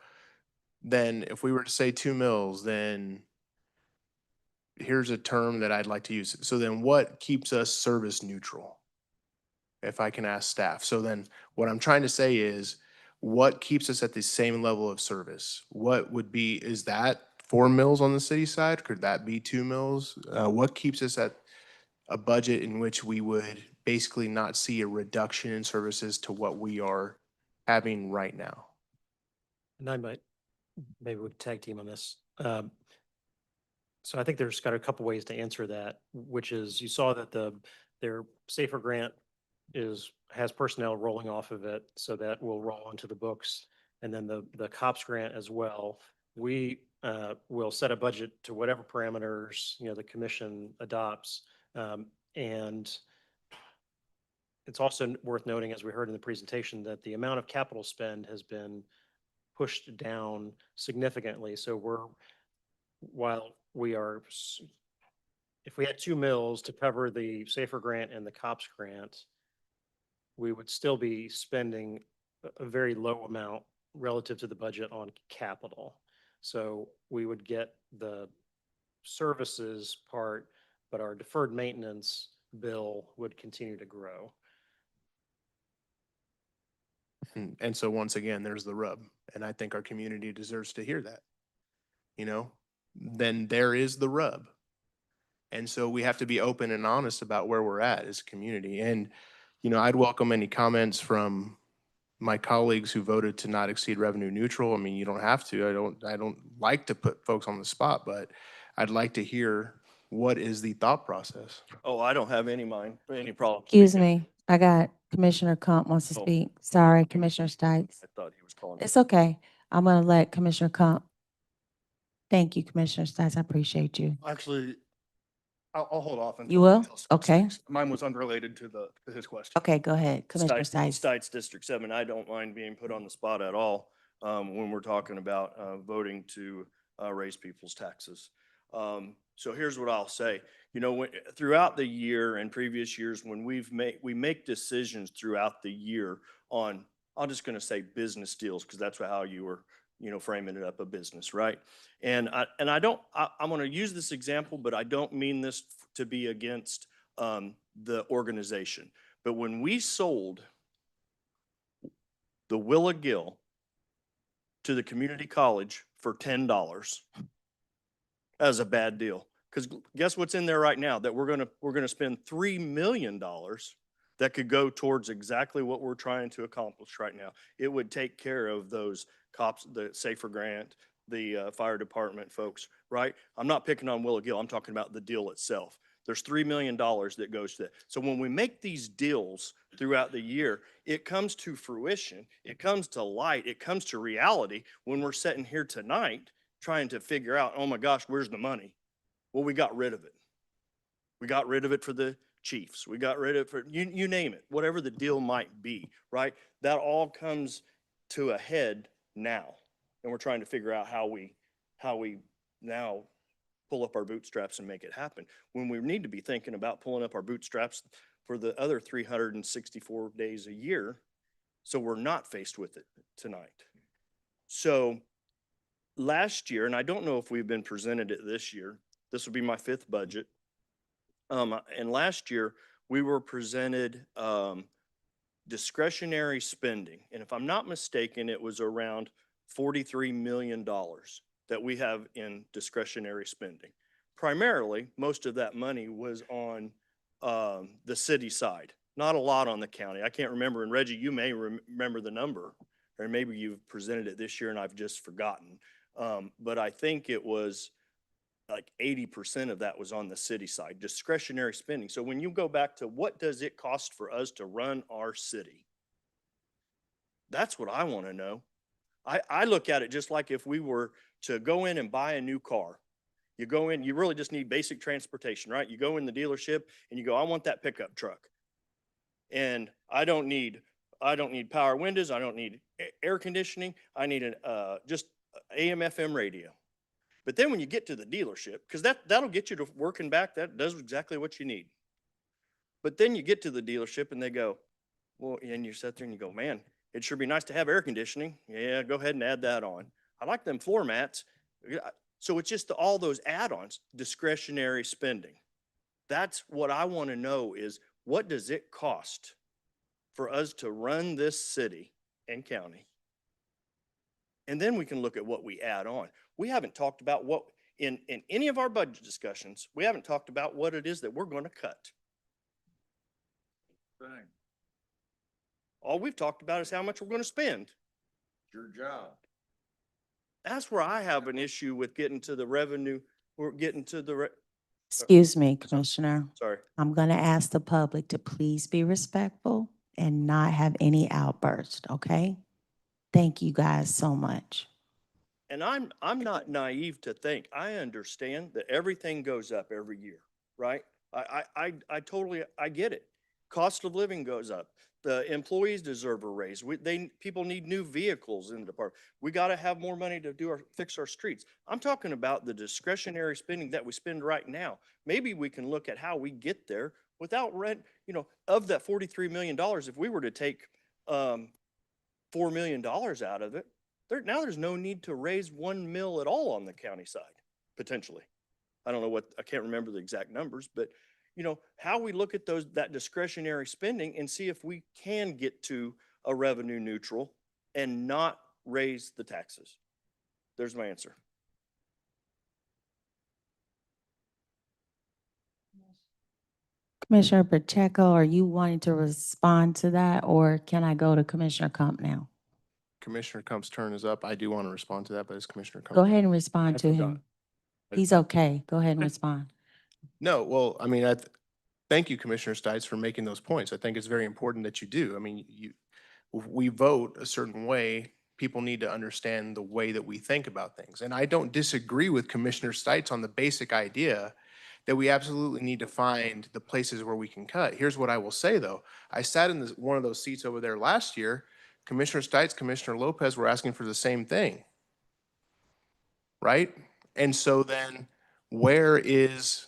then if we were to say 2 mills, then here's a term that I'd like to use. So then what keeps us service neutral? If I can ask staff. So then what I'm trying to say is, what keeps us at the same level of service? What would be, is that 4 mills on the city side? Could that be 2 mills? What keeps us at a budget in which we would basically not see a reduction in services to what we are having right now? And I might, maybe we could tag team on this. So I think there's got a couple ways to answer that, which is you saw that their Safer grant has personnel rolling off of it, so that will roll into the books. And then the COPS grant as well. We will set a budget to whatever parameters, the commission adopts. And it's also worth noting, as we heard in the presentation, that the amount of capital spend has been pushed down significantly. So while we are, if we had 2 mills to cover the Safer grant and the COPS grant, we would still be spending a very low amount relative to the budget on capital. So we would get the services part, but our deferred maintenance bill would continue to grow. And so once again, there's the rub. And I think our community deserves to hear that. Then there is the rub. And so we have to be open and honest about where we're at as a community. And, I'd welcome any comments from my colleagues who voted to not exceed revenue neutral. I mean, you don't have to. I don't like to put folks on the spot, but I'd like to hear what is the thought process. Oh, I don't have any problem. Excuse speaking. me, I got Commissioner Comp wants to Oh. speak. Sorry, Commissioner Stites. I thought he was calling. It's okay. I'm gonna let Commissioner Comp. Thank you, Commissioner Stites. I appreciate you. Actually, I'll hold off until. You will? somebody else Okay. speaks. Mine was unrelated to his question. Okay, go ahead, Commissioner Stites. Stites District 7. I don't mind being put on the spot at all when we're talking about voting to raise people's taxes. So here's what I'll say. Throughout the year and previous years, when we make decisions throughout the year on, I'm just going to say business deals, because that's how you were, framing it up, a business, right? And I'm going to use this example, but I don't mean this to be against the organization. But when we sold the Willa Gill to the community college for $10, that was a bad deal. Because guess what's in there right now? That we're gonna spend $3 million that could go towards exactly what we're trying to accomplish right now. It would take care of those cops, the Safer grant, the fire department folks, right? I'm not picking on Willa Gill. I'm talking about the deal itself. There's $3 million that goes to that. So when we make these deals throughout the year, it comes to fruition, it comes to light, it comes to reality when we're sitting here tonight trying to figure out, oh my gosh, where's the money? Well, we got rid of it. We got rid of it for the chiefs. We got rid of it for, you name it, whatever the deal might be, right? That all comes to a head now. And we're trying to figure out how we now pull up our bootstraps and make it happen, when we need to be thinking about pulling up our bootstraps for the other 364 days a year, so we're not faced with it tonight. So last year, and I don't know if we've been presented it this year, this will be my 5th budget. And last year, we were presented discretionary spending. And if I'm not mistaken, it was around $43 million that we have in discretionary spending. Primarily, most of that money was on the city side, not a lot on the county. I can't remember, and Reggie, you may remember the number, or maybe you've presented it this year and I've just forgotten. But I think it was like 80% of that was on the city side, discretionary spending. So when you go back to what does it cost for us to run our city? That's what I want to know. I look at it just like if we were to go in and buy a new car. You go in, you really just need basic transportation, right? You go in the dealership and you go, I want that pickup truck. And I don't need power windows. I don't need air conditioning. I need just AM, FM radio. But then when you get to the dealership, because that'll get you to work and back, that does exactly what you need. But then you get to the dealership and they go, well, and you sit there and you go, man, it'd sure be nice to have air conditioning. Yeah, go ahead and add that on. I like them floor mats. So it's just all those add-ons, discretionary spending. That's what I want to know is what does it cost for us to run this city and county? And then we can look at what we add on. We haven't talked about what, in any of our budget discussions, we haven't talked about what it is that we're going to cut. All we've talked about is how much we're going to spend. Your job. That's where I have an issue with getting to the revenue. We're getting to the, Excuse me, Commissioner. sorry. I'm going to ask the public to please be respectful and not have any outburst, okay? Thank you guys so much. And I'm not naive to think, I understand that everything goes up every year, right? I totally, I get it. Cost of living goes up. The employees deserve a raise. People need new vehicles in the department. We got to have more money to fix our streets. I'm talking about the discretionary spending that we spend right now. Maybe we can look at how we get there without rent, of that $43 million, if we were to take, $4 million out of it, now there's no need to raise 1 mil at all on the county side, potentially. I don't know I can't remember the exact numbers, but how we look at that discretionary spending and see if we can get to a revenue neutral and not raise the taxes. There's my answer. Commissioner Pacheco, are you wanting to respond to that, or can I go to Commissioner Kump now? Commissioner Kump's turn is up. I do want to respond to that, but it's Commissioner Kump. Go ahead and respond I to forgot. him. He's okay. Go ahead and respond. No, well, I mean, thank you, Commissioner Stites, for making those points. I think it's very important that you do. I mean, we vote a certain way. People need to understand the way that we think about things. And I don't disagree with Commissioner Stites on the basic idea that we absolutely need to find the places where we can cut. Here's what I will say, though. I sat in one of those seats over there last year. Commissioner Stites, Commissioner Lopez were asking for the same thing, right? And so then where is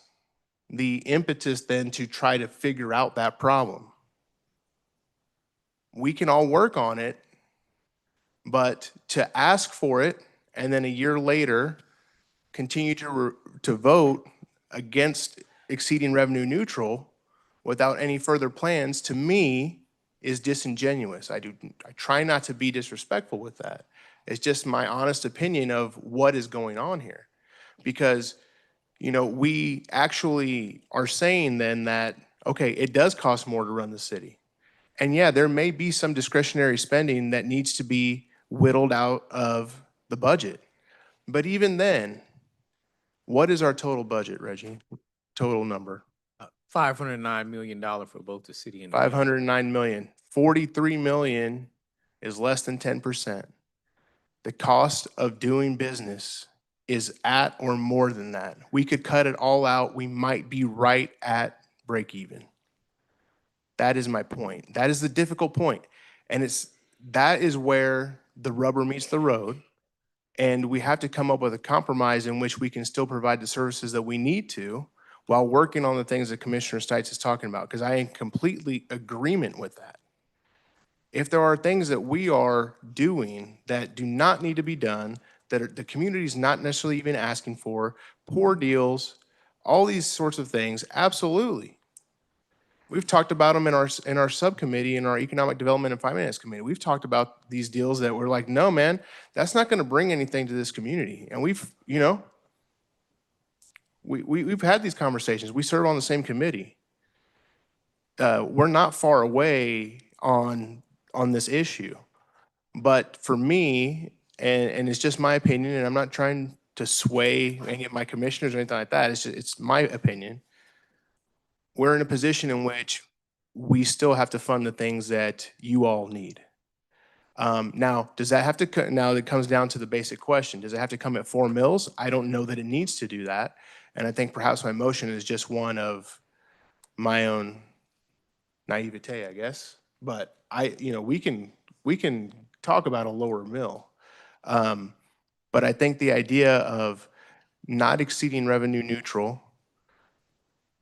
the impetus then to try to figure out that problem? We can all work on it, but to ask for it and then a year later continue to vote against exceeding revenue neutral without any further plans, to me, is disingenuous. I try not to be disrespectful with that. It's just my honest opinion of what is going on here. Because, we actually are saying then that, okay, it does cost more to run the city. And yeah, there may be some discretionary spending that needs to be whittled out of the budget. But even then, what is our total budget, Reggie? Total number? $509 million for both the city and the county. 509 million. 43 million is less than 10%. The cost of doing business is at or more than that. We could cut it all out. We might be right at break even. That is my point. That is the difficult point. And that is where the rubber meets the road. And we have to come up with a compromise in which we can still provide the services that we need to while working on the things that Commissioner Stites is talking about, because I am completely agreement with that. If there are things that we are doing that do not need to be done, that the community is not necessarily even asking for, poor deals, all these sorts of things, absolutely. We've talked about them in our subcommittee, in our Economic Development and Finance Committee. We've talked about these deals that we're like, no, man, that's not going to bring anything to this community. And we've had these conversations. We serve on the same committee. We're not far away on this issue. But for me, and it's just my opinion, and I'm not trying to sway any of my commissioners or anything like that. It's my opinion. We're in a position in which we still have to fund the things that you all need. Now, does that have to, now it comes down to the basic question, does it have to come at 4 mils? I don't know that it needs to do that. And I think perhaps my motion is just one of my own naivete, I guess. But we can talk about a lower mill. But I think the idea of not exceeding revenue neutral,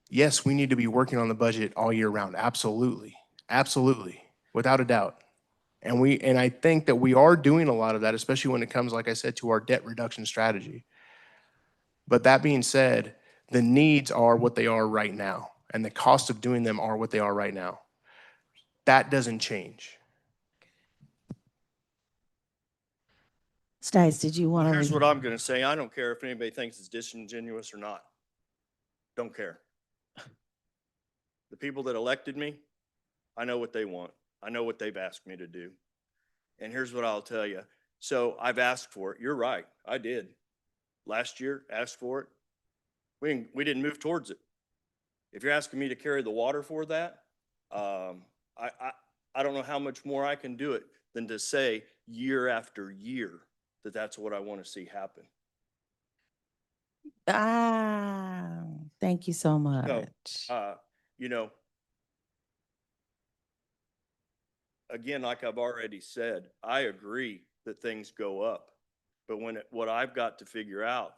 yes, we need to be working on the budget all year round. Absolutely. Absolutely. Without a doubt. And I think that we are doing a lot of that, especially when it comes, like I said, to our debt reduction strategy. But that being said, the needs are what they are right now, and the cost of doing them are what they are right now. That doesn't change. Stites, did you want to? Here's what I'm gonna say. I don't care if anybody thinks it's disingenuous or not. Don't care. The people that elected me, I know what they want. I know what they've asked me to do. And here's what I'll tell you. So I've asked for it. You're right. I did. Last year, asked for it. We didn't move towards it. If you're asking me to carry the water for that, I don't know how much more I can do it than to say year after year that that's what I want to see happen. Thank you so much. So, you know, again, like I've already said, I agree that things go up. But what I've got to figure out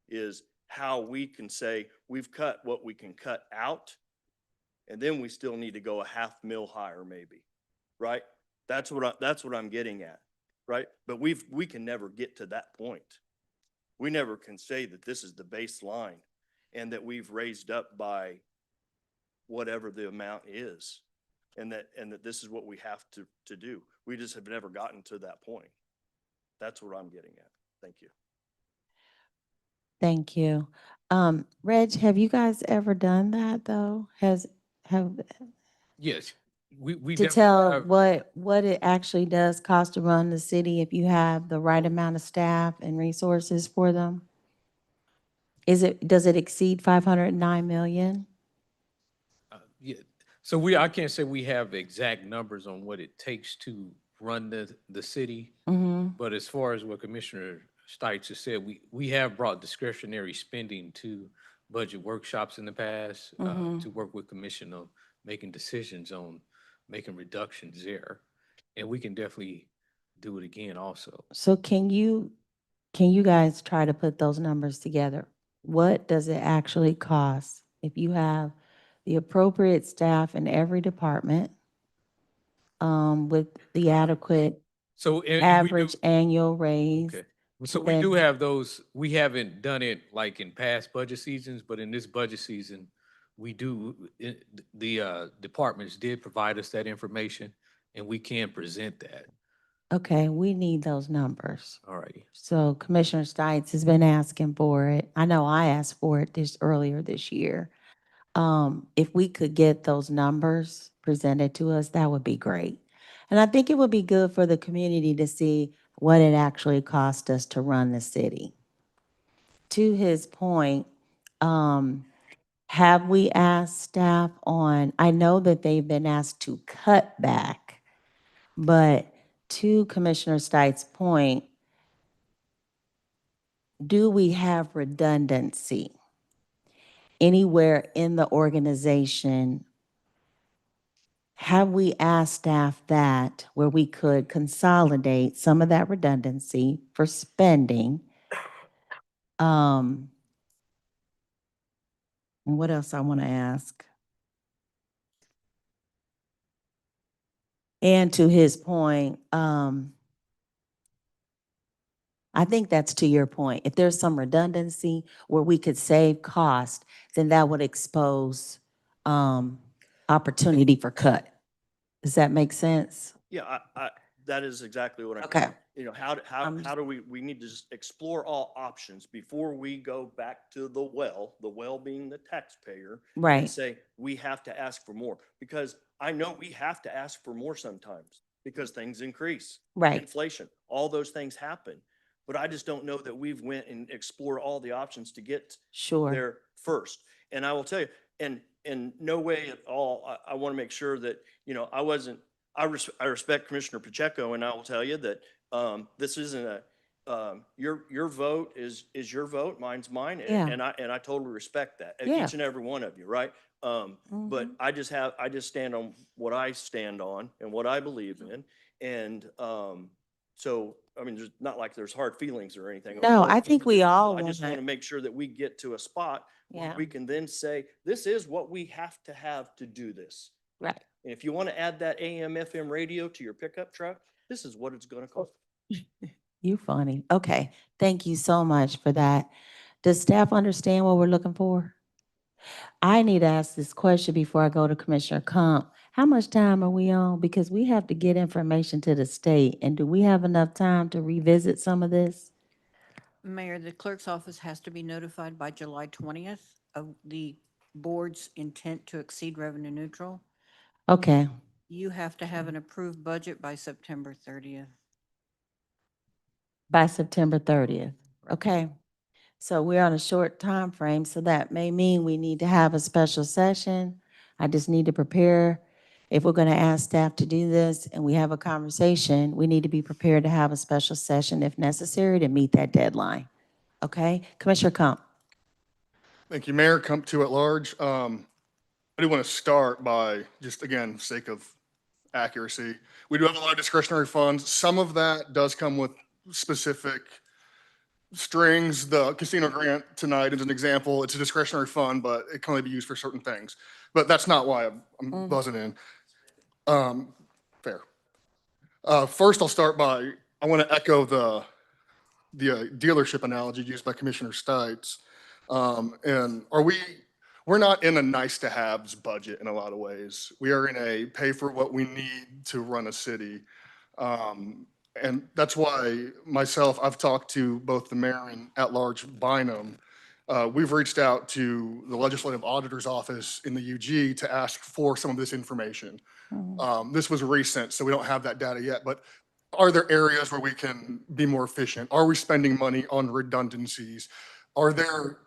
is how we can say we've cut what we can cut out, and then we still need to go a $500,000 higher, maybe, right? That's what I'm getting at, right? But we can never get to that point. We never can say that this is the baseline and that we've raised up by whatever the amount is, and that this is what we have to do. We just have never gotten to that point. That's what I'm getting at. Thank you. Thank you. Reg, have you guys ever done that though? Have Yes, we to definitely tell have. what it actually does cost to run the city if you have the right amount of staff and resources for them? Does it exceed 509 million? Yeah, so I can't say we have exact numbers on what it takes to run the city. Mm-hmm. But as far as what Commissioner Stites has said, we have brought discretionary spending to budget workshops in the past, to work with commission on making decisions on making reductions there. And we can definitely do it again also. So can you guys try to put those numbers together? What does it actually cost if you have the appropriate staff in every department, with the adequate So and we do, average annual raise? okay. So we do have those. We haven't done it like in past budget seasons, but in this budget season, we do. The departments did provide us that information, and we can present that. Okay, we need those numbers. All righty. So Commissioner Stites has been asking for it. I know I asked for it earlier this year. If we could get those numbers presented to us, that would be great. And I think it would be good for the community to see what it actually cost us to run the city. To his point, have we asked staff on, I know that they've been asked to cut back, but to Commissioner Stites' point, do we have redundancy anywhere in the organization? Have we asked staff that where we could consolidate some of that redundancy for spending? And what else I want to ask? And to his point, I think that's to your point. If there's some redundancy where we could save cost, then that would expose opportunity for cut. Does that make sense? Yeah, that is exactly what I'm. Okay. You know, how do we need to just explore all options before we go back to the well being the taxpayer. Right. And say, we have to ask for more, because I know we have to ask for more sometimes because things increase. Right. Inflation, all those things happen. But I just don't know that we've went and explored all the options to get Sure. there first. And I will tell you, and in no way at all, I want to make sure that, you know, I respect Commissioner Pacheco, and I will tell you that this isn't your vote is your vote, mine's mine, Yeah. and I totally respect that, Yeah. each and every one of you, right? But I just stand on what I stand on and what I believe in, and so I mean, there's not like there's hard feelings or anything. No, I think we all I just want want to make sure that we get to a spot where Yeah. we can then say, this is what we have to do this. Right. And if you want to add that AM, FM radio to your pickup truck, this is what it's going to cost. You funny. Okay. Thank you so much for that. Does staff understand what we're looking for? I need to ask this question before I go to Commissioner Comp. How much time are we on? Because we have to get information to the state, and do we have enough time to revisit some of this? Mayor, the clerk's office has to be notified by July 20th of the board's intent to exceed revenue neutral. Okay, You have to have an approved budget by September 30th. by September 30th. Okay. So we're on a short time frame, so that may mean we need to have a special session. I just need to prepare. If we're going to ask staff to do this and we have a conversation, we need to be prepared to have a special session if necessary to meet that deadline. Okay? Commissioner Comp. Thank you, Mayor. Come to at large. I do want to start by just, again, sake of accuracy. We do have a lot of discretionary funds. Some of that does come with specific strings. The casino grant tonight is an example. It's a discretionary fund, but it can only be used for certain things. But that's not why I'm buzzing in. Fair. First, I'll start by, I want to echo the dealership analogy used by Commissioner Stites. And we're not in a nice to haves budget in a lot of ways. We are in a pay for what we need to run a city. And that's why I've talked to both the mayor and at-large Bynum. We've reached out to the legislative auditor's office in the UG to ask for some of this information. This was recent, so we don't have that data yet, but are there areas where we can be more efficient? Are we spending money on redundancies? Are there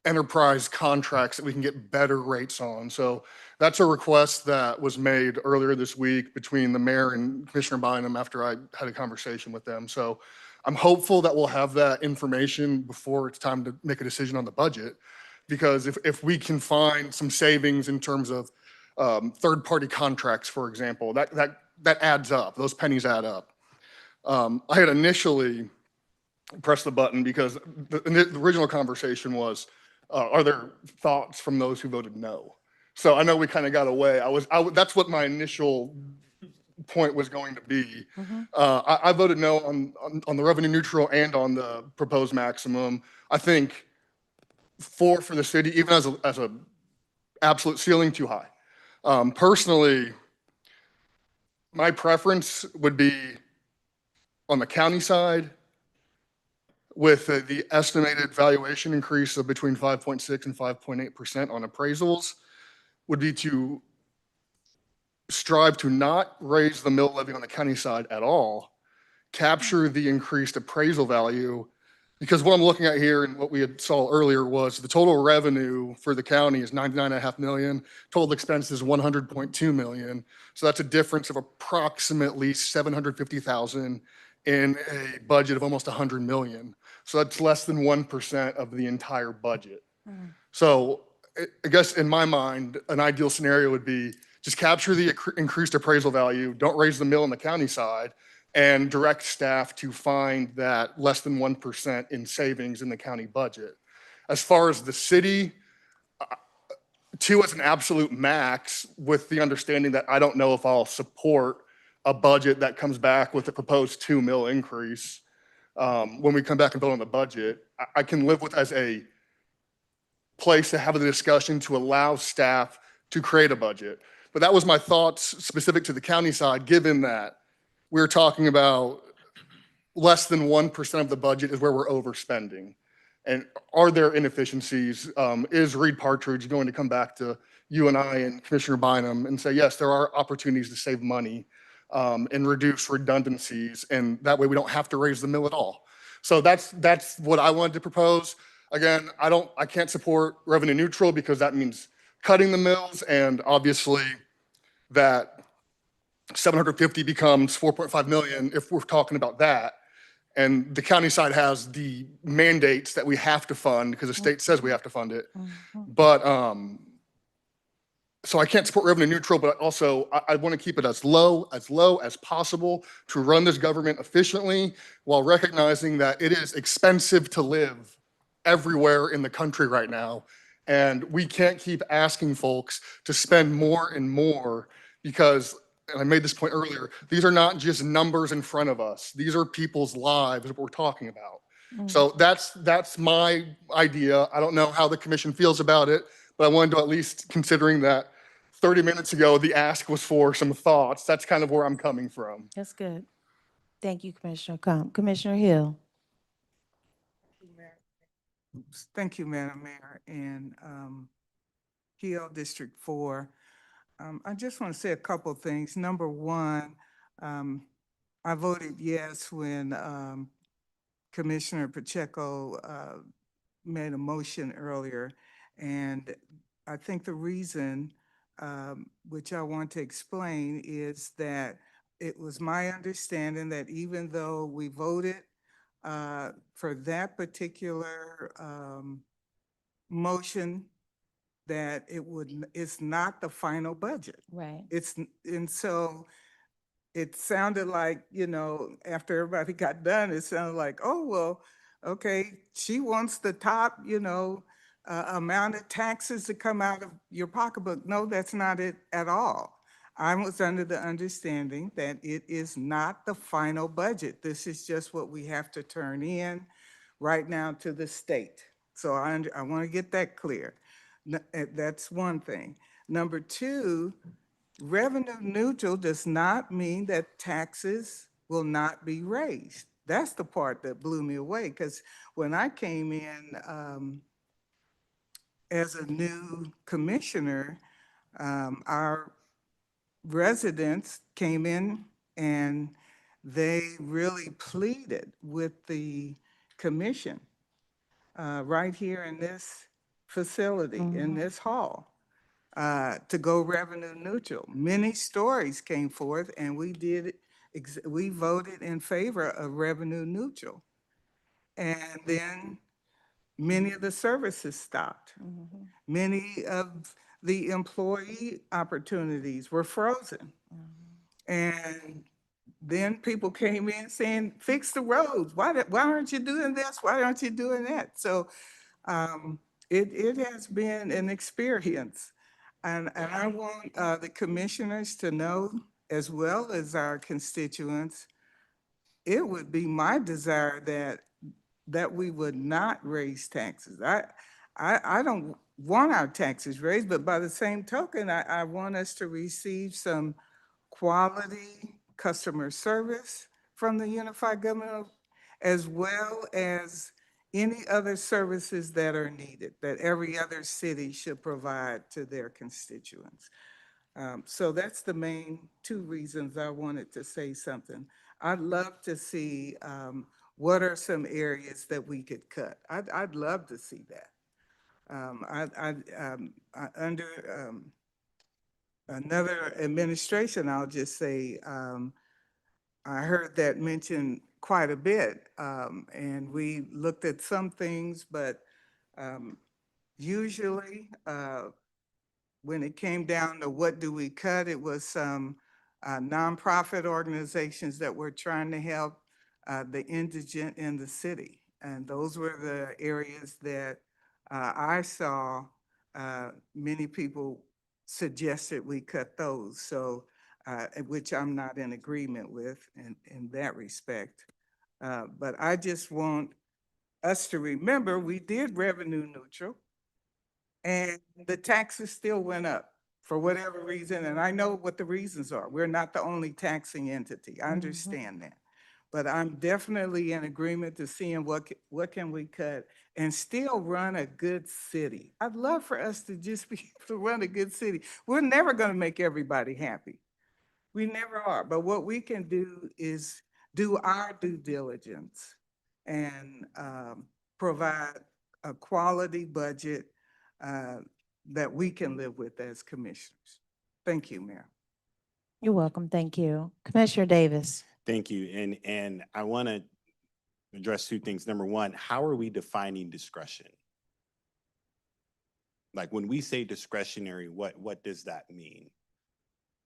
enterprise contracts that we can get better rates on? So that's a request that was made earlier this week between the mayor and Commissioner Bynum after I had a conversation with them. So I'm hopeful that we'll have that information before it's time to make a decision on the budget. Because if we can find some savings in terms of third-party contracts, for example, that adds up. Those pennies add up. I had initially pressed the button because the original conversation was, are there thoughts from those who voted no? So I know we kind of got away. That's what my initial point was going to be. I voted no on the revenue neutral and on the proposed maximum. I think 4 for the city, even as a absolute ceiling, too high. Personally, my preference would be on the county side with the estimated valuation increase of between 5.6 and 5.8% on appraisals, would be to strive to not raise the mill levy on the county side at all, capture the increased appraisal value, because what I'm looking at here and what we had saw earlier was the total revenue for the county is 99.5 million, total expenses 100.2 million. So that's a difference of approximately 750,000 in a budget of almost 100 million. So that's less than 1% of the entire budget. So I guess in my mind, an ideal scenario would be just capture the increased appraisal value, don't raise the mill on the county side, and direct staff to find that less than 1% in savings in the county budget. As far as the city, 2 as an absolute max, with the understanding that I don't know if I'll support a budget that comes back with a proposed 2 mil increase. When we come back and vote on the budget, I can live with as a place to have a discussion to allow staff to create a budget. But that was my thoughts specific to the county side, given that we're talking about less than 1% of the budget is where we're overspending. And are there inefficiencies? Is Reed Partridge going to come back to you and I and Commissioner Bynum and say, yes, there are opportunities to save money and reduce redundancies, and that way we don't have to raise the mill at all. So that's what I wanted to propose. Again, I can't support revenue neutral because that means cutting the mills, and obviously that 750 becomes 4.5 million if we're talking about that. And the county side has the mandates that we have to fund because the state says we have to fund it. But so I can't support revenue neutral, but also I want to keep it as low as possible to run this government efficiently while recognizing that it is expensive to live everywhere in the country right now. And we can't keep asking folks to spend more and more because, and I made this point earlier, these are not just numbers in front of us. These are people's lives that we're talking about. So that's my idea. I don't know how the commission feels about it, but I wanted to at least, considering that 30 minutes ago, the ask was for some thoughts. That's kind of where I'm coming from. That's good. Thank you, Commissioner Commissioner Hill. Thank you, Madam Mayor. And Hill District 4. I just want to say a couple things. Number one, I voted yes when Commissioner Pacheco made a motion earlier. And I think the reason, which I want to explain, is that it was my understanding that even though we voted for that particular motion, that it's not the final budget. Right. And so it sounded like, after everybody got done, it sounded like, oh, well, okay, she wants the top, amount of taxes to come out of your pocketbook. No, that's not it at all. I was under the understanding that it is not the final budget. This is just what we have to turn in right now to the state. So I want to get that clear. That's one thing. Number two, revenue neutral does not mean that taxes will not be raised. That's the part that blew me away, because when I came in as a new commissioner, our residents came in and they really pleaded with the commission right here in this facility, in this hall, to go revenue neutral. Many stories came forth and we voted in favor of revenue neutral. And then many of the services stopped. Many of the employee opportunities were frozen. And then people came in saying, fix the roads. Why aren't you doing this? Why aren't you doing that? So it has been an experience. And I want the commissioners to know, as well as our constituents, it would be my desire that we would not raise taxes. I don't want our taxes raised, but by the same token, I want us to receive some quality customer service from the unified government, as well as any other services that are needed, that every other city should provide to their constituents. So that's the main two reasons I wanted to say something. I'd love to see what are some areas that we could cut. I'd love to see that. Under another administration, I'll just say, I heard that mentioned quite a bit, and we looked at some things, but usually when it came down to what do we cut, it was some nonprofit organizations that were trying to help the indigent in the city. And those were the areas that I saw many people suggested we cut those. So, which I'm not in agreement with in that respect. But I just want us to remember we did revenue neutral and the taxes still went up for whatever reason. And I know what the reasons are. We're not the only taxing entity. I understand that. But I'm definitely in agreement to seeing what can we cut and still run a good city. I'd love for us to just be able to run a good city. We're never going to make everybody happy. We never are. But what we can do is do our due diligence and provide a quality budget that we can live with as commissioners. Thank you, Mayor. You're welcome. Thank you. Commissioner Davis. Thank you. And I want to address two things. Number one, how are we defining discretion? Like when we say discretionary, what does that mean?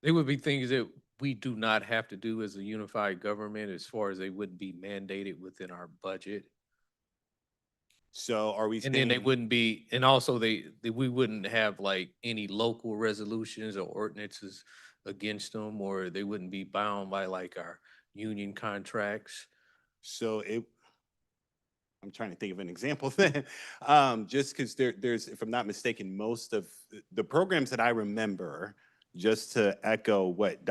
They would be things that we do not have to do as a unified government, as far as they wouldn't be mandated within our budget. So are we And then they saying, wouldn't be, and also we wouldn't have like any local resolutions or ordinances against them, or they wouldn't be bound by like our union contracts. so I'm trying to think of an example then. Just because there's, if I'm not mistaken, most of the programs that I remember, just to echo what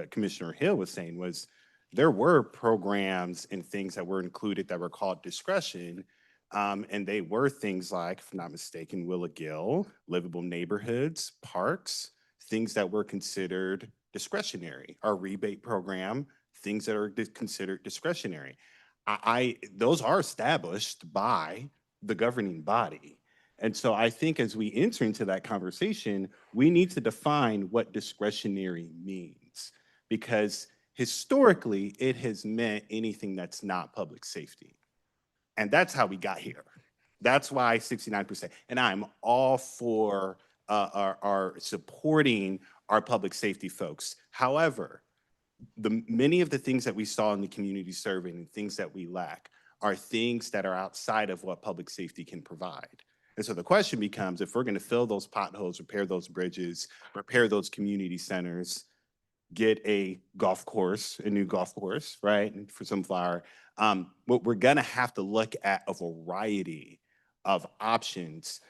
Commissioner Hill was saying, was there were programs and things that were included that were called discretion. And they were things like, if I'm not mistaken, Willa Gill, livable neighborhoods, parks, things that were considered discretionary. Our rebate program, things that are considered discretionary. Those are established by the governing body. And so I think as we enter into that conversation, we need to define what discretionary means, because historically it has meant anything that's not public safety. And that's how we got here. That's why 69%. And I'm all for our supporting our public safety folks. However, many of the things that we saw in the community survey and things that we lack are things that are outside of what public safety can provide. And so the question becomes, if we're going to fill those potholes, repair those bridges, repair those community centers, get a golf course, a new golf course, right, and for some flower, but we're going to have to look at a variety of options.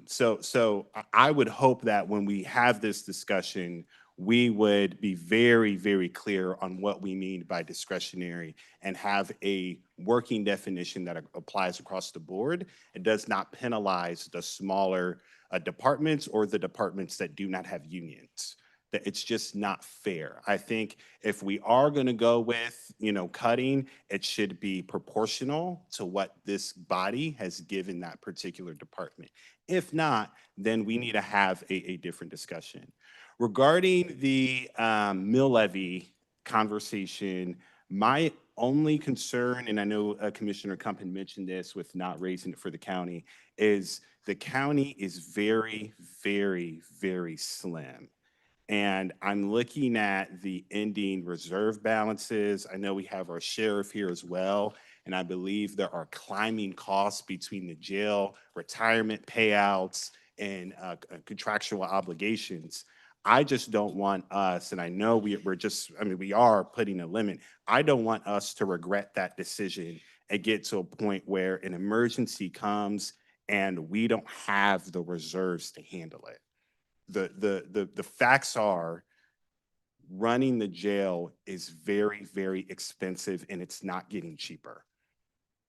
So I would hope that when we have this discussion, we would be very, very clear on what we mean by discretionary and have a working definition that applies across the board. It does not penalize the smaller departments or the departments that do not have unions. That it's just not fair. I think if we are going to go with, cutting, it should be proportional to what this body has given that particular department. If not, then we need to have a different discussion. Regarding the mill levy conversation, my only concern, and I know Commissioner Cumpin mentioned this with not raising it for the county, is the county is very, very, very slim. And I'm looking at the ending reserve balances. I know we have our sheriff here as well. And I believe there are climbing costs between the jail, retirement payouts, and contractual obligations. I just don't want us, and I know we are putting a limit. I don't want us to regret that decision and get to a point where an emergency comes and we don't have the reserves to handle it. The facts are running the jail is very, very expensive, and it's not getting cheaper.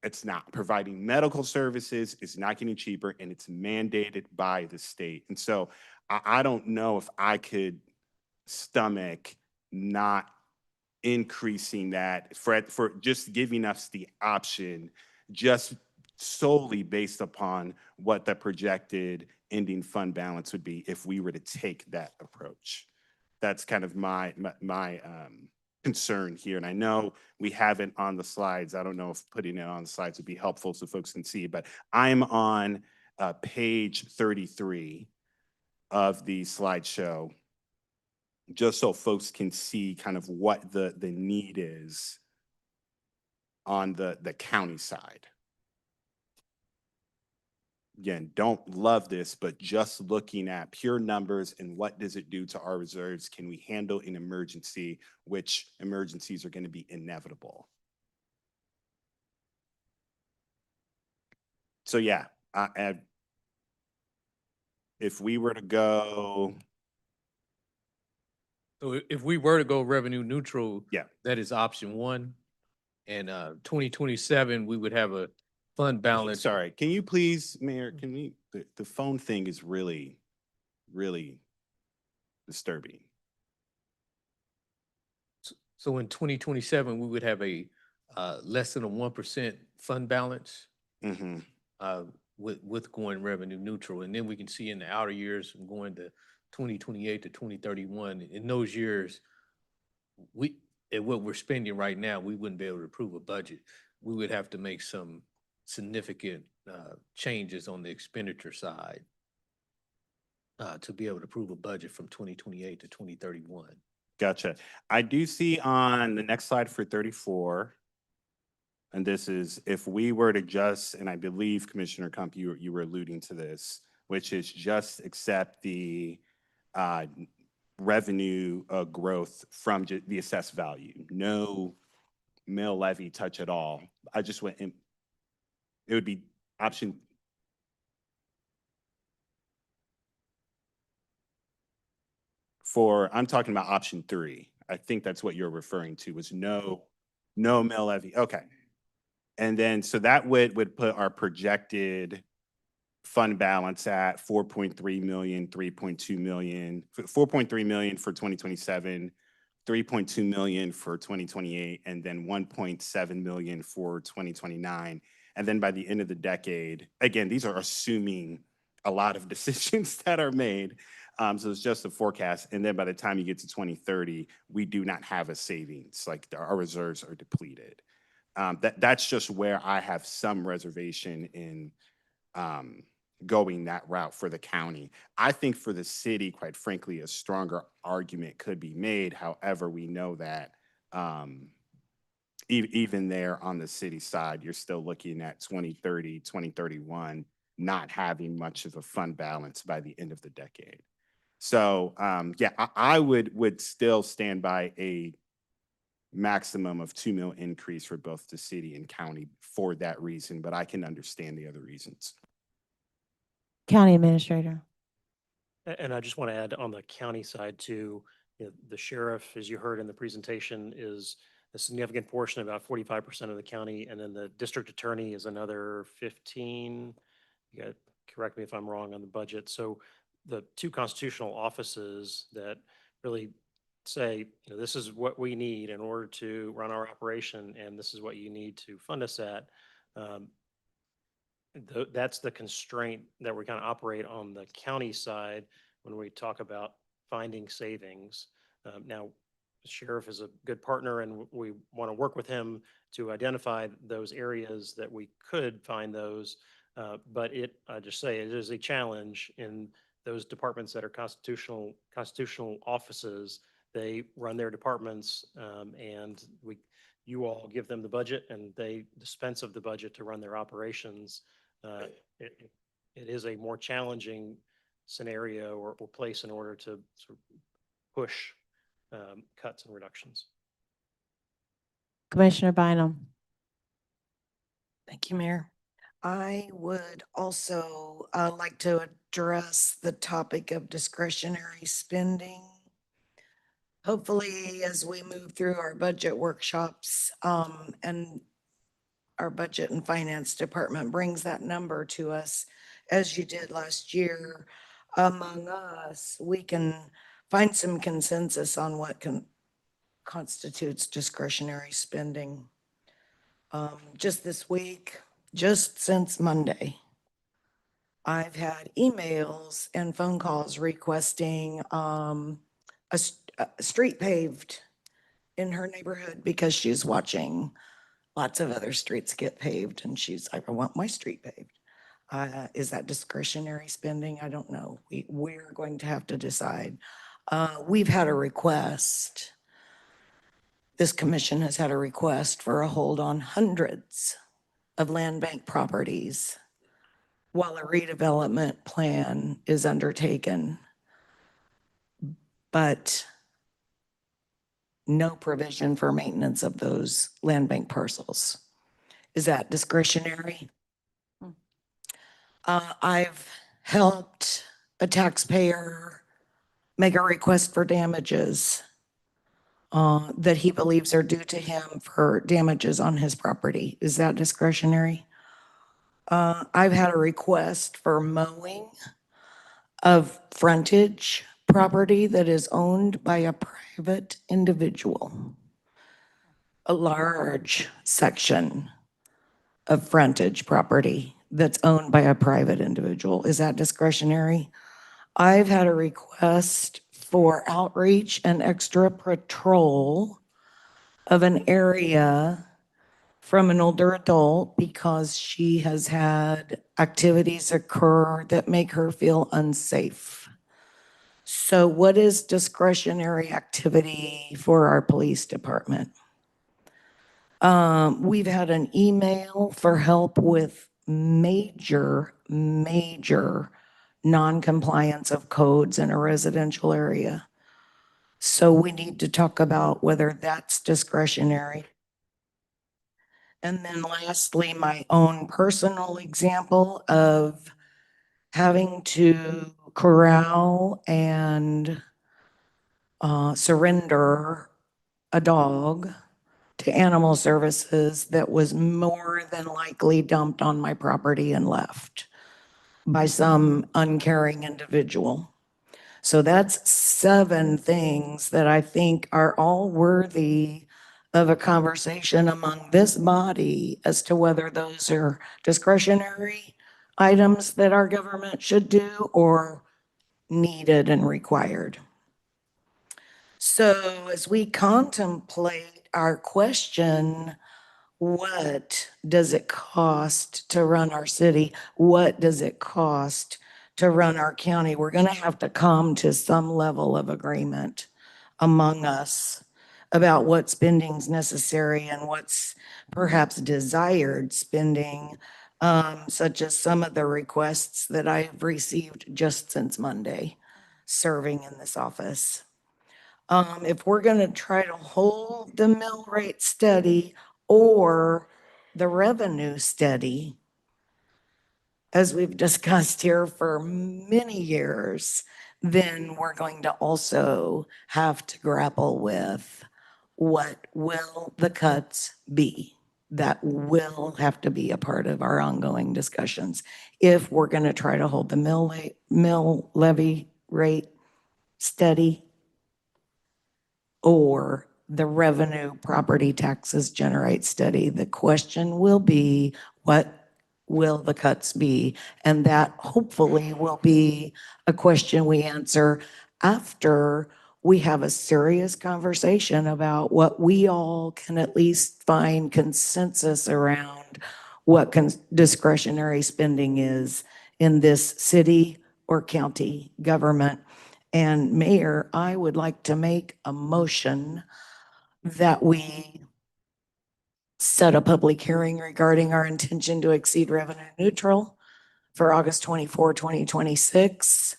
It's not. Providing medical services is not getting cheaper, and it's mandated by the state. And so I don't know if I could stomach not increasing that for just giving us the option, just solely based upon what the projected ending fund balance would be if we were to take that approach. That's kind of my concern here. And I know we have it on the slides. I don't know if putting it on the slides would be helpful so folks can see, but I'm on page 33 of the slideshow, just so folks can see kind of what the need is on the county side. Again, don't love this, but just looking at pure numbers and what does it do to our reserves? Can we handle an emergency, which emergencies are going to be inevitable? So yeah, if we were to go, So if we were to go revenue neutral, yeah, that is option one. And 2027, we would have a fund balance. Sorry, can you please, Mayor, can we, the phone thing is really, really disturbing. So in 2027, we would have a less than a 1% fund balance with going revenue neutral. And then we can see in the outer years going to 2028 to 2031. In those years, at what we're spending right now, we wouldn't be able to approve a budget. We would have to make some significant changes on the expenditure side to be able to approve a budget from 2028 to 2031. Gotcha. I do see on the next slide for 34, and this is if we were to just, and I believe Commissioner Kump, you were alluding to this, which is just accept the revenue growth from the assessed value. No mill levy touch at all. I just went in. It would be option. I'm talking about option 3. I think that's what you're referring to, was no mill levy. Okay. And then, so that would put our projected fund balance at 4.3 million, 3.2 million, 4.3 million for 2027, 3.2 million for 2028, and then 1.7 million for 2029. And then by the end of the decade, again, these are assuming a lot of decisions that are made. So it's just a forecast. And then by the time you get to 2030, we do not have a savings, like our reserves are depleted. That's just where I have some reservation in going that route for the county. I think for the city, quite frankly, a stronger argument could be made. However, we know that even there on the city side, you're still looking at 2030, 2031, not having much of a fund balance by the end of the decade. So yeah, I would still stand by a maximum of 2 mil increase for both the city and county for that reason, but I can understand the other reasons. County Administrator. And I just want to add on the county side too, the sheriff, as you heard in the presentation, is a significant portion, about 45% of the county, and then the district attorney is another 15. You got, correct me if I'm wrong on the budget. So the 2 constitutional offices that really say, this is what we need in order to run our operation, and this is what you need to fund us at. That's the constraint that we kind of operate on the county side when we talk about finding savings. Now, the sheriff is a good partner, and we want to work with him to identify those areas that we could find those. But I just say it is a challenge in those departments that are constitutional offices. They run their departments, and you all give them the budget, and they dispense of the budget to run their operations. It is a more challenging scenario or place in order to sort of push cuts and reductions. Commissioner Bynum. Thank you, Mayor. I would also like to address the topic of discretionary spending. Hopefully, as we move through our budget workshops and our budget and finance department brings that number to us, as you did last year, among us, we can find some consensus on what constitutes discretionary spending. Just this week, just since Monday, I've had emails and phone calls requesting a street paved in her neighborhood because she's watching lots of other streets get paved, and she's like, I want my street paved. Is that discretionary spending? I don't know. We're going to have to decide. We've had a request. This commission has had a request for a hold on hundreds of land bank properties while a redevelopment plan is undertaken, but no provision for maintenance of those land bank parcels. Is that discretionary? I've helped a taxpayer make a request for damages that he believes are due to him for damages on his property. Is that discretionary? I've had a request for mowing of frontage property that is owned by a private individual. A large section of frontage property that's owned by a private individual. Is that discretionary? I've had a request for outreach and extra patrol of an area from an older adult because she has had activities occur that make her feel unsafe. So what is discretionary activity for our police department? We've had an email for help with major non-compliance of codes in a residential area. So we need to talk about whether that's discretionary. And then lastly, my own personal example of having to corral and surrender a dog to animal services that was more than likely dumped on my property and left by some uncaring individual. So that's 7 things that I think are all worthy of a conversation among this body as to whether those are discretionary items that our government should do or needed and required. So as we contemplate our question, what does it cost to run our city? What does it cost to run our county? We're going to have to come to some level of agreement among us about what spending's necessary and what's perhaps desired spending, such as some of the requests that I've received just since Monday, serving in this office. If we're going to try to hold the mill rate steady or the revenue steady, as we've discussed here for many years, then we're going to also have to grapple with what will the cuts be. That will have to be a part of our ongoing discussions if we're going to try to hold the mill levy rate steady or the revenue property taxes generate steady. The question will be, what will the cuts be? And that hopefully will be a question we answer after we have a serious conversation about what we all can at least find consensus around what discretionary spending is in this city or county government. And Mayor, I would like to make a motion that we set a public hearing regarding our intention to exceed revenue neutral for August 24, 2026.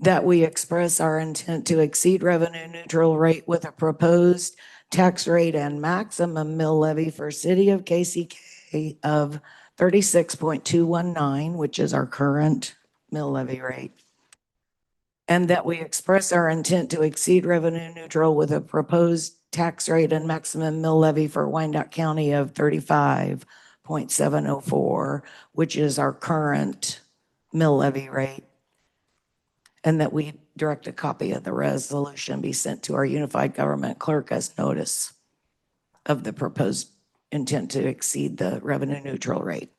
That we express our intent to exceed revenue neutral rate with a proposed tax rate and maximum mill levy for City of KCK of 36.219, which is our current mill levy rate. And that we express our intent to exceed revenue neutral with a proposed tax rate and maximum mill levy for Wyandotte County of 35.704, which is our current mill levy rate. And that we direct a copy of the resolution be sent to our unified government clerk as notice of the proposed intent to exceed the revenue neutral rate.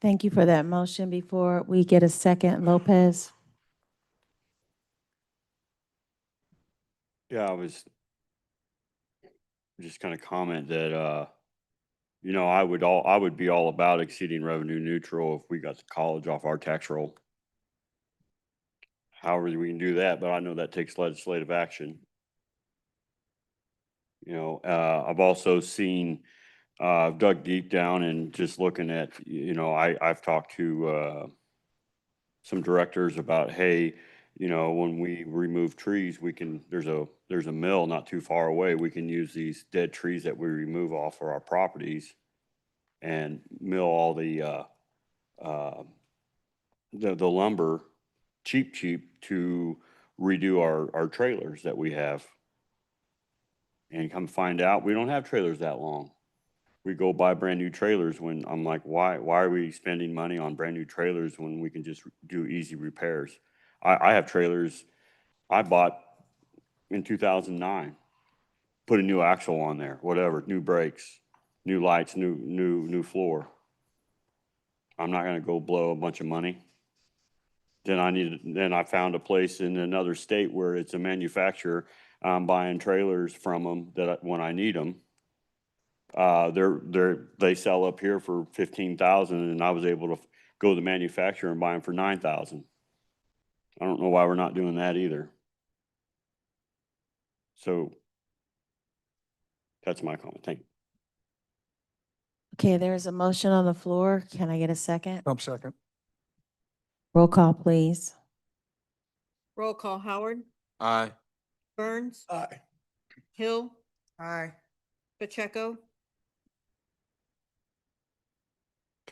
Thank you for that motion. Before we get a second, Lopez. Yeah, I was just kind of comment that, you know, I would be all about exceeding revenue neutral if we got the college off our tax roll. However, we can do that, but I know that takes legislative action. You know, I've also seen, dug deep down and just looking at, you know, I've talked to, some directors about, hey, you know, when we remove trees, we can, there's a mill not too far away. We can use these dead trees that we remove off of our properties and mill all the lumber cheap to redo our trailers that we have. And come find out, we don't have trailers that long. We go buy brand new trailers when I'm like, why are we spending money on brand new trailers when we can just do easy repairs? I have trailers I bought in 2009, put a new axle on there, whatever, new brakes, new lights, new floor. I'm not gonna go blow a bunch of money. Then I found a place in another state where it's a manufacturer. I'm buying trailers from them when I need them. They sell up here for 15,000 and I was able to go to the manufacturer and buy them for 9,000. I don't know why we're not doing that either. So that's my comment. Thank you. Okay, there's a motion on the floor. Can I get a second? Second. Roll call, please. Roll call, Howard, Aye. Burns, Aye. Hill, Aye. Pacheco,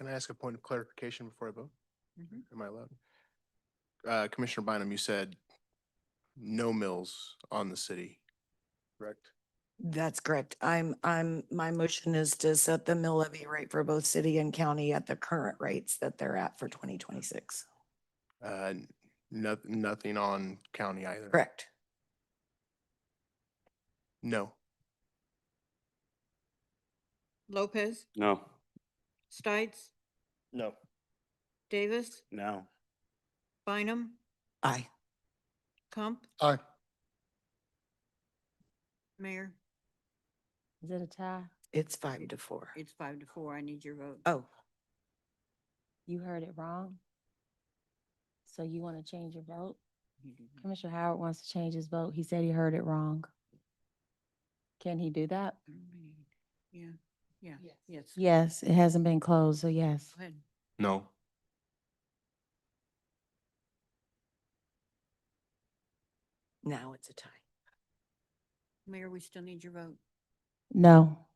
Can I ask a point of clarification before I vote? Mhm. Am I allowed? Commissioner Bynum, you said no mills on the city, correct? That's correct. My motion is to set the mill levy rate for both city and county at the current rates that they're at for 2026. Nothing on county either? Correct. No. Lopez, No. Stites, No. Davis, No. Bynum, Aye. Kump, Aye. Mayor. Is it a tie? It's 5-4. It's 5-4. I need your vote. Oh, You heard it wrong? So you want to change your vote? Commissioner Howard wants to change his vote. He said he heard it wrong. Can he do that? Yeah, yeah, yes. Yes, it hasn't been closed, so yes. Go ahead. No. now it's a tie. Mayor, we still need your vote. No.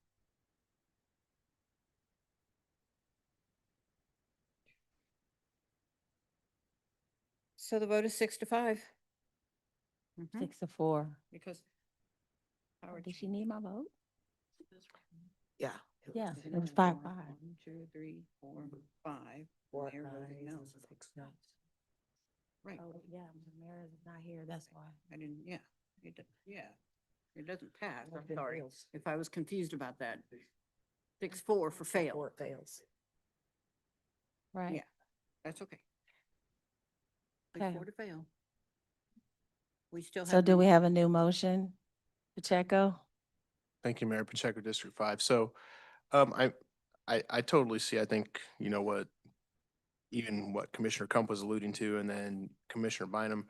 So the vote is 6-5. Mhm. 6-4. Because. Howard Did she need my vote? Yeah. Yeah, it was 5-5. 1, 2, 3, 4, 5. Four, Mayor five, voted no. 6, no. Right. Oh, yeah, the mayor is not here, that's why. I didn't, yeah. Yeah. It doesn't pass. I'm Motion sorry. fails. If I was confused about that. 6-4 for fail. Four fails. Right. Yeah. That's okay. Okay. 6-4 to fail. We still have. So do no- we have a new motion? Pacheco? Thank you, Mayor Pacheco, District 5. So, I totally see, I think, you know, even what Commissioner Kump was alluding to, and then Commissioner Bynum,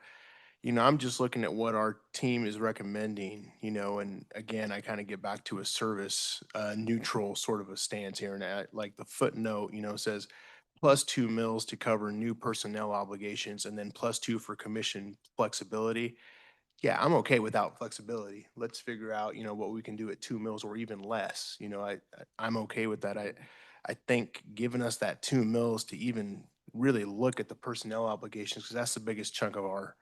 you know, I'm just looking at what our team is recommending, you know, and again, I kind of get back to a service, neutral sort of a stance here. And like the footnote, you know, says +2 mills to cover new personnel obligations and then +2 for commission flexibility. Yeah, I'm okay without flexibility. Let's figure out, you know, what we can do at 2 mills or even less. You know, I'm okay with that. I think giving us that 2 mills to even really look at the personnel obligations, because that's the biggest chunk of our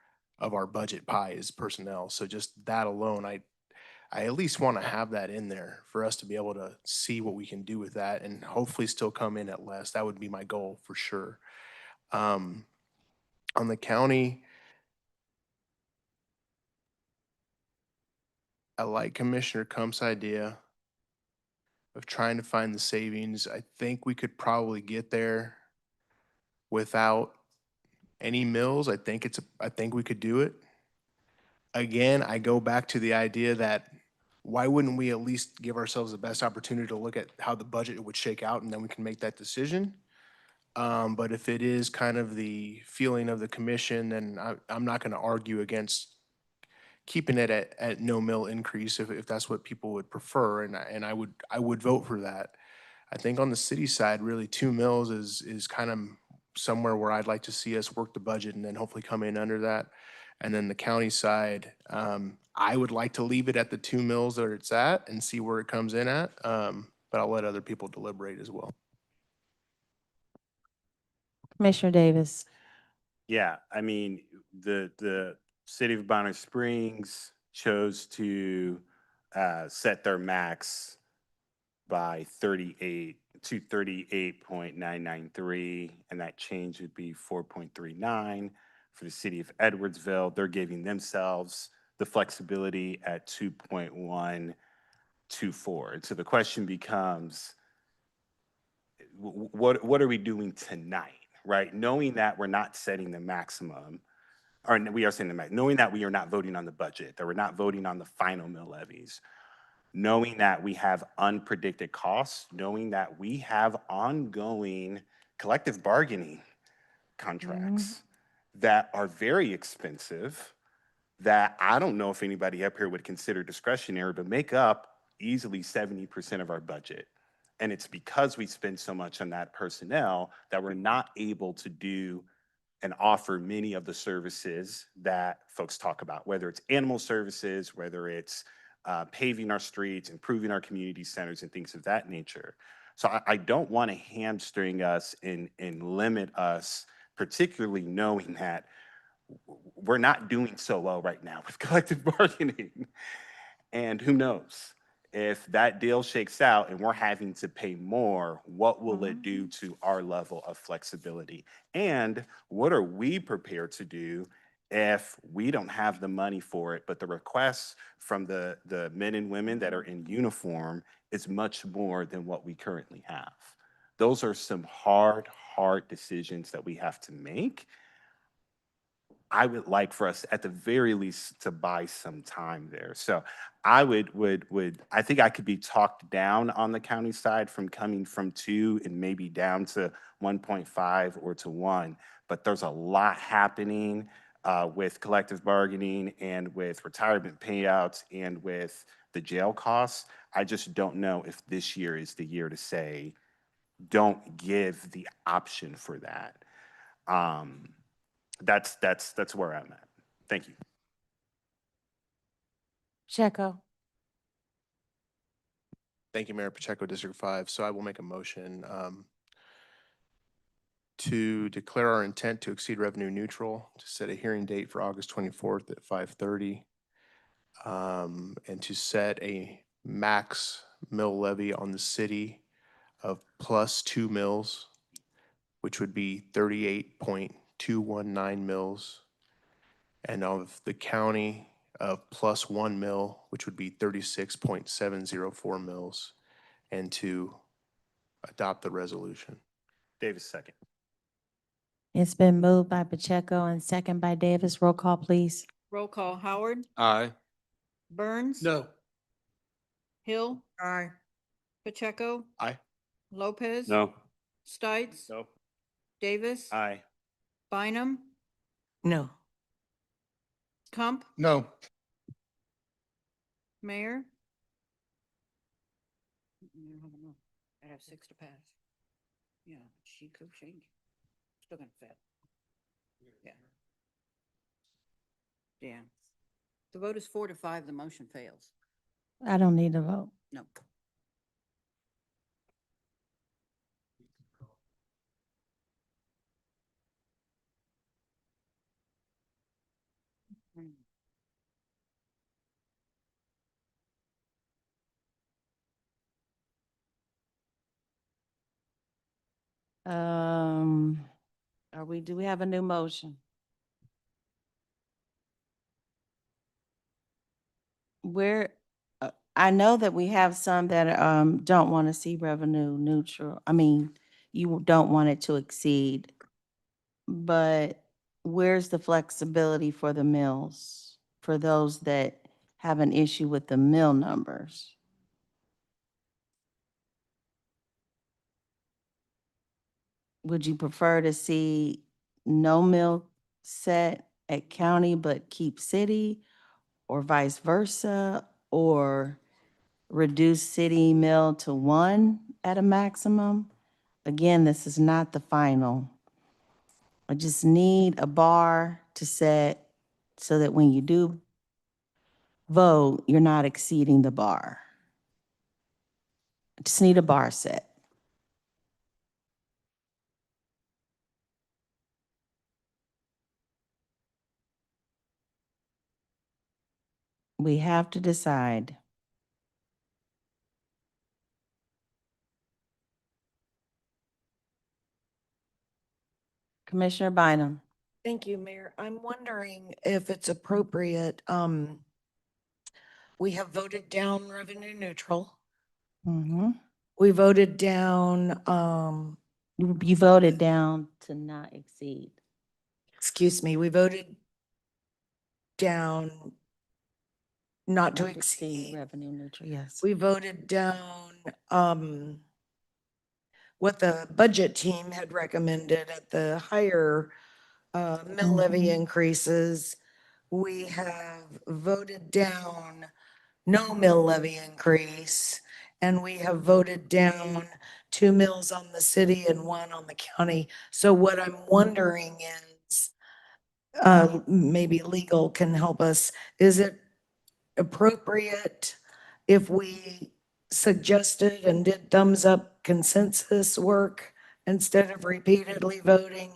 budget pie is personnel. So just that alone, I at least want to have that in there for us to be able to see what we can do with that and hopefully still come in at less. That would be my goal for sure. On the county, I like Commissioner Kump's idea of trying to find the savings. I think we could probably get there without any mills. I think we could do it. Again, I go back to the idea that why wouldn't we at least give ourselves the best opportunity to look at how the budget would shake out and then we can make that decision? But if it is kind of the feeling of the commission, then I'm not gonna argue against keeping it at no mill increase if that's what people would prefer, and I would vote for that. I think on the city side, really 2 mills is kind of somewhere where I'd like to see us work the budget and then hopefully come in under that. And then the county side, I would like to leave it at the 2 mills that it's at and see where it comes in at. But I'll let other people deliberate as well. Commissioner Davis? Yeah, I mean, the city of Bonner Springs chose to set their max by 38 to 38.993, and that change would be 4.39 for the city of Edwardsville. They're giving themselves the flexibility at 2.124. And so the question becomes, what are we doing tonight, right? Knowing that we're not setting the maximum, or we are setting the max, knowing that we are not voting on the budget, that we're not voting on the final mill levies, knowing that we have unpredicted costs, knowing that we have ongoing collective bargaining contracts that are very expensive, that I don't know if anybody up here would consider discretionary, but make up easily 70% of our budget. And it's because we spend so much on that personnel that we're not able to do and offer many of the services that folks talk about, whether it's animal services, whether it's paving our streets, improving our community centers, and things of that nature. So I don't want to hamstring us and limit us, particularly knowing that we're not doing so well right now with collective bargaining. And who knows? If that deal shakes out and we're having to pay more, what will it do to our level of flexibility? And what are we prepared to do if we don't have the money for it, but the requests from the men and women that are in uniform is much more than what we currently have? Those are some hard decisions that we have to make. I would like for us at the very least to buy some time there. So I would I think I could be talked down on the county side from coming from 2 and maybe down to 1.5 or to 1. But there's a lot happening with collective bargaining and with retirement payouts and with the jail costs. I just don't know if this year is the year to say, don't give the option for that. That's where I'm at. Thank you. Checo. Thank you, Mayor Pacheco, District 5. So I will make a motion to declare our intent to exceed revenue neutral, to set a hearing date for August 24th at 5:30, and to set a max mill levy on the city of +2 mills, which would be 38.219 mills, and of the county of +1 mill, which would be 36.704 mills, and to adopt the resolution. Davis, second. It's been moved by Pacheco and second by Davis. Roll call, please. Roll call, Howard, Aye. Burns. No. Hill, Aye. Pacheco. Aye. Lopez. No. Stites. No. Davis. Aye. Bynum. No. Kump. No. Mayor. I have 6 to pass. Yeah, she could change. Still gonna fit. Yeah. Yeah. The vote is 4 to 5, the motion fails. I don't need a vote. No. Do we have a new motion? I know that we have some that don't want to see revenue neutral. I mean, you don't want it to exceed. But where's the flexibility for the mills, for those that have an issue with the mill numbers? Would you prefer to see no mill set at county but keep city, or vice versa, or reduce city mill to 1 at a maximum? Again, this is not the final. I just need a bar to set so that when you do vote, you're not exceeding the bar. I just need a bar set. We have to decide. Commissioner Bynum. Thank you, Mayor. I'm wondering if it's appropriate, we have voted down revenue neutral. We voted down, You voted down to not exceed. excuse me, we voted down not to Not exceed. revenue neutral, yes. We voted down, what the budget team had recommended at the higher, mill levy increases. We have voted down no mill levy increase, and we have voted down 2 mills on the city and 1 on the county. So what I'm wondering is, maybe legal can help us, is it appropriate if we suggested and did thumbs up consensus work instead of repeatedly voting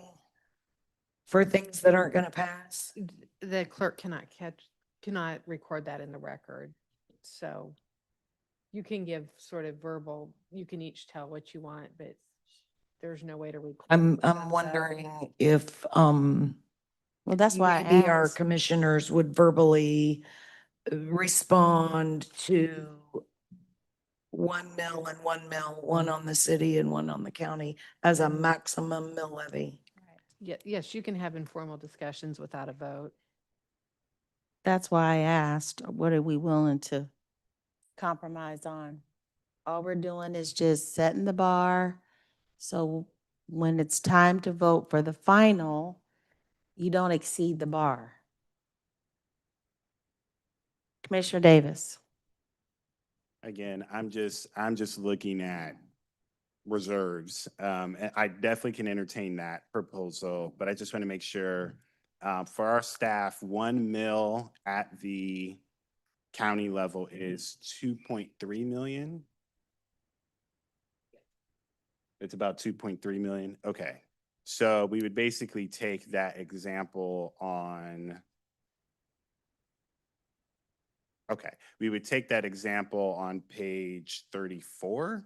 for things that aren't going to pass? The clerk cannot record that in the record. So you can give sort of verbal, you can each tell what you want, but there's no way to record. I'm wondering if, Well, that's why I maybe our asked. commissioners would verbally respond to 1 mil and 1 mil, one on the city and one on the county as a maximum mill levy. Yes, you can have informal discussions without a vote. That's why I asked, what are we willing to compromise on? All we're doing is just setting the bar. So when it's time to vote for the final, you don't exceed the bar. Commissioner Davis. Again, I'm just looking at reserves. And I definitely can entertain that proposal, but I just want to make sure, for our staff, 1 mil at the county level is 2.3 million. It's about 2.3 million. Okay. So we would basically take that example on. Okay, we would take that example on page 34,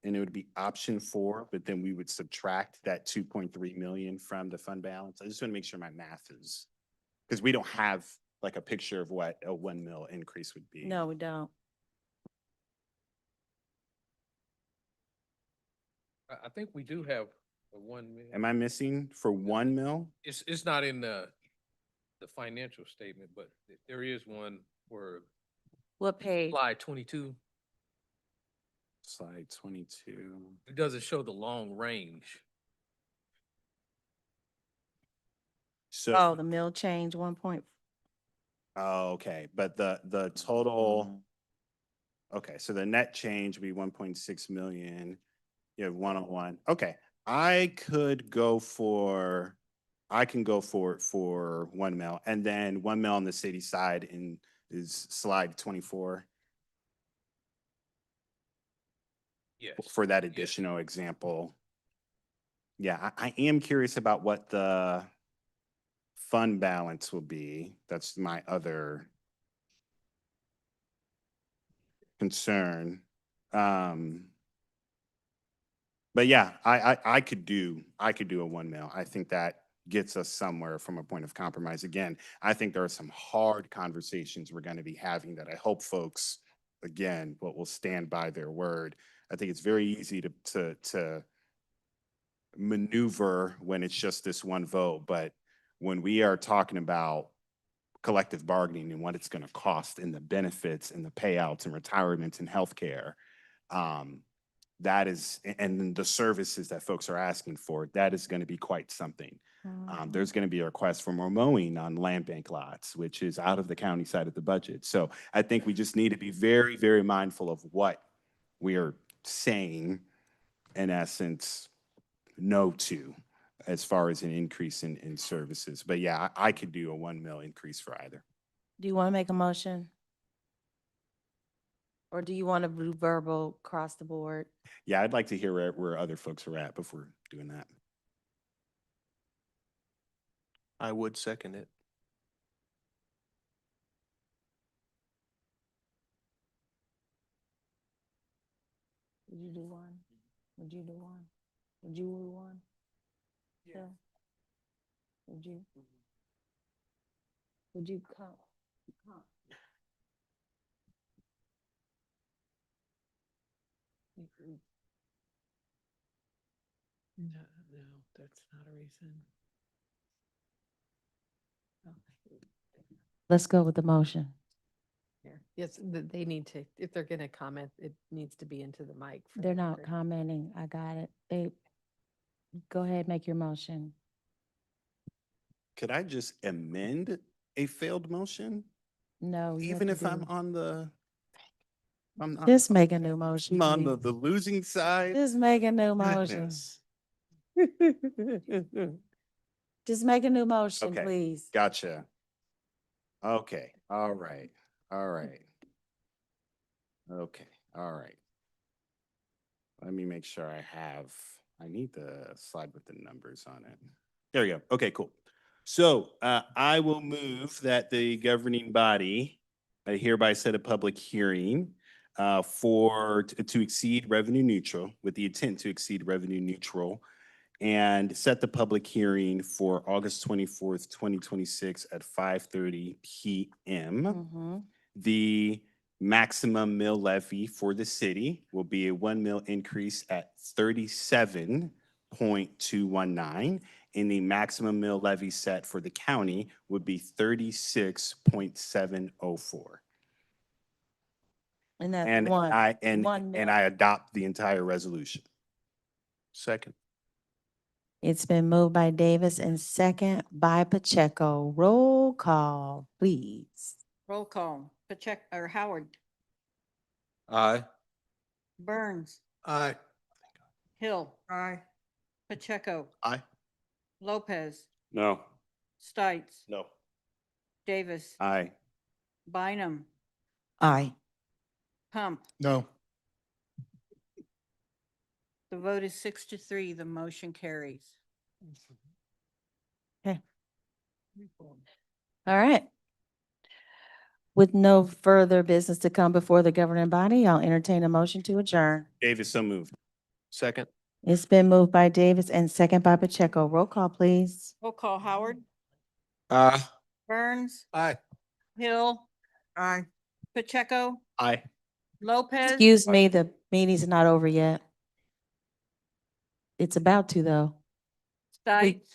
and it would be option 4, but then we would subtract that 2.3 million from the fund balance. I just want to make sure my math is, because we don't have like a picture of what a 1 mil increase would be. No, we don't. I think we do have a 1 mil. Am I missing for 1 mil? It's not in the financial statement, but there is one where What page? slide 22. Slide 22. It doesn't show the long range. So, Oh, the mill change 1 point. oh, okay, but the total, okay, so the net change would be 1.6 million. You have 101. Okay, I can go for 1 mil, and then 1 mil on the city side is slide 24 Yes. for that additional example. Yeah, I am curious about what the fund balance will be. That's my other concern. But yeah, I could do a 1 mil. I think that gets us somewhere from a point of compromise. Again, I think there are some hard conversations we're going to be having that I hope folks, again, will stand by their word. I think it's very easy to maneuver when it's just this one vote, but when we are talking about collective bargaining and what it's going to cost and the benefits and the payouts and retirements and healthcare, that is, and the services that folks are asking for, that is going to be quite something. There's going to be a request for more mowing on land bank lots, which is out of the county side of the budget. So I think we just need to be very, very mindful of what we are saying, in essence, no to, as far as an increase in services. But yeah, I could do a 1 mil increase for either. Do you want to make a motion? Or do you want to do verbal across the board? Yeah, I'd like to hear where other folks are at before doing that. I would second it. Would you do one? Would you do one? Would you do one? Yeah. Would you? Would you come? No, that's not a reason. Let's go with the motion. Yes, they need to, if they're going to comment, it needs to be into the mic. for the They're not record. commenting. I got it. Go ahead, make your motion. Could I just amend a failed motion? No. you have Even to if I'm do- on the, I'm not, Just make a new motion. I'm on please. the losing side? Just make a new motion. Goodness. Just make a new motion, Okay, please. gotcha. Okay, all right, all right. Okay, all right. let me make sure I need the slide with the numbers on it. There we go. Okay, cool. So I will move that the governing body hereby set a public hearing to exceed revenue neutral, with the intent to exceed revenue neutral, and set the public hearing for August 24th, 2026 at 5:30 p.m. Mhm. The maximum mill levy for the city will be a 1 mil increase at 37.219, and the maximum mill levy set for the county would be 36.704. And that's And one. I and one and mil. I adopt the entire resolution. Second. It's been moved by Davis and second by Pacheco. Roll call, please. Roll call. Pacheco, or Howard, Aye. Burns, Aye. Hill, Aye. Pacheco, Aye. Lopez, No. Stites, No. Davis, Aye. Bynum, Aye. Pump. No. The vote is 6-3. The motion carries. All right. With no further business to come before the governing body, I'll entertain a motion to adjourn. Davis, so moved. Second. It's been moved by Davis and second by Pacheco. Roll call, please. Roll call. Howard, Aye. Burns, Aye. Hill, Aye. Pacheco, Aye. Lopez. Excuse me, the meeting's not over yet. It's about to, though. Stites,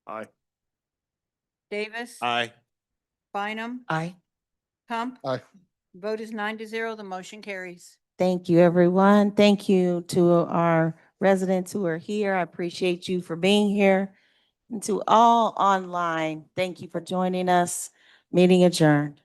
Aye. Davis, Aye. Bynum, Aye. Pump. Aye. Vote is 9-0. The motion carries. Thank you, everyone. Thank you to our residents who are here. I appreciate you for being here. And to all online, thank you for joining us. Meeting adjourned.